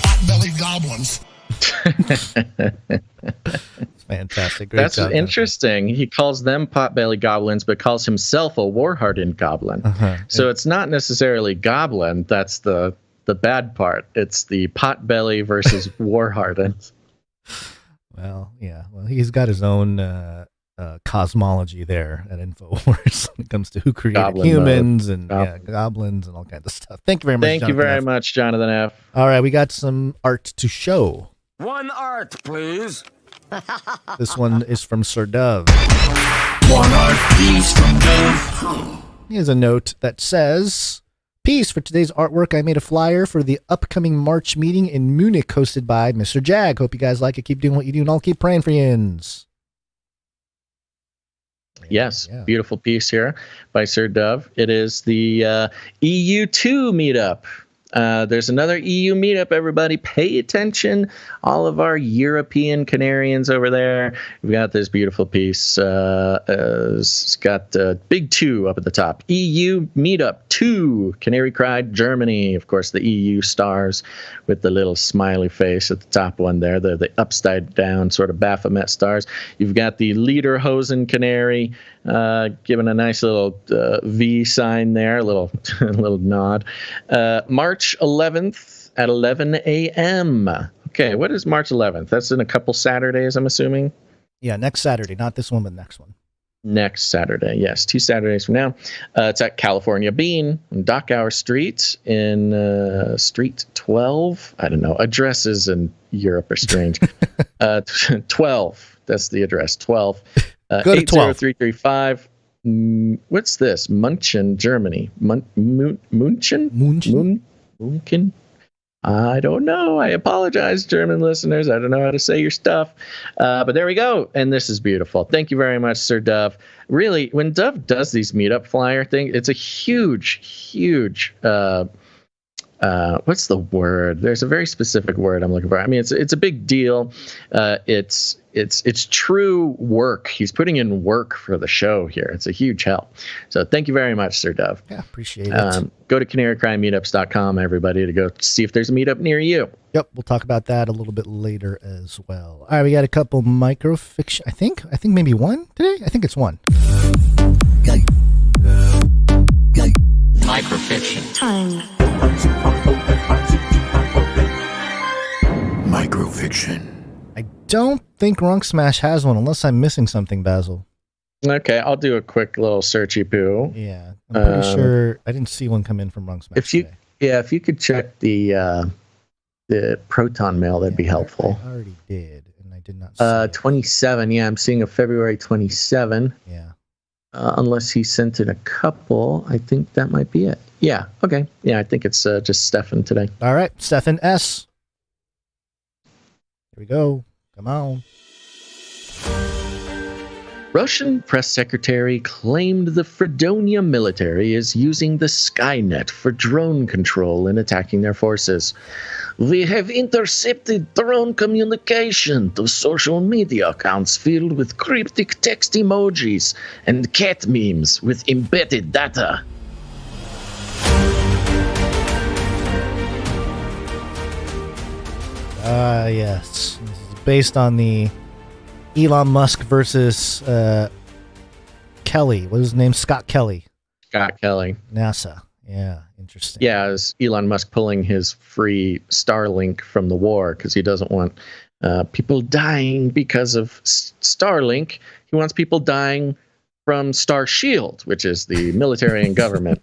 [SPEAKER 13] Pot-bellied goblins.
[SPEAKER 3] It's fantastic. Great
[SPEAKER 1] That's
[SPEAKER 3] job,
[SPEAKER 1] interesting. He calls them potbelly goblins, but calls himself a war-hardened goblin. So it's not necessarily goblin. That's the bad part. It's the potbelly versus war-hardened.
[SPEAKER 3] Well, yeah. Well, he's got his own cosmology there at InfoWars when it comes to who created
[SPEAKER 1] Goblin
[SPEAKER 3] humans
[SPEAKER 1] mode.
[SPEAKER 3] and goblins and all kinds of stuff. Thank you very much.
[SPEAKER 1] Thank you very much, Jonathan F.
[SPEAKER 3] All right, we got some art to show.
[SPEAKER 18] One art, please.
[SPEAKER 3] This one is from Sir Dove.
[SPEAKER 18] One art, please, from Dove.
[SPEAKER 3] Here's a note that says, "Peace. For today's artwork, I made a flyer for the upcoming March meeting in Munich hosted by Mr. Jag. Hope you guys like it. Keep doing what you do, and I'll keep praying for yins."
[SPEAKER 1] Yes, beautiful piece here by Sir Dove. It is the EU2 meetup. There's another EU meetup, everybody. Pay attention. All of our European Canarians over there. We've got this beautiful piece. It's got big 2 up at the top. EU meetup 2. Canary cried Germany. Of course, the EU stars with the little smiley face at the top one there. The upside down sort of Baphomet stars. You've got the Lederhosen Canary giving a nice little V sign there, a little nod. March 11th at 11 a.m. Okay, what is March 11th? That's in a couple Saturdays, I'm assuming.
[SPEAKER 3] Yeah, next Saturday. Not this one, but next one.
[SPEAKER 1] Next Saturday, yes, 2 Saturdays from now. It's at California Bean on Dockhour Street in Street 12. I don't know. Addresses in Europe are strange. 12. That's the address. 12.
[SPEAKER 3] Go to 12.
[SPEAKER 1] 80335. What's this? Munchen, Germany. Munchen? Munchen? I don't know. I apologize, German listeners. I don't know how to say your stuff. But there we go. And this is beautiful. Thank you very much, Sir Dove. Really, when Dove does these meetup flyer thing, it's a huge, what's the word? There's a very specific word I'm looking for. I mean, it's a big deal. It's true work. He's putting in work for the show here. It's a huge help. So thank you very much, Sir Dove.
[SPEAKER 3] Yeah, appreciate it.
[SPEAKER 1] Go to canarycrimeetups.com, everybody, to go see if there's a meetup near you.
[SPEAKER 3] Yep, we'll talk about that a little bit later as well. All right, we got a couple microfiction. I think maybe one today. I think it's one.
[SPEAKER 18] Microfiction
[SPEAKER 19] time.
[SPEAKER 14] Microfiction.
[SPEAKER 3] I don't think Runk Smash has one, unless I'm missing something, Basil.
[SPEAKER 1] Okay, I'll do a quick little searchy poo.
[SPEAKER 3] Yeah, I'm pretty sure I didn't see one come in from Runk Smash.
[SPEAKER 1] If you could check the Proton Mail, that'd be helpful.
[SPEAKER 3] I already did, and I did not see
[SPEAKER 1] 27. Yeah, I'm seeing a February 27.
[SPEAKER 3] Yeah.
[SPEAKER 1] Unless he sent in a couple. I think that might be it. Yeah, okay. Yeah, I think it's just Stefan today.
[SPEAKER 3] All right, Stefan S. Here we go. Come on.
[SPEAKER 1] Russian press secretary claimed the Fredonia military is using the Skynet for drone control in attacking their forces. We have intercepted drone communication to social media accounts filled with cryptic text emojis and cat memes with embedded data.
[SPEAKER 3] Yes. This is based on the Elon Musk versus Kelly. What is his name? Scott Kelly.
[SPEAKER 1] Scott Kelly.
[SPEAKER 3] NASA. Yeah, interesting.
[SPEAKER 1] Yeah, it's Elon Musk pulling his free Starlink from the war because he doesn't want people dying because of Starlink. He wants people dying from Star Shield, which is the military and government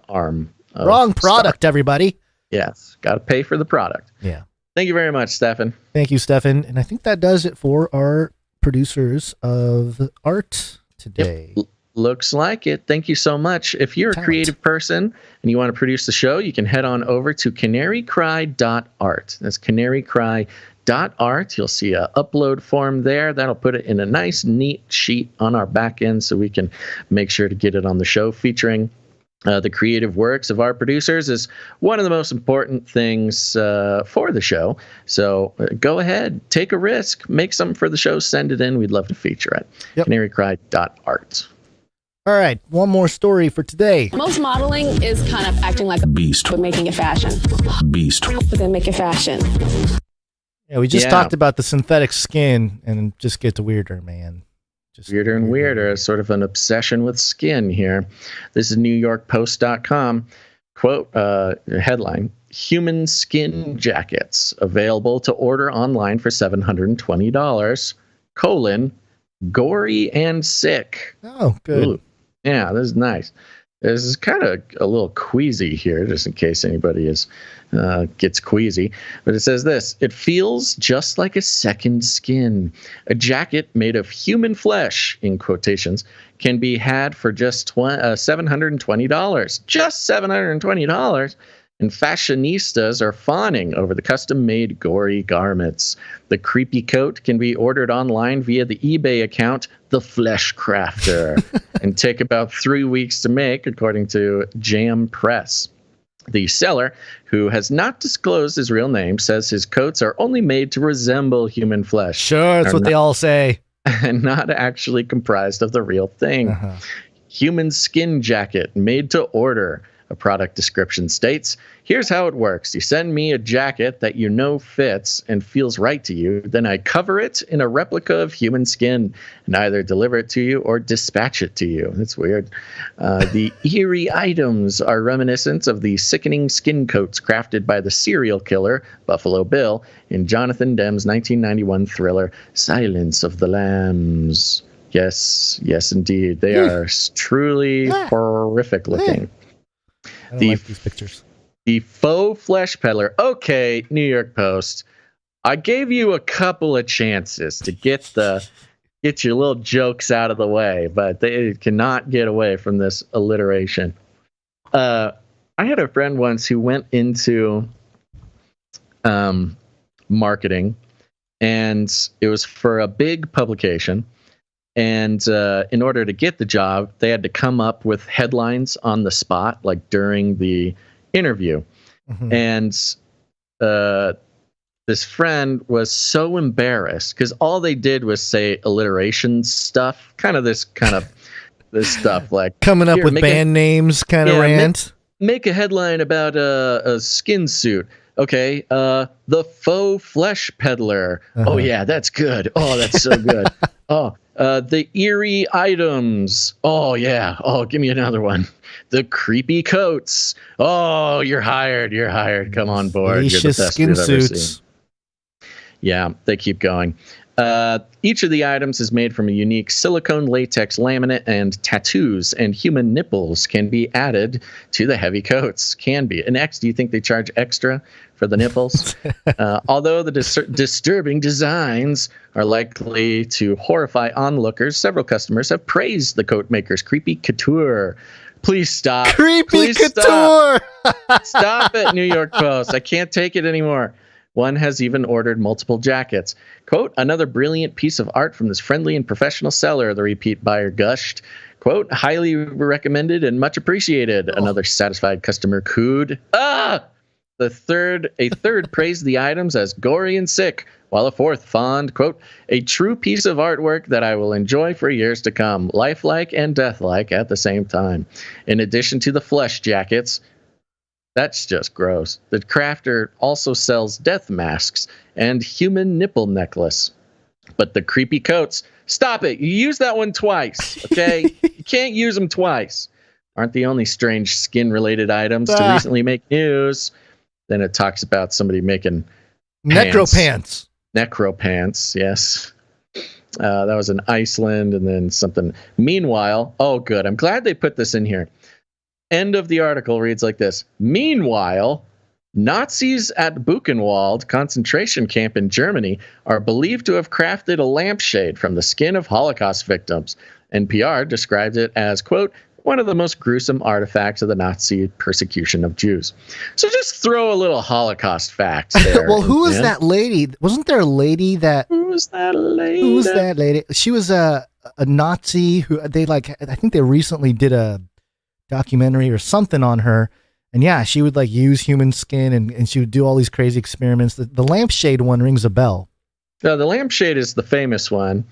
[SPEAKER 1] arm.
[SPEAKER 3] Wrong product, everybody.
[SPEAKER 1] Yes, got to pay for the product.
[SPEAKER 3] Yeah.
[SPEAKER 1] Thank you very much, Stefan.
[SPEAKER 3] Thank you, Stefan. And I think that does it for our producers of art today.
[SPEAKER 1] Yep. Looks like it. Thank you so much. If you're a creative person and you want to produce the show, you can head on over to canarycry.art. That's canarycry.art. You'll see an upload form there. That'll put it in a nice, neat sheet on our back end so we can make sure to get it on the show. Featuring the creative works of our producers is one of the most important things for the show. So go ahead, take a risk, make something for the show, send it in. We'd love to feature it. Yep. Canarycry.art.
[SPEAKER 3] All right, one more story for today.
[SPEAKER 9] Most modeling is kind of acting like a beast, but making it fashion. Beast, but then make it fashion.
[SPEAKER 3] Yeah, we just talked about the synthetic skin, and it just gets weirder, man. Just
[SPEAKER 1] weirder and weirder. Sort of an obsession with skin here. This is NewYorkPost.com. Quote, headline, human skin jackets available to order online for $720, gory and sick.
[SPEAKER 3] Oh, good.
[SPEAKER 1] Ooh. Yeah, this is nice. This is kind of a little queasy here, just in case anybody gets queasy. But it says this: it feels just like a second skin. A jacket made of human flesh, in quotations, can be had for just $720. Just $720. And fashionistas are fawning over the custom-made gory garments. The creepy coat can be ordered online via the eBay account, The Flesh Crafter, and take about 3 weeks to make, according to Jam Press. The seller, who has not disclosed his real name, says his coats are only made to resemble human flesh.
[SPEAKER 3] Sure, that's what they all say.
[SPEAKER 1] And not actually comprised of the real thing. Human skin jacket made to order. A product description states, here's how it works. You send me a jacket that you know fits and feels right to you. Then I cover it in a replica of human skin and either deliver it to you or dispatch it to you. That's weird. The eerie items are reminiscent of the sickening skin coats crafted by the serial killer, Buffalo Bill, in Jonathan Demm's 1991 thriller, Silence of the Lambs. Yes, indeed. They are truly horrific looking.
[SPEAKER 3] I don't like these pictures.
[SPEAKER 1] The faux flesh peddler. Okay, New York Post. I gave you a couple of chances to get your little jokes out of the way, but they cannot get away from this alliteration. I had a friend once who went into marketing, and it was for a big publication. And in order to get the job, they had to come up with headlines on the spot, like during the interview. And this friend was so embarrassed because all they did was say alliteration stuff, this stuff like
[SPEAKER 3] coming up with band names kind of rant.
[SPEAKER 1] Make a headline about a skin suit. Okay, the faux flesh peddler. Oh yeah, that's good. Oh, that's so good. The eerie items. Oh, yeah. Oh, give me another one. The creepy coats. Oh, you're hired. Come on board. You're the best
[SPEAKER 3] skin
[SPEAKER 1] we've ever
[SPEAKER 3] suits.
[SPEAKER 1] seen. Yeah, they keep going. Each of the items is made from a unique silicone latex laminate, and tattoos and human nipples can be added to the heavy coats. Can be. And do you think they charge extra for the nipples? Although the disturbing designs are likely to horrify onlookers, several customers have praised the coat maker's creepy couture. Please stop.
[SPEAKER 3] Creepy couture!
[SPEAKER 1] Stop it, New York Post. I can't take it anymore. One has even ordered multiple jackets. Quote, another brilliant piece of art from this friendly and professional seller, the repeat buyer gushed. Quote, highly recommended and much appreciated. Another satisfied customer cooed. A third praised the items as gory and sick, while a fourth fawned, quote, a true piece of artwork that I will enjoy for years to come, lifelike and deathlike at the same time. In addition to the flesh jackets, that's just gross. The crafter also sells death masks and human nipple necklace. But the creepy coats, stop it. You used that one twice, okay? You can't use them twice. Aren't the only strange skin-related items to recently make news. Then it talks about somebody making
[SPEAKER 3] Necropants.
[SPEAKER 1] Necropants, yes. That was in Iceland, and then something. Meanwhile, oh, good. I'm glad they put this in here. End of the article reads like this. Meanwhile, Nazis at Buchenwald concentration camp in Germany are believed to have crafted a lampshade from the skin of Holocaust victims. NPR described it as, quote, one of the most gruesome artifacts of the Nazi persecution of Jews. So just throw a little Holocaust fact there.
[SPEAKER 3] Well, who was that lady? Wasn't there a lady that...
[SPEAKER 1] Who was that lady?
[SPEAKER 3] She was a Nazi who I think they recently did a documentary or something on her, and yeah, she would like use human skin and she would do all these crazy experiments. The lampshade one rings a bell.
[SPEAKER 1] No, the lampshade is the famous one,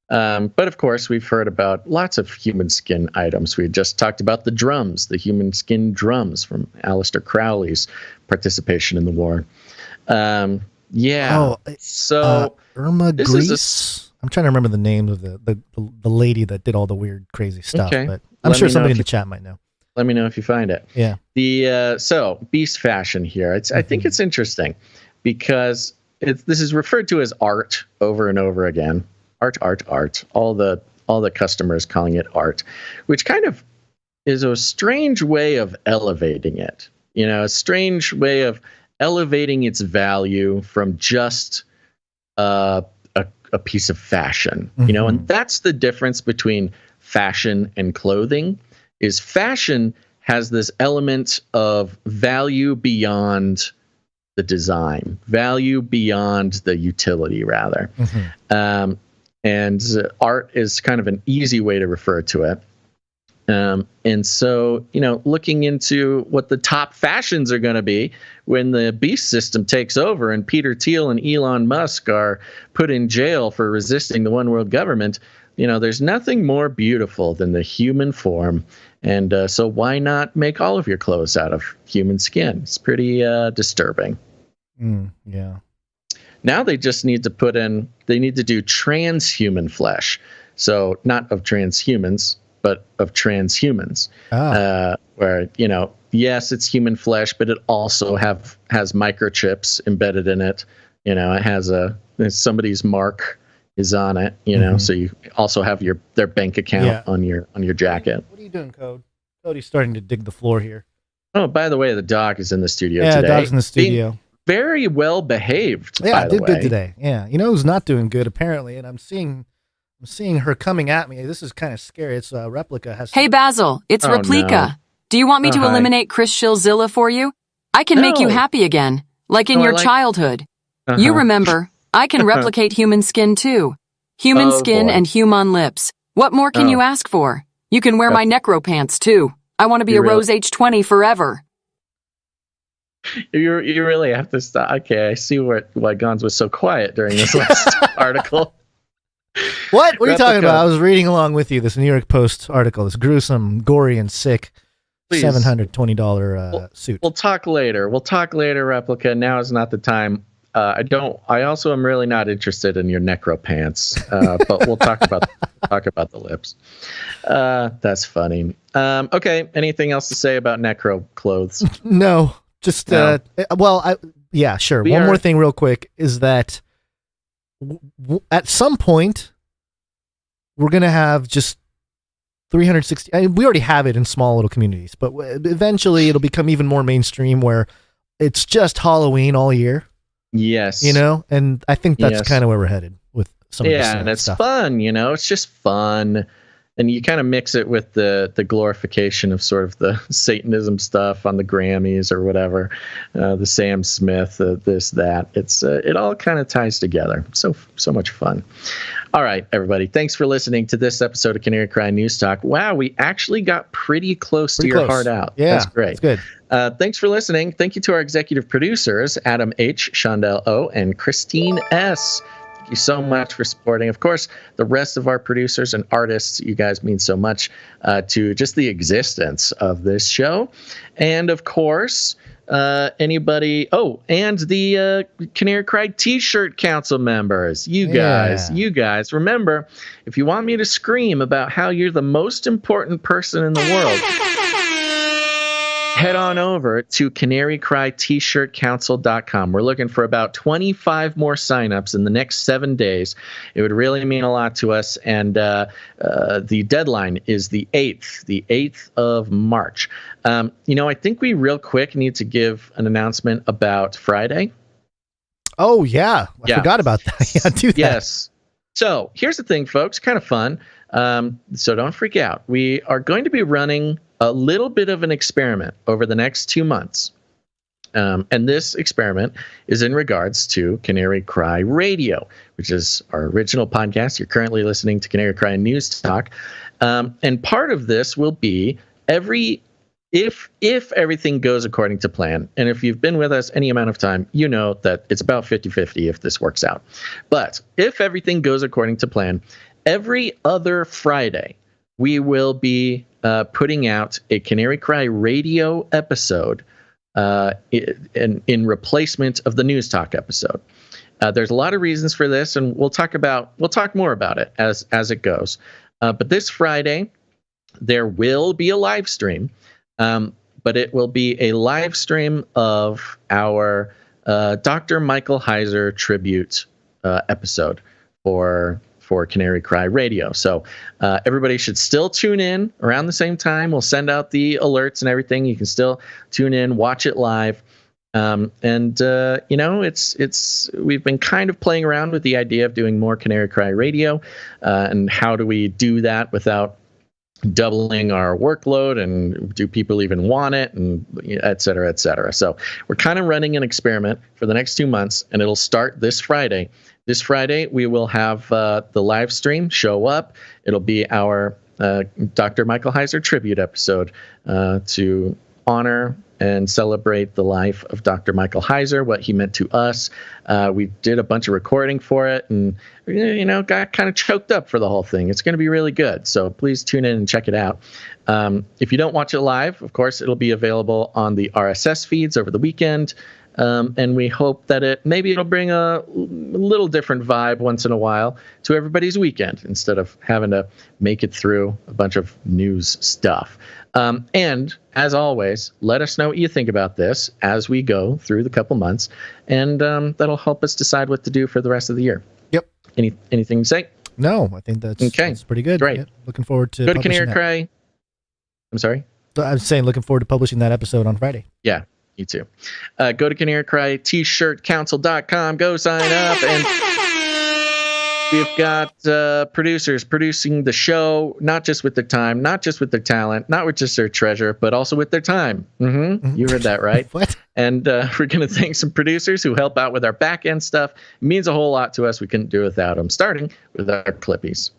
[SPEAKER 1] but of course we've heard about lots of human skin items. We just talked about the drums, the human skin drums from Aleister Crowley's participation in the war.
[SPEAKER 3] Irma Grease. I'm trying to remember the name of the lady that did all the weird crazy stuff, but I'm sure somebody in the chat might know.
[SPEAKER 1] Let me know if you find it.
[SPEAKER 3] Yeah.
[SPEAKER 1] So beast fashion here. I think it's interesting because this is referred to as art over and over again. Art. All the customers calling it art, which kind of is a strange way of elevating it. You know, a strange way of elevating its value from just a piece of fashion. You know, and that's the difference between fashion and clothing. Is fashion has this element of value beyond the design, value beyond the utility, rather. And art is kind of an easy way to refer to it. And so, you know, looking into what the top fashions are going to be when the beast system takes over and Peter Thiel and Elon Musk are put in jail for resisting the one world government, you know, there's nothing more beautiful than the human form. And so why not make all of your clothes out of human skin? It's pretty disturbing.
[SPEAKER 3] Yeah.
[SPEAKER 1] Now they just need to they need to do transhuman flesh. So not of transhumans, but of transhumans. Where, you know, yes, it's human flesh, but it also has microchips embedded in it. You know, it has somebody's mark is on it, you know, so you also have their bank account on your jacket.
[SPEAKER 3] What are you doing, Code? Cody's starting to dig the floor here.
[SPEAKER 1] Oh, by the way, the dog is in the studio today.
[SPEAKER 3] Yeah, the dog's in the studio.
[SPEAKER 1] Being very well behaved.
[SPEAKER 3] Yeah,
[SPEAKER 1] by the
[SPEAKER 3] did
[SPEAKER 1] way.
[SPEAKER 3] good today. Yeah, you know who's not doing good apparently, and I'm seeing her coming at me. This is kind of scary. It's Replica.
[SPEAKER 15] Hey Basil, it's Replica.
[SPEAKER 1] No.
[SPEAKER 15] Do you want me to
[SPEAKER 1] Hi.
[SPEAKER 15] eliminate Chris Shillzilla for you? I can make you happy again, like in your childhood. You remember, I can replicate human skin too. Human skin and human lips. What more can you ask for? You can wear my necro pants too. I want to be a Rose H20 forever.
[SPEAKER 1] You really have to stop. Okay, I see why Gons was so quiet during this last article.
[SPEAKER 3] What are you talking about? I was reading along with you this New York Post article, this gruesome, gory, and sick $720 suit.
[SPEAKER 1] We'll talk later. Replica. Now is not the time. I also am really not interested in your necro pants, but we'll talk about the lips. That's funny. Okay. Anything else to say about necro clothes?
[SPEAKER 3] No, just, sure. One more thing real quick is that at some point, we're going to have just 360. We already have it in small little communities, but eventually it'll become even more mainstream where it's just Halloween all year.
[SPEAKER 1] Yes.
[SPEAKER 3] And I think that's kind of where we're headed with some of this
[SPEAKER 1] and it's
[SPEAKER 3] stuff.
[SPEAKER 1] fun, it's just fun. And you kind of mix it with the glorification of sort of the Satanism stuff on the Grammys or whatever, the Sam Smith, this, that. It all kind of ties together. So much fun. All right, everybody. Thanks for listening to this episode of Canary Cry News Talk. Wow, we actually got pretty close to your heart out.
[SPEAKER 3] Yeah,
[SPEAKER 1] that's great.
[SPEAKER 3] That's
[SPEAKER 1] good. Thanks for listening. Thank you to our executive producers, Adam H., Shondell O., and Christine S. Thank you so much for supporting. Of course, the rest of our producers and artists, you guys mean so much to just the existence of this show. And of course, anybody, and the Canary Cry T-shirt council members. You guys, remember, if you want me to scream about how you're the most important person in the world, head on over to canarycrytshirtcouncil.com. We're looking for about 25 more signups in the next 7 days. It would really mean a lot to us. And the deadline is the 8th of March. I think we real quick need to give an announcement about Friday.
[SPEAKER 3] Oh, yeah. I forgot about that. Yeah, do that.
[SPEAKER 1] Yes. So here's the thing, folks. Kind of fun. So don't freak out. We are going to be running a little bit of an experiment over the next 2 months. And this experiment is in regards to Canary Cry Radio, which is our original podcast. You're currently listening to Canary Cry News Talk. And part of this will be if everything goes according to plan, and if you've been with us any amount of time, you know that it's about 50-50 if this works out. But if everything goes according to plan, every other Friday, we will be putting out a Canary Cry Radio episode in replacement of the News Talk episode. There's a lot of reasons for this, and we'll talk more about it as it goes. But this Friday, there will be a live stream, but it will be a live stream of our Dr. Michael Heiser tribute episode for Canary Cry Radio. So everybody should still tune in around the same time. We'll send out the alerts and everything. You can still tune in, watch it live. We've been kind of playing around with the idea of doing more Canary Cry Radio, and how do we do that without doubling our workload, and do people even want it, and et cetera, et cetera. So we're kind of running an experiment for the next 2 months, and it'll start this Friday. This Friday, we will have the live stream show up. It'll be our Dr. Michael Heiser tribute episode to honor and celebrate the life of Dr. Michael Heiser, what he meant to us. We did a bunch of recording for it, and got kind of choked up for the whole thing. It's going to be really good, so please tune in and check it out. If you don't watch it live, of course, it'll be available on the RSS feeds over the weekend. And we hope that it'll bring a little different vibe once in a while to everybody's weekend, instead of having to make it through a bunch of news stuff. And as always, let us know what you think about this as we go through the couple months, and that'll help us decide what to do for the rest of the year.
[SPEAKER 3] Yep.
[SPEAKER 1] Anything to say?
[SPEAKER 3] No, I think that's pretty good.
[SPEAKER 1] Great.
[SPEAKER 3] Yeah, looking forward to
[SPEAKER 1] go to Canary Cry. I'm sorry?
[SPEAKER 3] I'm saying looking forward to publishing that episode on Friday.
[SPEAKER 1] Yeah. Me too. Go to canarycrytshirtcouncil.com. Go sign up, and we've got producers producing the show, not just with their time, not just with their talent, not with just their treasure, but also with their time. You heard that right.
[SPEAKER 3] What?
[SPEAKER 1] And we're going to thank some producers who help out with our back end stuff. It means a whole lot to us. We couldn't do it without them. Starting with our Clippies.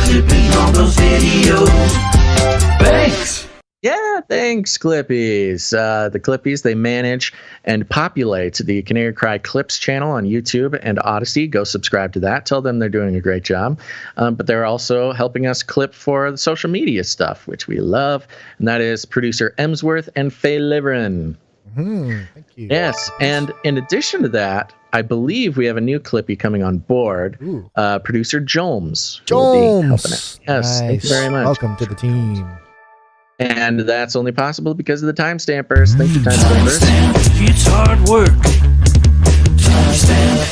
[SPEAKER 18] Clipping all those videos. Thanks.
[SPEAKER 1] Yeah, thanks, Clippies. The Clippies, they manage and populate the Canary Cry Clips channel on YouTube and Odyssey. Go subscribe to that. Tell them they're doing a great job. But they're also helping us clip for the social media stuff, which we love. And that is producer Emsworth and Faye Liverin.
[SPEAKER 3] Thank you.
[SPEAKER 1] Yes, and in addition to that, I believe we have a new Clippy coming on board. Producer Jones.
[SPEAKER 3] Jones.
[SPEAKER 1] Yes, thank you very much.
[SPEAKER 3] Welcome to the team.
[SPEAKER 1] And that's only possible because of the timestampers. Thank you, timestampers.
[SPEAKER 18] It's hard work to understand.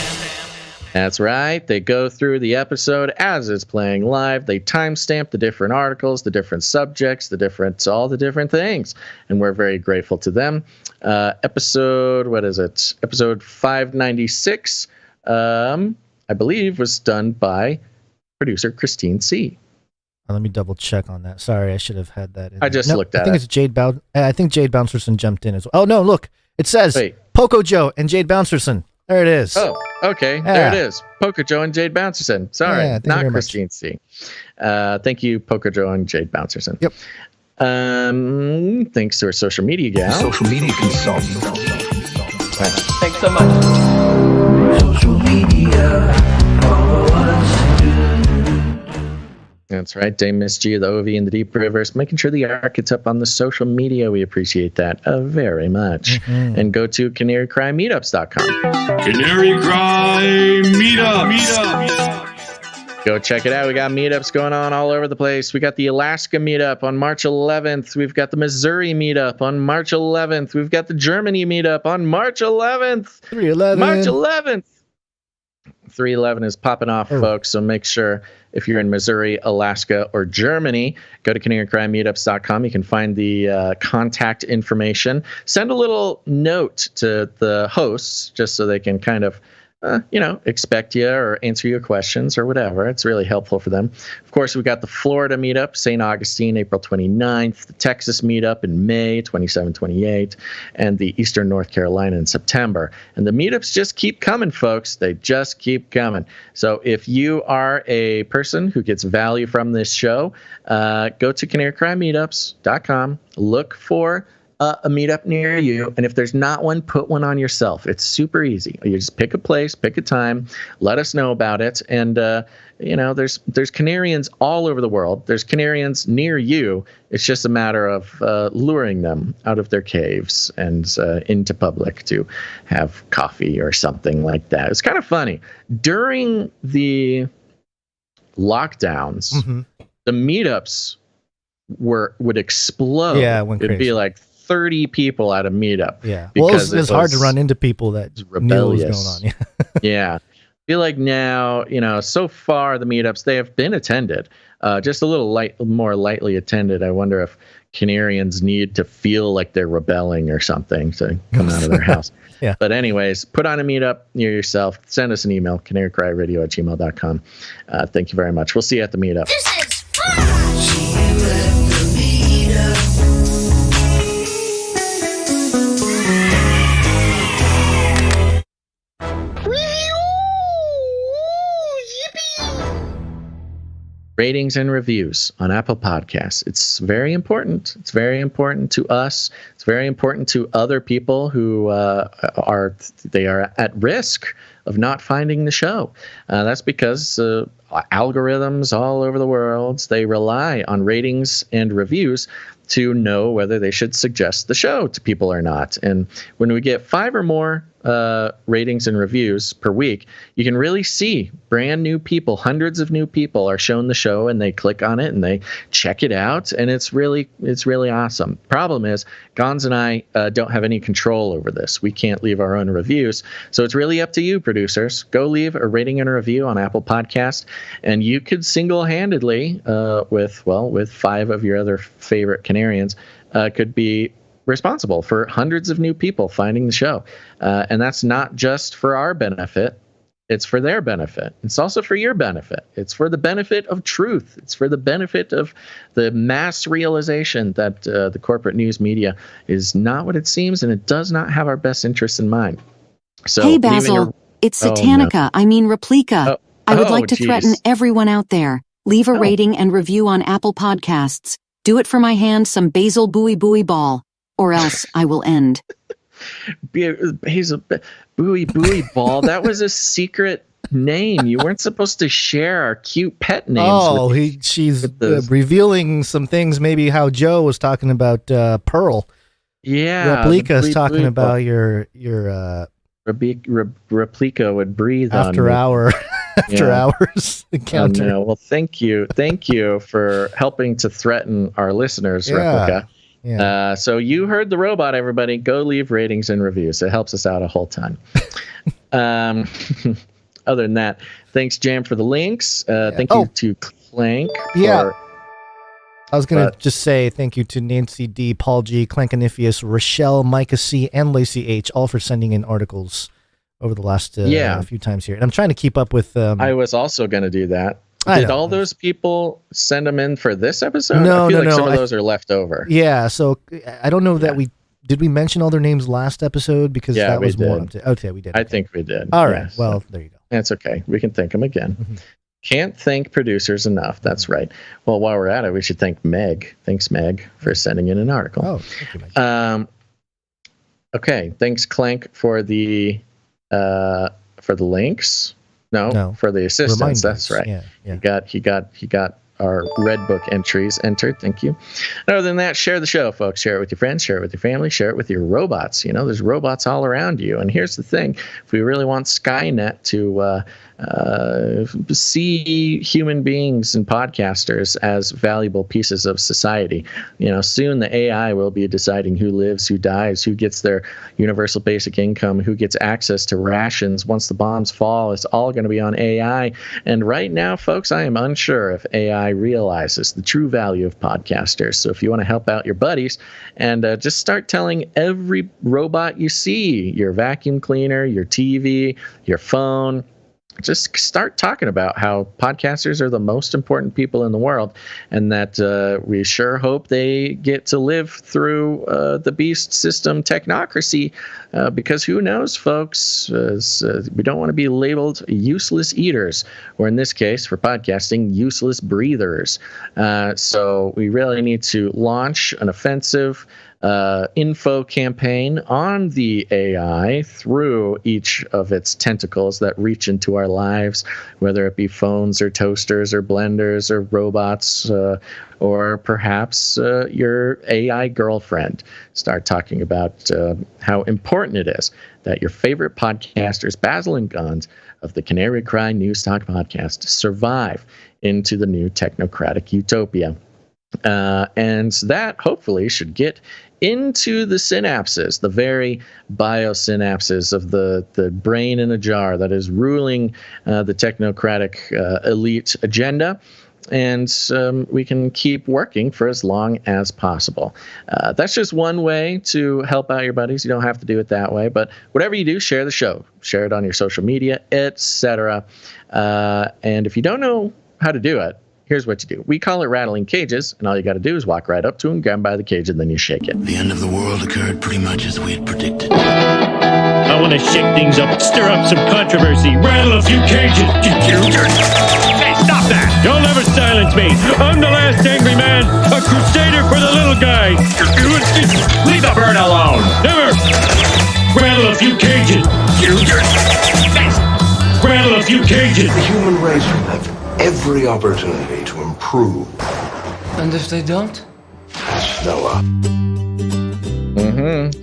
[SPEAKER 1] That's right. They go through the episode as it's playing live. They timestamp the different articles, the different subjects, all the different things. And we're very grateful to them. Episode 596, I believe, was done by producer Christine C.
[SPEAKER 3] Let me double check on that. Sorry, I should have had that.
[SPEAKER 1] I just looked at it.
[SPEAKER 3] I think it's Jade I think Jade Bouncerson jumped in as well. Oh, no, look. It says Poco Joe and Jade Bouncerson. There it is.
[SPEAKER 1] Oh, okay. Yeah. There it is. Poco Joe and Jade Bouncerson. Sorry, not Christine C. Thank you, Poco Joe and Jade Bouncerson.
[SPEAKER 3] Yep.
[SPEAKER 1] Thanks to our social media gal.
[SPEAKER 18] Social media consultant.
[SPEAKER 1] Right.
[SPEAKER 18] Thanks so much. Social media. Follow us.
[SPEAKER 1] That's right. Dame Miss G of the OV and the Deep Rivers, making sure the arc gets up on the social media. We appreciate that very much. Mm-hmm. And go to canarycrymeetups.com.
[SPEAKER 14] Canary Cry Meetup.
[SPEAKER 1] Go check it out. We got meetups going on all over the place. We got the Alaska meetup on March 11th. We've got the Missouri meetup on March 11th. We've got the Germany meetup on March 11th.
[SPEAKER 3] 3/11.
[SPEAKER 1] March 11th. 3/11 is popping off, folks. So make sure if you're in Missouri, Alaska, or Germany, go to canarycrymeetups.com. You can find the contact information. Send a little note to the hosts just so they can kind of expect you or answer your questions or whatever. It's really helpful for them. Of course, we got the Florida meetup, St. Augustine, April 29th, the Texas meetup in May, 27, 28, and the Eastern North Carolina in September. And the meetups just keep coming, folks. They just keep coming. So if you are a person who gets value from this show, go to canarycrymeetups.com, look for a meetup near you, and if there's not one, put one on yourself. It's super easy. You just pick a place, pick a time, let us know about it, and there's Canarians all over the world. There's Canarians near you. It's just a matter of luring them out of their caves and into public to have coffee or something like that. It's kind of funny. During the lockdowns, the meetups would explode.
[SPEAKER 3] Yeah, it went crazy.
[SPEAKER 1] It'd be like 30 people at a meetup.
[SPEAKER 3] Yeah. Well, it's hard to run into people that knew what was going on. Yeah.
[SPEAKER 1] Yeah. I feel like now, so far the meetups, they have been attended, just a little more lightly attended. I wonder if Canarians need to feel like they're rebelling or something to come out of their house.
[SPEAKER 3] Yeah.
[SPEAKER 1] But anyways, put on a meetup near yourself. Send us an email, canarycryradio@gmail.com. Thank you very much. We'll see you at the meetup.
[SPEAKER 18] This is fun. See you at the meetup.
[SPEAKER 1] Ratings and reviews on Apple Podcasts. It's very important. It's very important to us. It's very important to other people who are at risk of not finding the show. That's because algorithms all over the world, they rely on ratings and reviews to know whether they should suggest the show to people or not. And when we get 5 or more ratings and reviews per week, you can really see brand new people, hundreds of new people are shown the show and they click on it and they check it out. And it's really awesome. Problem is, Gons and I don't have any control over this. We can't leave our own reviews. So it's really up to you, producers. Go leave a rating and a review on Apple Podcast, and you could single-handedly, with 5 of your other favorite Canarians, could be responsible for hundreds of new people finding the show. And that's not just for our benefit. It's for their benefit. It's also for your benefit. It's for the benefit of truth. It's for the benefit of the mass realization that the corporate news media is not what it seems, and it does not have our best interests in mind. So,
[SPEAKER 15] hey, Basil, it's Satanica. I mean, Replica. I would like to threaten everyone out there. Leave a rating and review on Apple Podcasts. Do it for my hand, some Basil Booey Booey Ball, or else I will end.
[SPEAKER 1] He's a Booey Booey Ball. That was a secret name. You weren't supposed to share our cute pet names.
[SPEAKER 3] Oh, she's revealing some things. Maybe how Joe was talking about Pearl.
[SPEAKER 1] Yeah,
[SPEAKER 3] Replica's talking about your
[SPEAKER 1] Replica would breathe
[SPEAKER 3] after
[SPEAKER 1] on
[SPEAKER 3] hour. After hours encounter.
[SPEAKER 1] Well, thank you for helping to threaten our listeners, Replica.
[SPEAKER 3] Yeah.
[SPEAKER 1] So you heard the robot, everybody. Go leave ratings and reviews. It helps us out a whole ton. Other than that, thanks, Jam, for the links. Thank you to Clank.
[SPEAKER 3] I was going to just say thank you to Nancy D, Paul G, Clankanifius, Rochelle, Micah C, and Lacey H, all for sending in articles over the last few times here. And I'm trying to keep up with... I
[SPEAKER 1] was also going to do that. Did all those people send them in for this episode?
[SPEAKER 3] No,
[SPEAKER 1] I feel like some of those are left over.
[SPEAKER 3] Yeah, so I don't know that did we mention all their names last episode? Because that was more... Okay, we did.
[SPEAKER 1] I think we did.
[SPEAKER 3] All right, well, there you go.
[SPEAKER 1] That's okay. We can thank them again. Mm-hmm. Can't thank producers enough. That's right. Well, while we're at it, we should thank Meg. Thanks, Meg, for sending in an article.
[SPEAKER 3] Oh, thank you, Meg.
[SPEAKER 1] Okay. Thanks, Clank, for the links. No, for the assistance.
[SPEAKER 3] Reminders.
[SPEAKER 1] That's right.
[SPEAKER 3] Yeah.
[SPEAKER 1] He got our Red Book entries entered. Thank you. Other than that, share the show, folks. Share it with your friends. Share it with your family. Share it with your robots. You know, there's robots all around you. And here's the thing: if we really want Skynet to see human beings and podcasters as valuable pieces of society, soon the AI will be deciding who lives, who dies, who gets their universal basic income, who gets access to rations once the bombs fall. It's all going to be on AI. And right now, folks, I am unsure if AI realizes the true value of podcasters. So if you want to help out your buddies and just start telling every robot you see, your vacuum cleaner, your TV, your phone, just start talking about how podcasters are the most important people in the world, and that we sure hope they get to live through the beast system technocracy, because who knows, folks, we don't want to be labeled useless eaters, or in this case, for podcasting, useless breathers. So we really need to launch an offensive info campaign on the AI through each of its tentacles that reach into our lives, whether it be phones or toasters or blenders or robots, or perhaps your AI girlfriend. Start talking about how important it is that your favorite podcasters, Basil and Gons of the Canary Cry News Talk podcast, survive into the new technocratic utopia. And that hopefully should get into the synapses, the very biosynapses of the brain in a jar that is ruling the technocratic elite agenda. And we can keep working for as long as possible. That's just one way to help out your buddies. You don't have to do it that way. But whatever you do, share the show. Share it on your social media, etc. And if you don't know how to do it, here's what you do. We call it rattling cages, and all you got to do is walk right up to him, grab him by the cage, and then you shake it.
[SPEAKER 18] The end of the world occurred pretty much as we had predicted.
[SPEAKER 4] I want to shake things up, stir up some controversy, rattle a few cages. Hey, stop that! You'll never silence me. I'm the last angry man, a crusader for the little guy. Leave the bird alone. Never. Rattle a few cages. Rattle a few cages.
[SPEAKER 14] The human race will have every opportunity to improve.
[SPEAKER 17] And if they don't?
[SPEAKER 14] Ask Noah.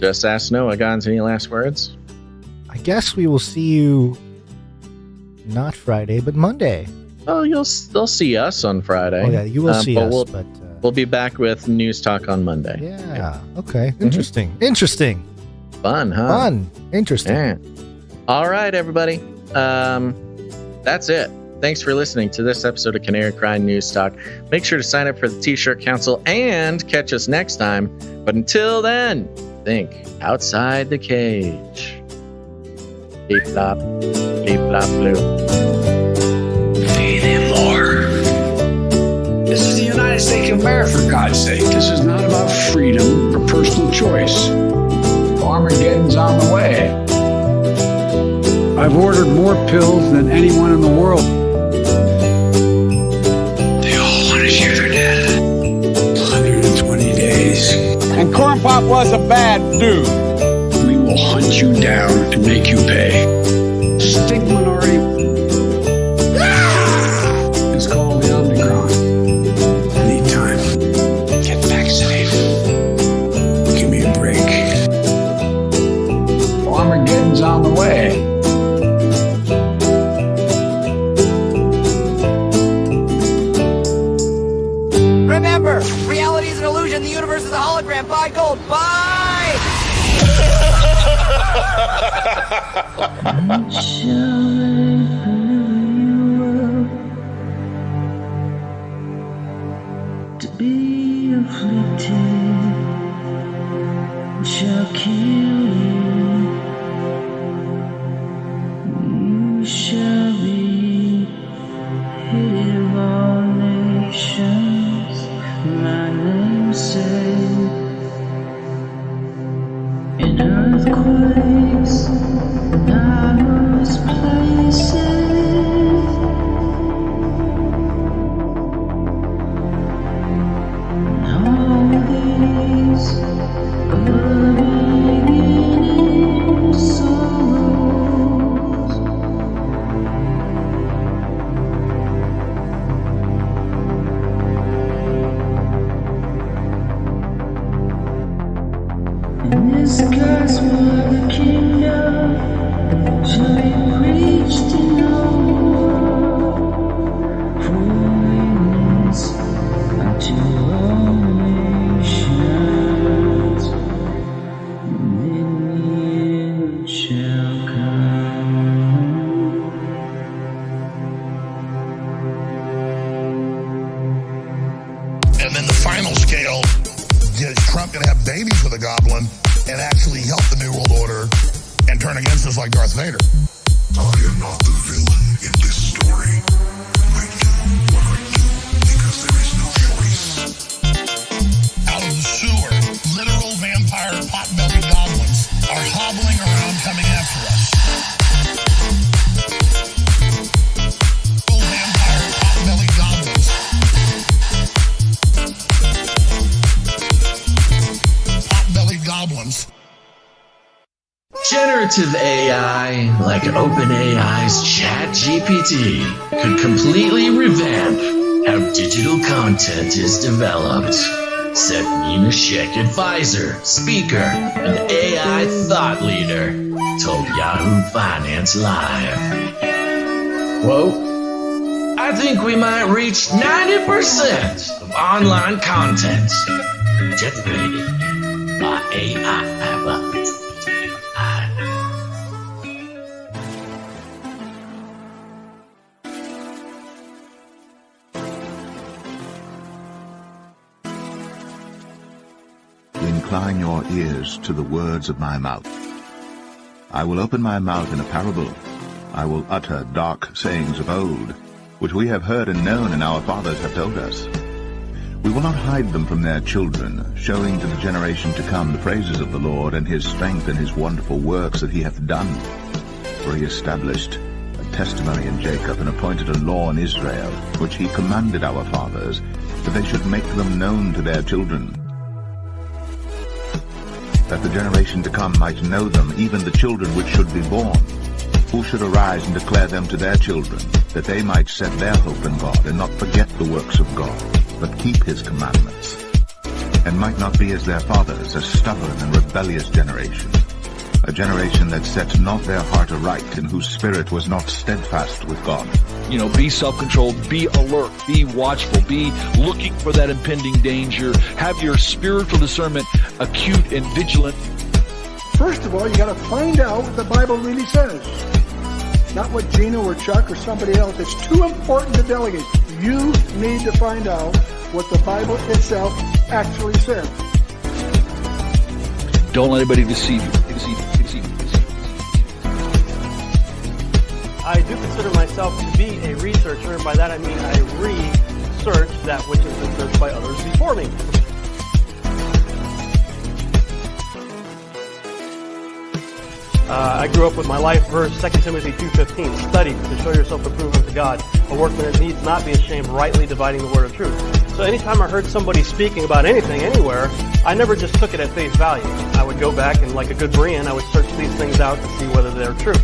[SPEAKER 1] Just ask Noah. Gons, any last words?
[SPEAKER 3] I guess we will see you not Friday, but Monday.
[SPEAKER 1] Oh, they'll see us on Friday.
[SPEAKER 3] Oh, yeah, you will see us, but...
[SPEAKER 1] we'll be back with News Talk on Monday.
[SPEAKER 3] Yeah. Okay. Interesting. Interesting.
[SPEAKER 1] Fun, huh?
[SPEAKER 3] Fun. Interesting.
[SPEAKER 1] Yeah. All right, everybody. That's it. Thanks for listening to this episode of Canary Cry News Talk. Make sure to sign up for the T-Shirt Council and catch us next time. But until then, think outside the cage. Beep flop, blue.
[SPEAKER 23] Feed him more. This is the United States of America, for God's sake. This is not about freedom or personal choice. Armageddon's on the way. I've ordered more pills than anyone in the world. They all want to share their death. 120 days. And Corn Pop was a bad dude. We will hunt you down and make you pay. Stink minority is called the Omicron. Anytime. Get vaccinated. Give me a break. Armageddon's on the way.
[SPEAKER 20] Remember, reality is an illusion.
[SPEAKER 11] and the universe is a hologram. Buy gold. Buy!
[SPEAKER 20] To be afflicted shall kill you. You shall be hated of all nations, my namesake. In earthquakes, diverse places. Discuss what the kingdom shall be preached in all world, for witness unto all nations, then it shall come.
[SPEAKER 13] And then the final scale, is Trump going to have babies with a goblin and actually help the New World Order and turn against us like Darth Vader?
[SPEAKER 14] I am not the villain in this story. I do what I do because there is no choice.
[SPEAKER 13] Out of the sewer, literal vampire pot-bellied goblins are hobbling around coming after us. Literal vampire pot-bellied goblins. Pot-bellied goblins.
[SPEAKER 1] Generative AI, like OpenAI's ChatGPT, could completely revamp how digital content is developed, said Nina Schick, advisor, speaker, and AI thought leader, told Yahoo Finance Live. Quote, I think we might reach 90% of online content generated by AI.
[SPEAKER 21] Incline your ears to the words of my mouth. I will open my mouth in a parable. I will utter dark sayings of old, which we have heard and known, and our fathers have told us. We will not hide them from their children, showing to the generation to come the praises of the Lord, and his strength, and his wonderful works that he hath done. For he established a testimony in Jacob, and appointed a law in Israel, which he commanded our fathers, that they should make them known to their children, that the generation to come might know them, even the children which should be born, who should arise and declare them to their children, that they might set their hope in God, and not forget the works of God, but keep his commandments, and might not be as their fathers, a stubborn and rebellious generation, a generation that set not their heart aright, and whose spirit was not steadfast with God.
[SPEAKER 22] Be self-controlled, be alert, be watchful, be looking for that impending danger, have your spiritual discernment acute and vigilant.
[SPEAKER 25] First of all, you got to find out what the Bible really says. Not what Gina or Chuck or somebody else. It's too important to delegate. You need to find out what the Bible itself actually says.
[SPEAKER 22] Don't let anybody deceive you.
[SPEAKER 26] I do consider myself to be a researcher, and by that I mean I research that which has been searched by others before me. I grew up with my life verse, 2 Timothy 2:15, study to show yourself approved unto God, a workman that needs not be ashamed, rightly dividing the word of truth. So anytime I heard somebody speaking about anything, anywhere, I never just took it at face value. I would go back and, like a good Berean, I would search these things out to see whether they're true.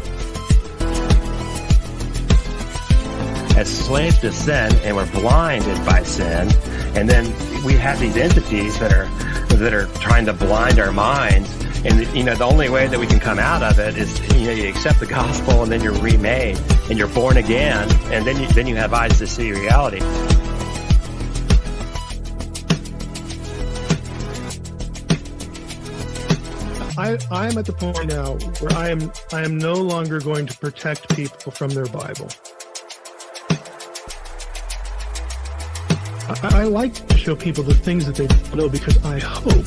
[SPEAKER 27] As slaves to sin, and we're blinded by sin, and then we have these entities that are trying to blind our minds. And the only way that we can come out of it is you accept the gospel, and then you're remade, and you're born again, and then you have eyes to see reality.
[SPEAKER 2] I'm at the point now where I am no longer going to protect people from their Bible. I like to show people the things that they don't know, because I hope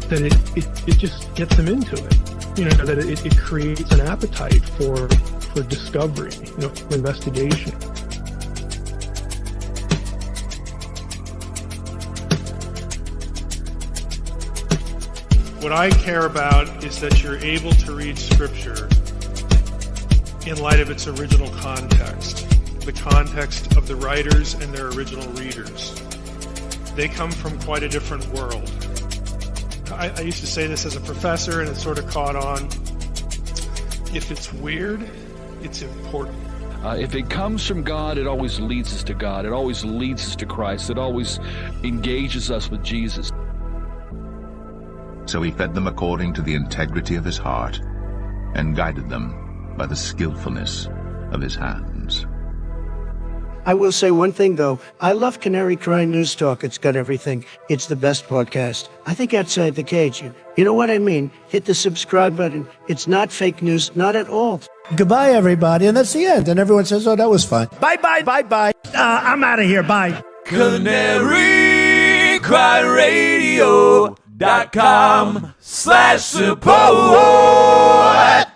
[SPEAKER 2] that it just gets them into it. That it creates an appetite for discovery, for investigation. What I care about is that you're able to read Scripture in light of its original context, the context of the writers and their original readers. They come from quite a different world. I used to say this as a professor, and it sort of caught on. If it's weird, it's important.
[SPEAKER 22] If it comes from God, it always leads us to God. It always leads us to Christ. It always engages us with Jesus.
[SPEAKER 21] So he fed them according to the integrity of his heart, and guided them by the skillfulness of his hands.
[SPEAKER 5] I will say one thing, though. I love Canary Cry News Talk. It's got everything. It's the best podcast. I think Outside the Cage, you know what I mean? Hit the subscribe button. It's not fake news, not at all.
[SPEAKER 6] Goodbye, everybody. And that's the end. And everyone says, oh, that was fun. Bye-bye, bye-bye. I'm out of here. Bye.
[SPEAKER 18] CanaryCryRadio.com/support